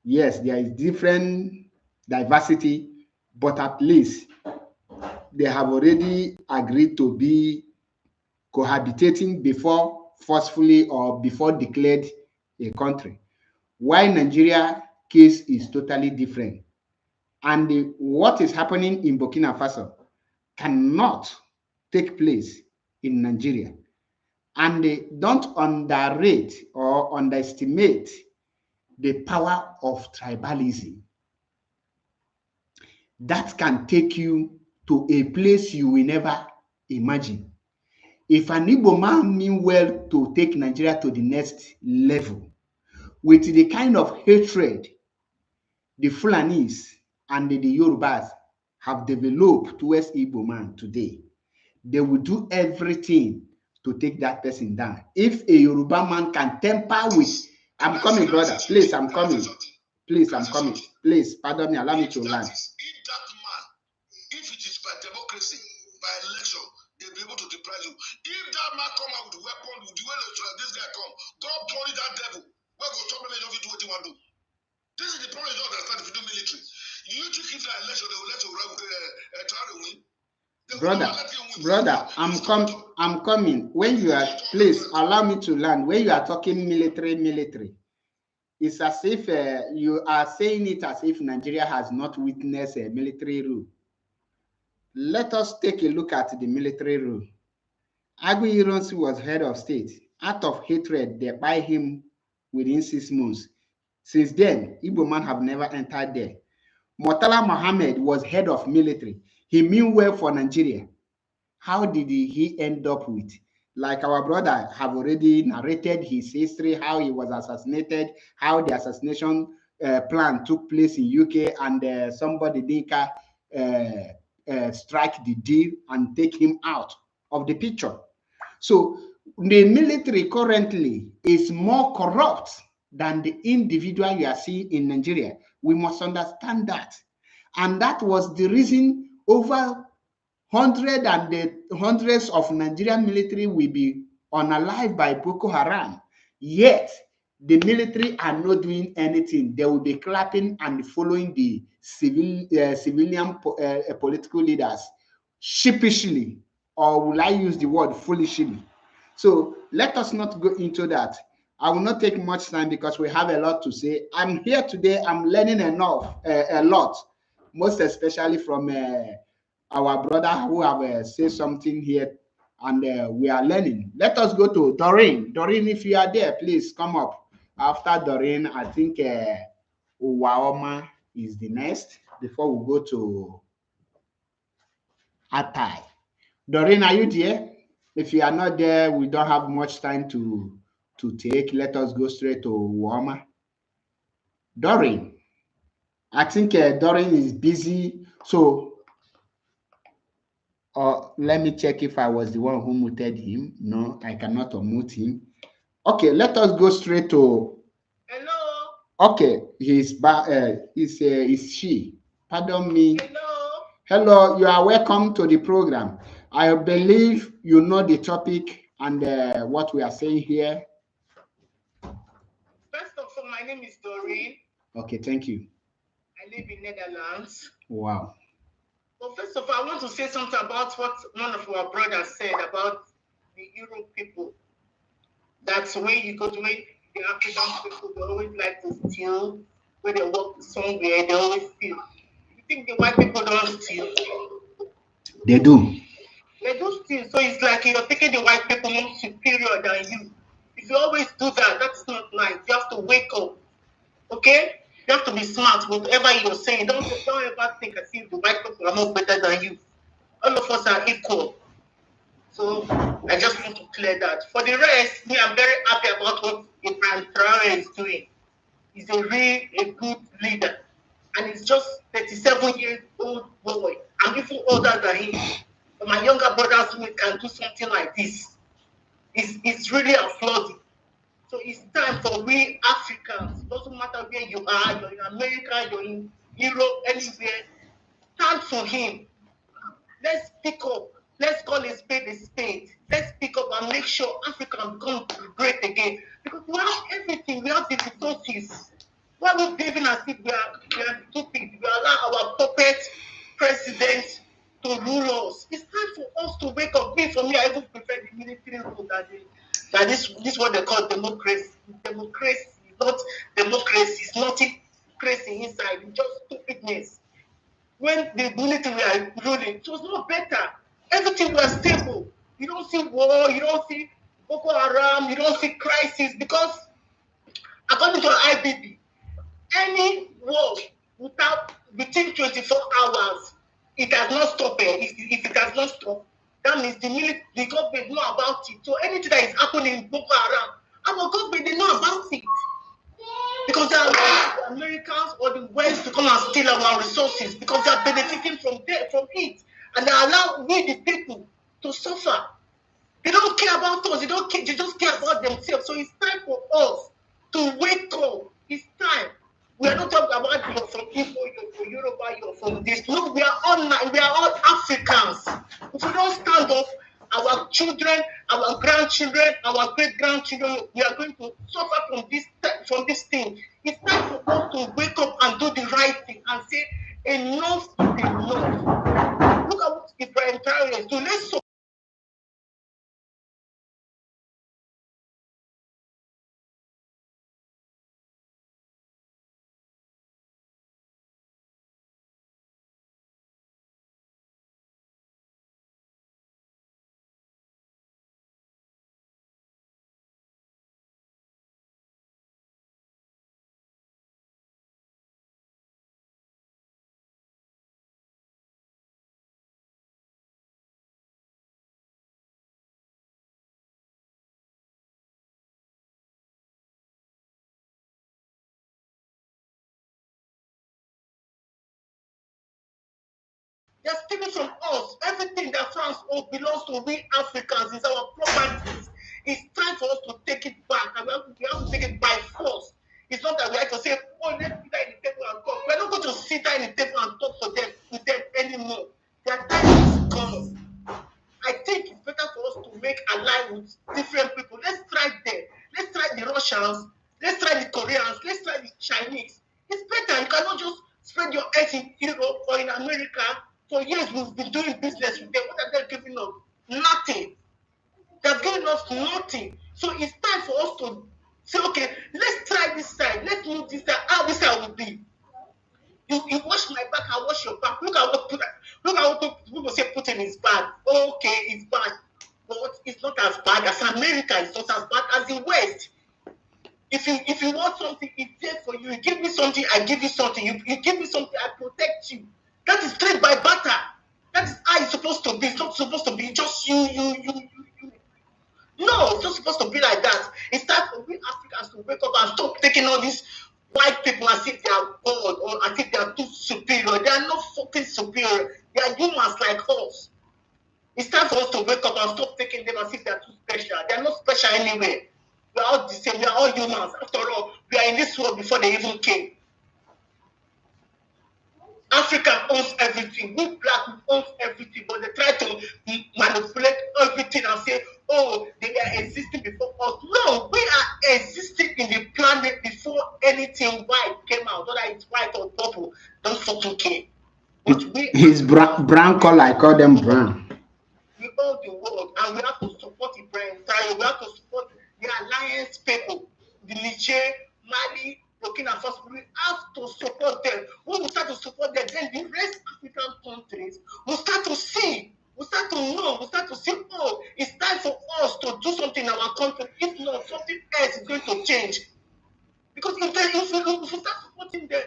Yes, there is different diversity, but at least they have already agreed to be cohabitating before forcefully or before declared a country. Why Nigeria case is totally different. And what is happening in Burkina Faso cannot take place in Nigeria. And don't underrate or underestimate the power of tribalism. That can take you to a place you will never imagine. If an Igbo man mean well to take Nigeria to the next level, with the kind of hatred the Fulanis and the Yorubas have developed towards Igbo man today, they will do everything to take that person down. If a Yoruba man can temper with, I'm coming, brother. Please, I'm coming. Please, I'm coming. Please, pardon me. Allow me to land. If that man, if it is by democracy, by election, they'll be able to deprive you. If that man come out with weapon, with the way this guy come, God punish that devil. Where go talk about it, do what you want to do. This is the problem you don't understand if you do military. You think if the election they will let you Traore win? Brother, I'm coming. When you are, please allow me to land. When you are talking military, it's as if you are saying it as if Nigeria has not witnessed a military rule. Let us take a look at the military rule. Agui Ironsi was head of state. Out of hatred, they buy him within 6 months. Since then, Igbo man have never entered there. Murtala Mohammed was head of military. He mean well for Nigeria. How did he end up with? Like our brother have already narrated his history, how he was assassinated, how the assassination plan took place in UK, and somebody Dinka strike the deal and take him out of the picture. So the military currently is more corrupt than the individual you are seeing in Nigeria. We must understand that. And that was the reason over hundreds of Nigerian military will be unalive by Boko Haram. Yet, the military are not doing anything. They will be clapping and following the civilian political leaders sheepishly, or will I use the word foolishly? So let us not go into that. I will not take much time because we have a lot to say. I'm here today. I'm learning a lot, most especially from our brother who have said something here, and we are learning. Let us go to Doreen. Doreen, if you are there, please come up. After Doreen, I think Uwaoma is the next before we go to Atai. Doreen, are you there? If you are not there, we don't have much time to take. Let us go straight to Uwaoma. Doreen, I think Doreen is busy, so let me check if I was the one who muted him. No, I cannot unmute him. Okay, let us go straight to. Hello. Okay, he's back. Is she? Pardon me. Hello. Hello, you are welcome to the program. I believe you know the topic and what we are saying here. First of all, my name is Doreen. Okay, thank you. I live in Netherlands. Wow. Well, first of all, I want to say something about what one of our brothers said about the Europe people. That's where you go to, when the African people, they always like to steal. When they walk somewhere, they always steal. You think the white people don't steal? They do. They do steal. So it's like you're thinking the white people more superior than you. If you always do that, that's not nice. You have to wake up. Okay? You have to be smart with whatever you're saying. Don't ever think as if the white people are more better than you. All of us are equal. So I just want to clear that. For the rest, me, I'm very happy about what Ibrahim Traore is doing. He's a good leader. And he's just 37 years old boy. I'm even older than him. But my younger brothers who can do something like this. It's really applauding. So it's time for we Africans. Doesn't matter where you are, you're in America, you're in Europe, anywhere. Stand for him. Let's pick up. Let's call a spade a spade. Let's pick up and make sure Africa becomes great again. Because we have everything. We have the resources. Why are we behaving as if we are stupid? We allow our puppet president to rule us. It's time for us to wake up. For me, I even prefer the military rule that this what they call democracy. Democracy is not democracy. It's nothing crazy inside. It's just stupidness. When the military were ruling, it was not better. Everything was stable. You don't see war. You don't see Boko Haram, you don't see crisis, because according to IBB, any war within 24 hours, it has not stopped. If it has not stopped, that means the government know about it. So anything that is happening in Boko Haram, our government, they know about it. Because they are the Americans or the West to come and steal our resources, because they are benefiting from it. And they allow we, the people, to suffer. They don't care about us. They just care about themselves. So it's time for us to wake up. It's time. We are not talking about you're from Igbo, you're from Yoruba, you're from this. No, we are all Africans. If we don't stand up, our children, our grandchildren, our great-grandchildren, we are going to suffer from this thing. It's time for us to wake up and do the right thing and say, enough is enough. Look at what Ibrahim Traore is doing. Let's They're stealing from us. Everything that France owns belongs to we Africans. It's our properties. It's time for us to take it back. And we have to take it by force. It's not that we have to say, oh, let's sit down in the table and talk. We're not going to sit down in the table and talk with them anymore. Their time is gone. I think it's better for us to make alliance with different people. Let's try them. Let's try the Russians. Let's try the Koreans. Let's try the Chinese. It's better. You cannot just spread your eggs in Europe or in America. For years, we've been doing business with them. What are they giving us? Nothing. They've given us nothing. So it's time for us to say, okay, let's try this side. Let's move this side. How this side will be. You wash my back, I wash your back. Look at what people say Putin is bad. Okay, it's bad. But it's not as bad as America. It's not as bad as the West. If you want something, it's there for you. You give me something, I give you something. You give me something, I protect you. That is trade by barter. That is how it's supposed to be. It's not supposed to be just you. No, it's not supposed to be like that. It's time for we Africans to wake up and stop taking all these white people as if they are God or as if they are too superior. They are not fucking superior. They are humans like us. It's time for us to wake up and stop taking them as if they are too special. They are not special anyway. We are all the same. We are all humans. After all, we are in this world before they even came. Africa owns everything. We black owns everything, but they try to manipulate everything and say, oh, they were existing before us. No, we are existing in the planet before anything white came out, whether it's white or purple. Don't fucking care. But It's brown color. I call them brown. We own the world, and we have to support Ibrahim Traore. We have to support the alliance people, the Niger, Mali, Burkina Faso. We have to support them. When we start to support them, then the rest African countries will start to see, will start to know, will start to see, oh, it's time for us to do something in our country. If not, something else is going to change. Because if we start supporting them,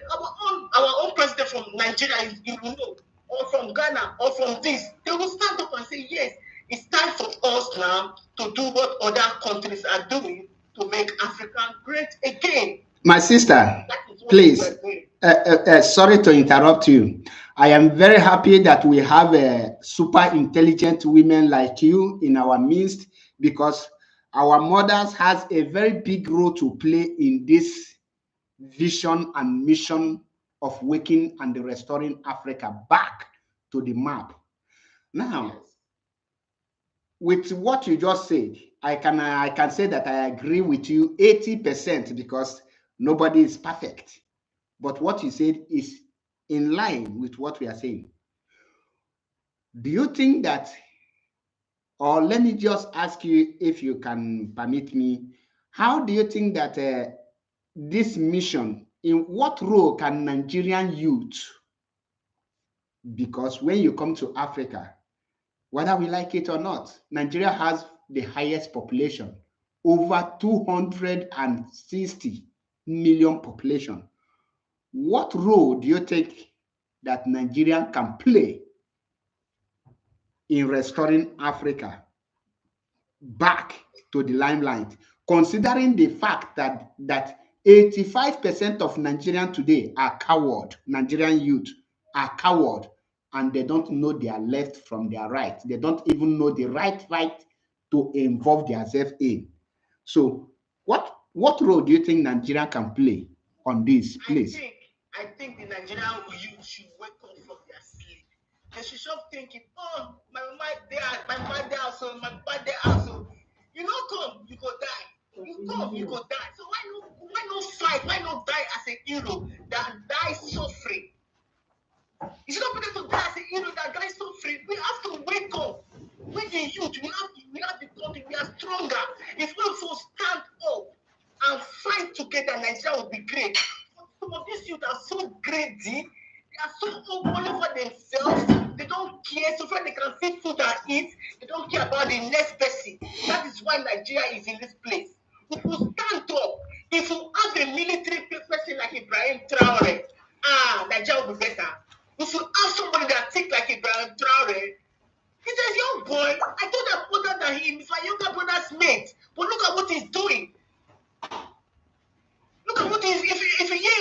our own president from Nigeria, you know, or from Ghana, or from this, they will stand up and say, yes, it's time for us now to do what other countries are doing to make Africa great again. My sister, please, sorry to interrupt you. I am very happy that we have super intelligent women like you in our midst, because our mothers has a very big role to play in this vision and mission of waking and restoring Africa back to the map. Now, with what you just said, I can say that I agree with you 80%, because nobody is perfect. But what you said is in line with what we are saying. Do you think that, or let me just ask you, if you can permit me, how do you think that this mission, in what role can Nigerian youth, because when you come to Africa, whether we like it or not, Nigeria has the highest population, over 260 million population. What role do you think that Nigeria can play in restoring Africa back to the limelight, considering the fact that 85% of Nigerians today are coward, Nigerian youth are coward, and they don't know their left from their right. They don't even know the right to involve themselves in. So what role do you think Nigeria can play on this, please? I think the Nigerian youth should wake up from their sleep. They should stop thinking, oh, my mama there, my mother also, my father also. You know, come, you go die. You come, you go die. So why not fight? Why not die as a hero that dies suffering? You should not be able to die as a hero that dies suffering. We have to wake up. We the youth, we have the country, we are stronger. If we will stand up and fight together, Nigeria will be great. Some of these youth are so greedy. They are so all over themselves. They don't care. So far they can see food and eat. They don't care about the next person. That is why Nigeria is in this place. If we stand up, if we have a military person like Ibrahim Traore, Nigeria will be better. If you have somebody that thinks like Ibrahim Traore, he's a young boy. I told I'm older than him. He's my younger brother's mate. But look at what he's doing. Look at what he's, if you hear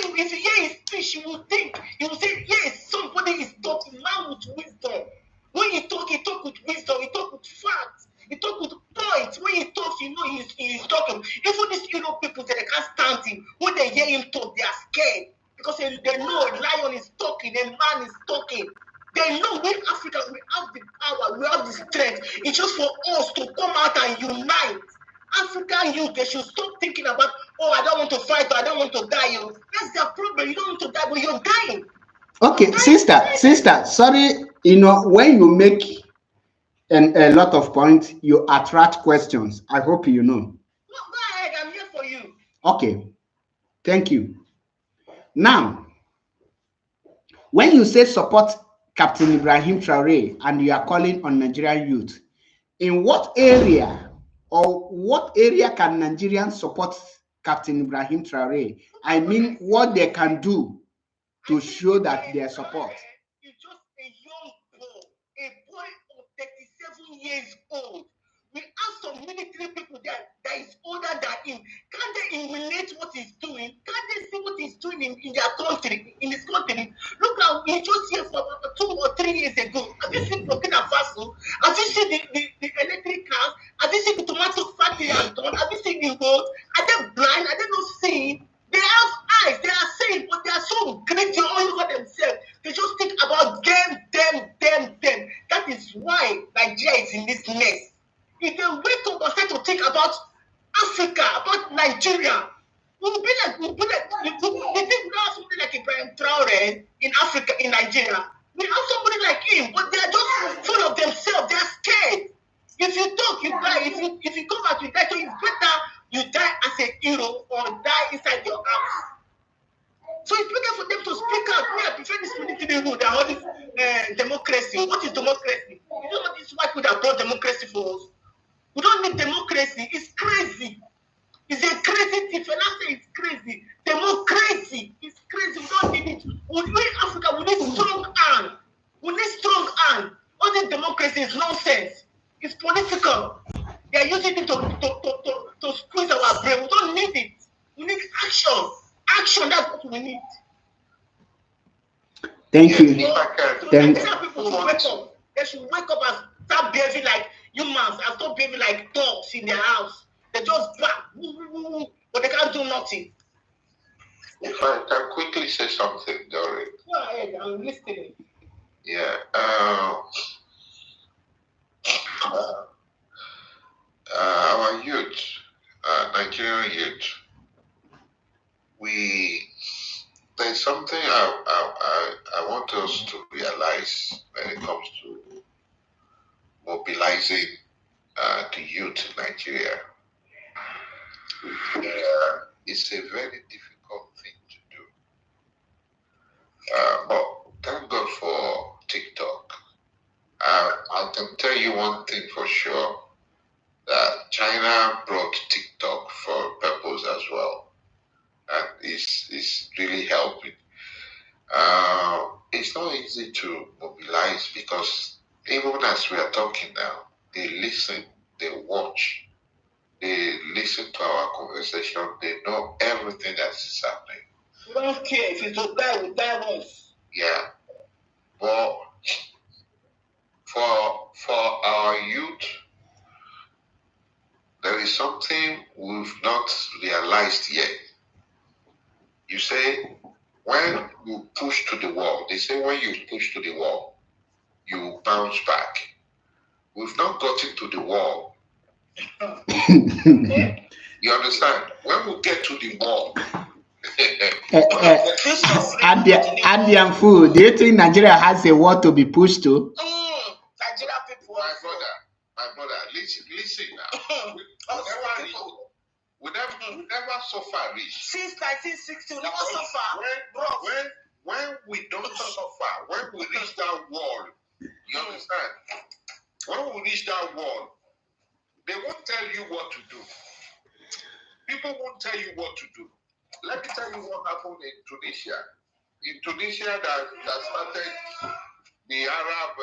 his speech, you will think, you will say, yes, somebody is talking, man with wisdom. When he talk with wisdom, he talk with facts, he talk with points. When he talks, you know he's talking. Even these Europe people, they can't stand him. When they hear him talk, they are scared. Because they know a lion is talking, a man is talking. They know we Africa, we have the power, we have the strength. It's just for us to come out and unite. African youth, they should stop thinking about, oh, I don't want to fight, or I don't want to die. That's their problem. You don't want to die, but you're dying. Okay, sister, sorry, when you make a lot of points, you attract questions. I hope you know. No, go ahead, I'm here for you. Okay, thank you. Now, when you say support Captain Ibrahim Traore and you are calling on Nigerian youth, in what area can Nigerians support Captain Ibrahim Traore? I mean, what they can do to show that their support. He's just a young boy of 37 years old. We have some military people that is older than him. Can't they emulate what he's doing? Can't they see what he's doing in their country, in his country? Look how he just here for about 2 or 3 years ago. Have you seen Burkina Faso? Have you seen the electric cars? Have you seen the tomato factory has done? Have you seen the road? Are they blind? Are they not seeing? They have eyes, they are saying, but they are so greedy all over themselves. They just think about them. That is why Nigeria is in this mess. If they wake up and start to think about Africa, about Nigeria, we'll be like, we think we don't have somebody like Ibrahim Traore in Africa, in Nigeria. We have somebody like him, but they are just full of themselves. They are scared. If you talk, you die. If you come out, you die. So it's better you die as a hero or die inside your house. So it's better for them to speak out. We are prefer this military rule than all this democracy. What is democracy? You know what this white people that brought democracy for us? We don't need democracy. It's crazy. It's a crazy thing. When I say it's crazy, democracy is crazy. We don't need it. We in Africa, we need strong hand. We need strong hand. All this democracy is nonsense. It's political. They are using it to squeeze our brain. We don't need it. We need action. Action, that's what we need. Thank you. So Nigerian people should wake up. They should wake up and start behaving like humans and stop behaving like dogs in their house. They just bark, but they can't do nothing. If I can quickly say something, Dory. Go ahead, I'm listening. Yeah. Our youth, Nigerian youth, there's something I want us to realize when it comes to mobilizing the youth in Nigeria. It's a very difficult thing to do. But thank God for TikTok. I can tell you one thing for sure, that China brought TikTok for purpose as well, and it's really helping. It's not easy to mobilize because even as we are talking now, they listen, they watch, they listen to our conversation, they know everything that is happening. We don't care if it's to die, we die once. Yeah, but for our youth, there is something we've not realized yet. You say when you push to the wall, they say when you push to the wall, you bounce back. We've not gotten to the wall. Okay? You understand? When we get to the wall, Adian food. Do you think Nigeria has a wall to be pushed to? Nigeria people. my brother, listen now. We never suffer rich. Since 1960, we never suffer. When we don't suffer, when we reach that wall, you understand? When we reach that wall, they won't tell you what to do. People won't tell you what to do. Let me tell you what happened in Tunisia. In Tunisia, that started the Arab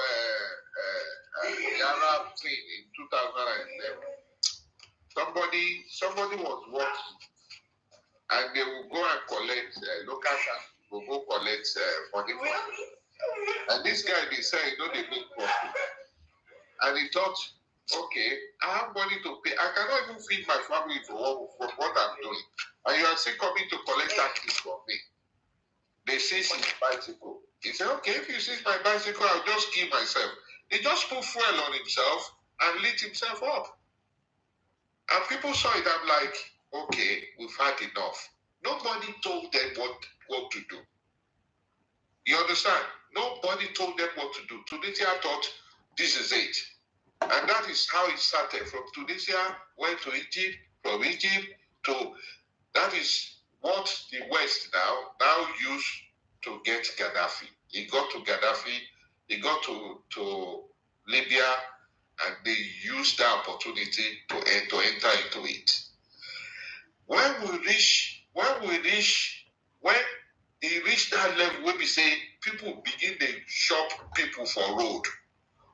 thing in 2011. Somebody was working, and they will go and collect local tax. Will go collect money from them. And this guy, they say, they make profit. And he thought, okay, I have money to pay. I cannot even feed my family for what I'm doing. And you are still coming to collect taxes from me. They seize his bicycle. He said, okay, if you seize my bicycle, I'll just kill myself. He just put fuel on himself and lit himself up. And people saw it. I'm like, okay, we've had enough. Nobody told them what to do. You understand? Nobody told them what to do. Tunisia thought this is it. And that is how it started. From Tunisia, went to Egypt, from Egypt to... That is what the West now use to get Gaddafi. He got to Gaddafi, he got to Libya, and they used the opportunity to enter into it. When he reached that level where we say people begin to shop people for road,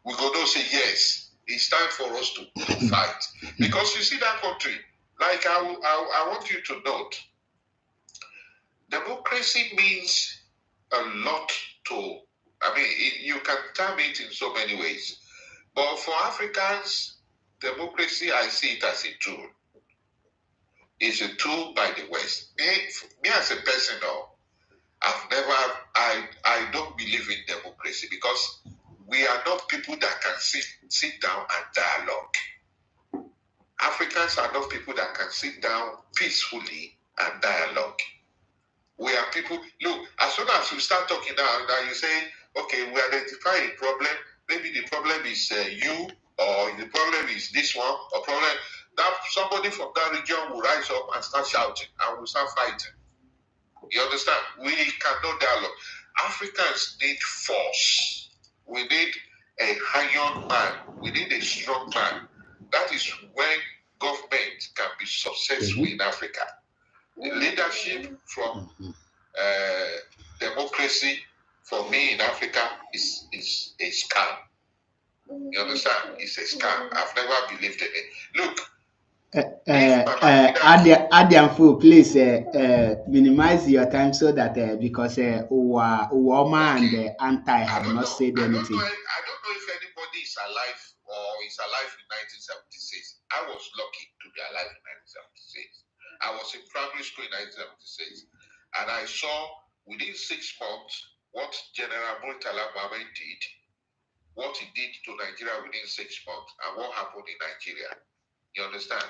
we go to say yes, it's time for us to fight. Because you see that country, like I want you to note, democracy means a lot to, you can term it in so many ways. But for Africans, democracy, I see it as a tool. It's a tool by the West. Me as a person, I don't believe in democracy because we are not people that can sit down and dialogue. Africans are not people that can sit down peacefully and dialogue. We are people, look, as soon as you start talking now you say, okay, we identify a problem, maybe the problem is you, or the problem is this one, or problem, that somebody from that region will rise up and start shouting, and we'll start fighting. You understand? We cannot dialogue. Africans need force. We need a iron man. We need a strong man. That is when government can be successful in Africa. The leadership from democracy, for me in Africa, is a scam. You understand? It's a scam. I've never believed in it. Look, Adianfu, please minimize your time so that because Uwama and Anti have not said anything. I don't know if anybody is alive or is alive in 1976. I was lucky to be alive in 1976. I was in primary school in 1976, and I saw within 6 months what General Murtala Mohammed did, what he did to Nigeria within 6 months, and what happened in Nigeria. You understand?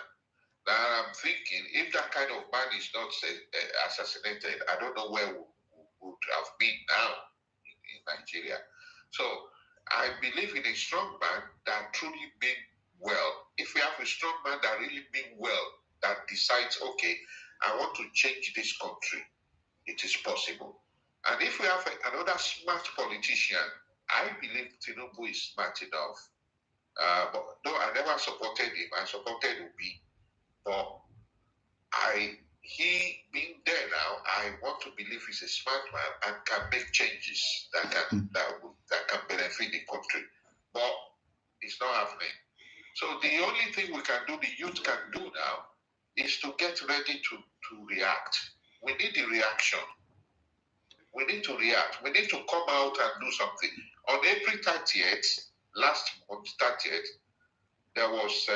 Now I'm thinking, if that kind of man is not assassinated, I don't know where we would have been now in Nigeria. So I believe in a strong man that truly mean well. If we have a strong man that really mean well, that decides, okay, I want to change this country, it is possible. And if we have another smart politician, I believe Tinubu is smart enough. But no, I never supported him. I supported Obi. But he being there now, I want to believe he's a smart man and can make changes that can benefit the country. But it's not happening. So the only thing we can do, the youth can do now, is to get ready to react. We need the reaction. We need to react. We need to come out and do something. On April 30th, last month 30th, there was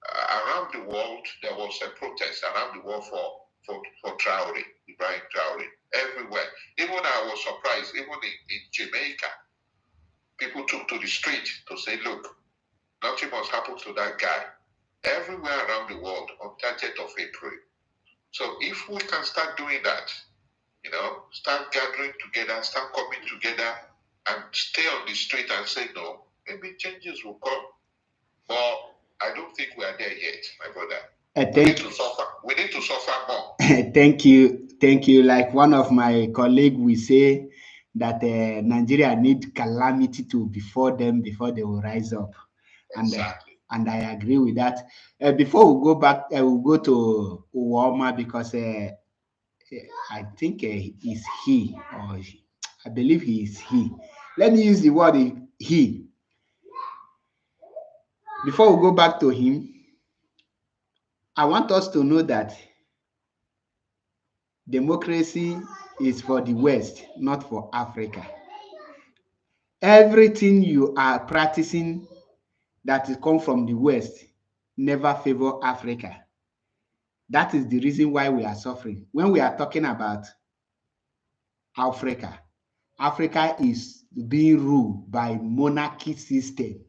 around the world, there was a protest around the world for Traore, Ibrahim Traore, everywhere. Even I was surprised, even in Jamaica, people took to the street to say, look, nothing must happen to that guy. Everywhere around the world on 30th of April. So if we can start doing that, start gathering together, start coming together and stay on the street and say no, maybe changes will come. But I don't think we are there yet, my brother. We need to suffer. We need to suffer more. Thank you. Like one of my colleagues will say that Nigeria need calamity to before they will rise up. Exactly. And I agree with that. Before we go back, we'll go to Uwama because I think it's he, or I believe he is he. Let me use the word he. Before we go back to him, I want us to know that democracy is for the West, not for Africa. Everything you are practicing that is come from the West never favor Africa. That is the reason why we are suffering. When we are talking about Africa, Africa is being ruled by monarchy system,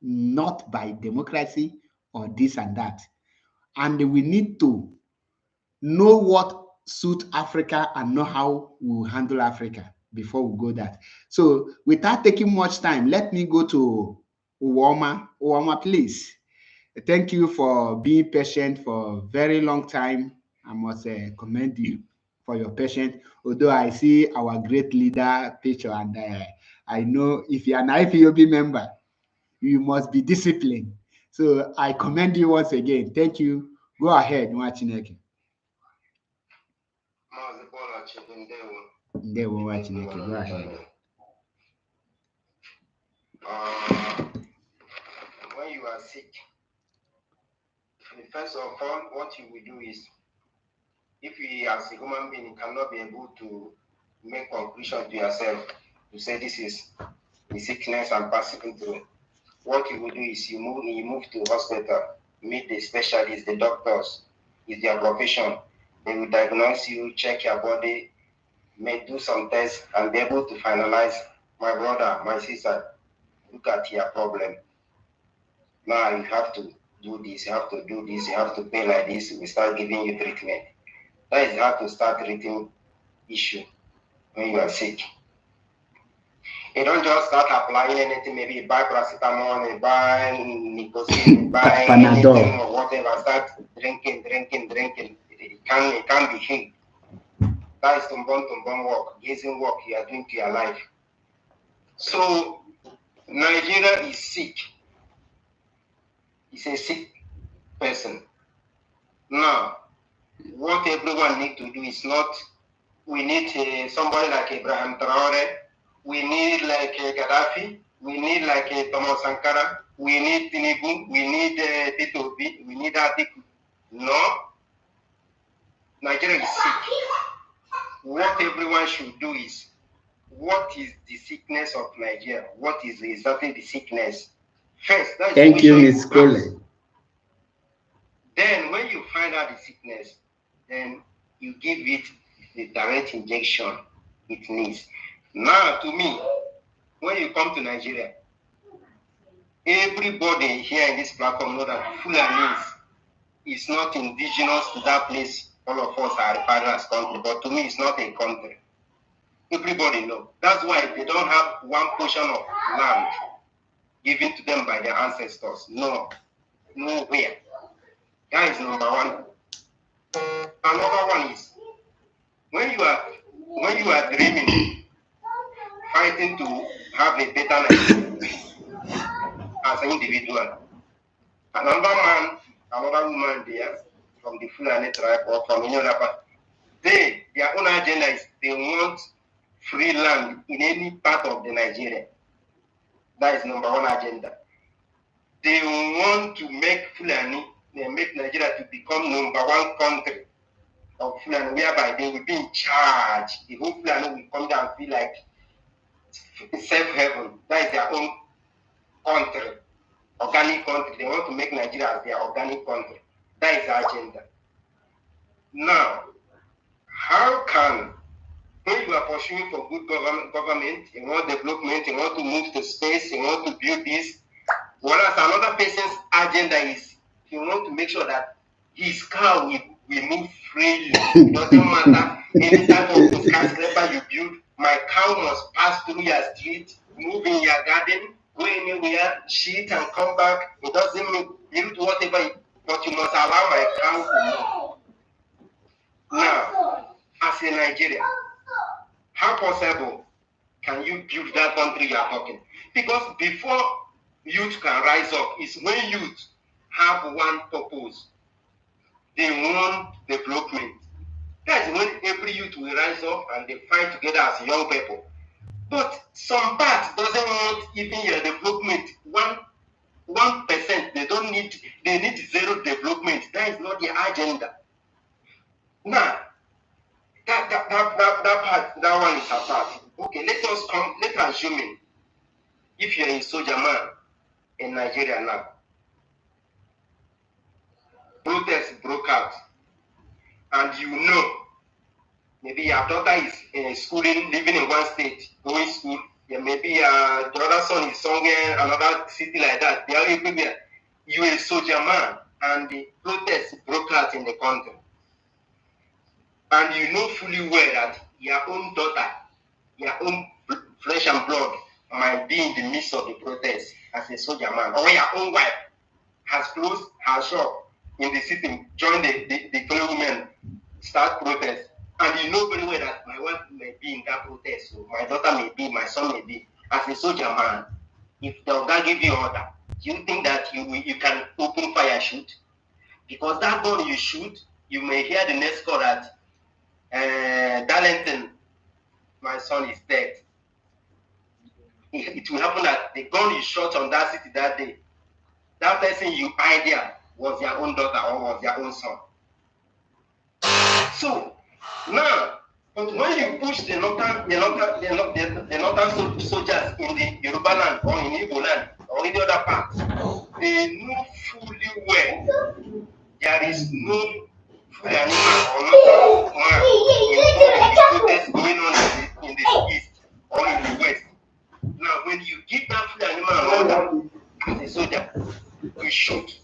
not by democracy or this and that. And we need to know what suits Africa and know how we will handle Africa before we go that. So without taking much time, let me go to Uwama. Uwama, please. Thank you for being patient for a very long time. I must commend you for your patience. Although I see our great leader picture, and I know if you are an IPOB member, you must be disciplined. So I commend you once again. Thank you. Go ahead, Nwachineke. Go ahead. When you are sick, first of all, what you will do is, if you as a human being you cannot be able to make conclusion to yourself to say this is the sickness I'm passing through, what you will do is you move to hospital, meet the specialists, the doctors. It's their profession. They will diagnose you, check your body, may do some tests, and be able to finalize, my brother, my sister, look at your problem. Now you have to do this, you have to do this, you have to pay like this, we start giving you treatment. That is how to start treating issue when you are sick. You don't just start applying anything, maybe buy paracetamol, buy nicotine, buy anything or whatever, start drinking. It can't be healed. That is tumbon work, gazing work you are doing to your life. So Nigeria is sick. It's a sick person. Now, what everyone need to do is not, we need somebody like Ibrahim Traore, we need like Gaddafi, we need like Thomas Sankara, we need Tinubu, we need Tito B, we need Atiku. No, Nigeria is sick. What everyone should do is, what is the sickness of Nigeria? What is exactly the sickness? First, that's thank you, Ms. Cole. Then, when you find out the sickness, then you give it the direct injection it needs. Now, to me, when you come to Nigeria, everybody here in this platform knows that Fulanese is not indigenous to that place. All of us are referred as country, but to me, it's not a country. Everybody knows. That's why they don't have one portion of land given to them by their ancestors. No, nowhere. That is number one. Another one is when you are dreaming, fighting to have a better life, as an individual. Another man, another woman there from the Fulani tribe or from any other part, their own agenda is they want free land in any part of the Nigeria. That is number one agenda. They want to make Fulani, they make Nigeria to become number one country of Fulani, whereby they will be in charge. The whole Fulani will come down and feel like safe haven. That is their own country, organic country. They want to make Nigeria as their organic country. That is the agenda. Now, how can, when you are pursuing for good government, you want development, you want to move to space, you want to build this, whereas another person's agenda is he want to make sure that his car will move freely. It doesn't matter any type of skyscraper you build, my car must pass through your street, move in your garden, go anywhere, shit and come back. It doesn't mean you do whatever, but you must allow my car to move. Now, as a Nigerian, how possible can you build that country you are talking? Because before youth can rise up, is when youth have one purpose. They want development. That's when every youth will rise up and they fight together as young people. But some part doesn't want even your development. 1%, they need zero development. That is not the agenda. Now, that one is apart. Okay, let's assume if you're a soldier man in Nigeria now, protests broke out, and you know, maybe your daughter is in schooling, living in one state, going to school, yeah, maybe the other son is somewhere, another city like that, they are everywhere. You're a soldier man, and the protests broke out in the country. And you know fully well that your own daughter, your own flesh and blood might be in the midst of the protest as a soldier man, or your own wife has closed her shop in the city, join the fellow women, start protest, and you know very well that my wife may be in that protest, so my daughter may be, my son may be. As a soldier man, if the guy give you order, do you think that you can open fire and shoot? Because that gun you shoot, you may hear the next call that Darlington, my son is dead. It will happen that the gun you shot on that city that day, that person you idea was your own daughter or was your own son. So now, but when you push the northern soldiers in the Yoruba land or in Igbo land or in the other parts, they know fully well there is no food animal or no man in the protest going on in the east or in the west. Now, when you give that food animal an order as a soldier, you shoot.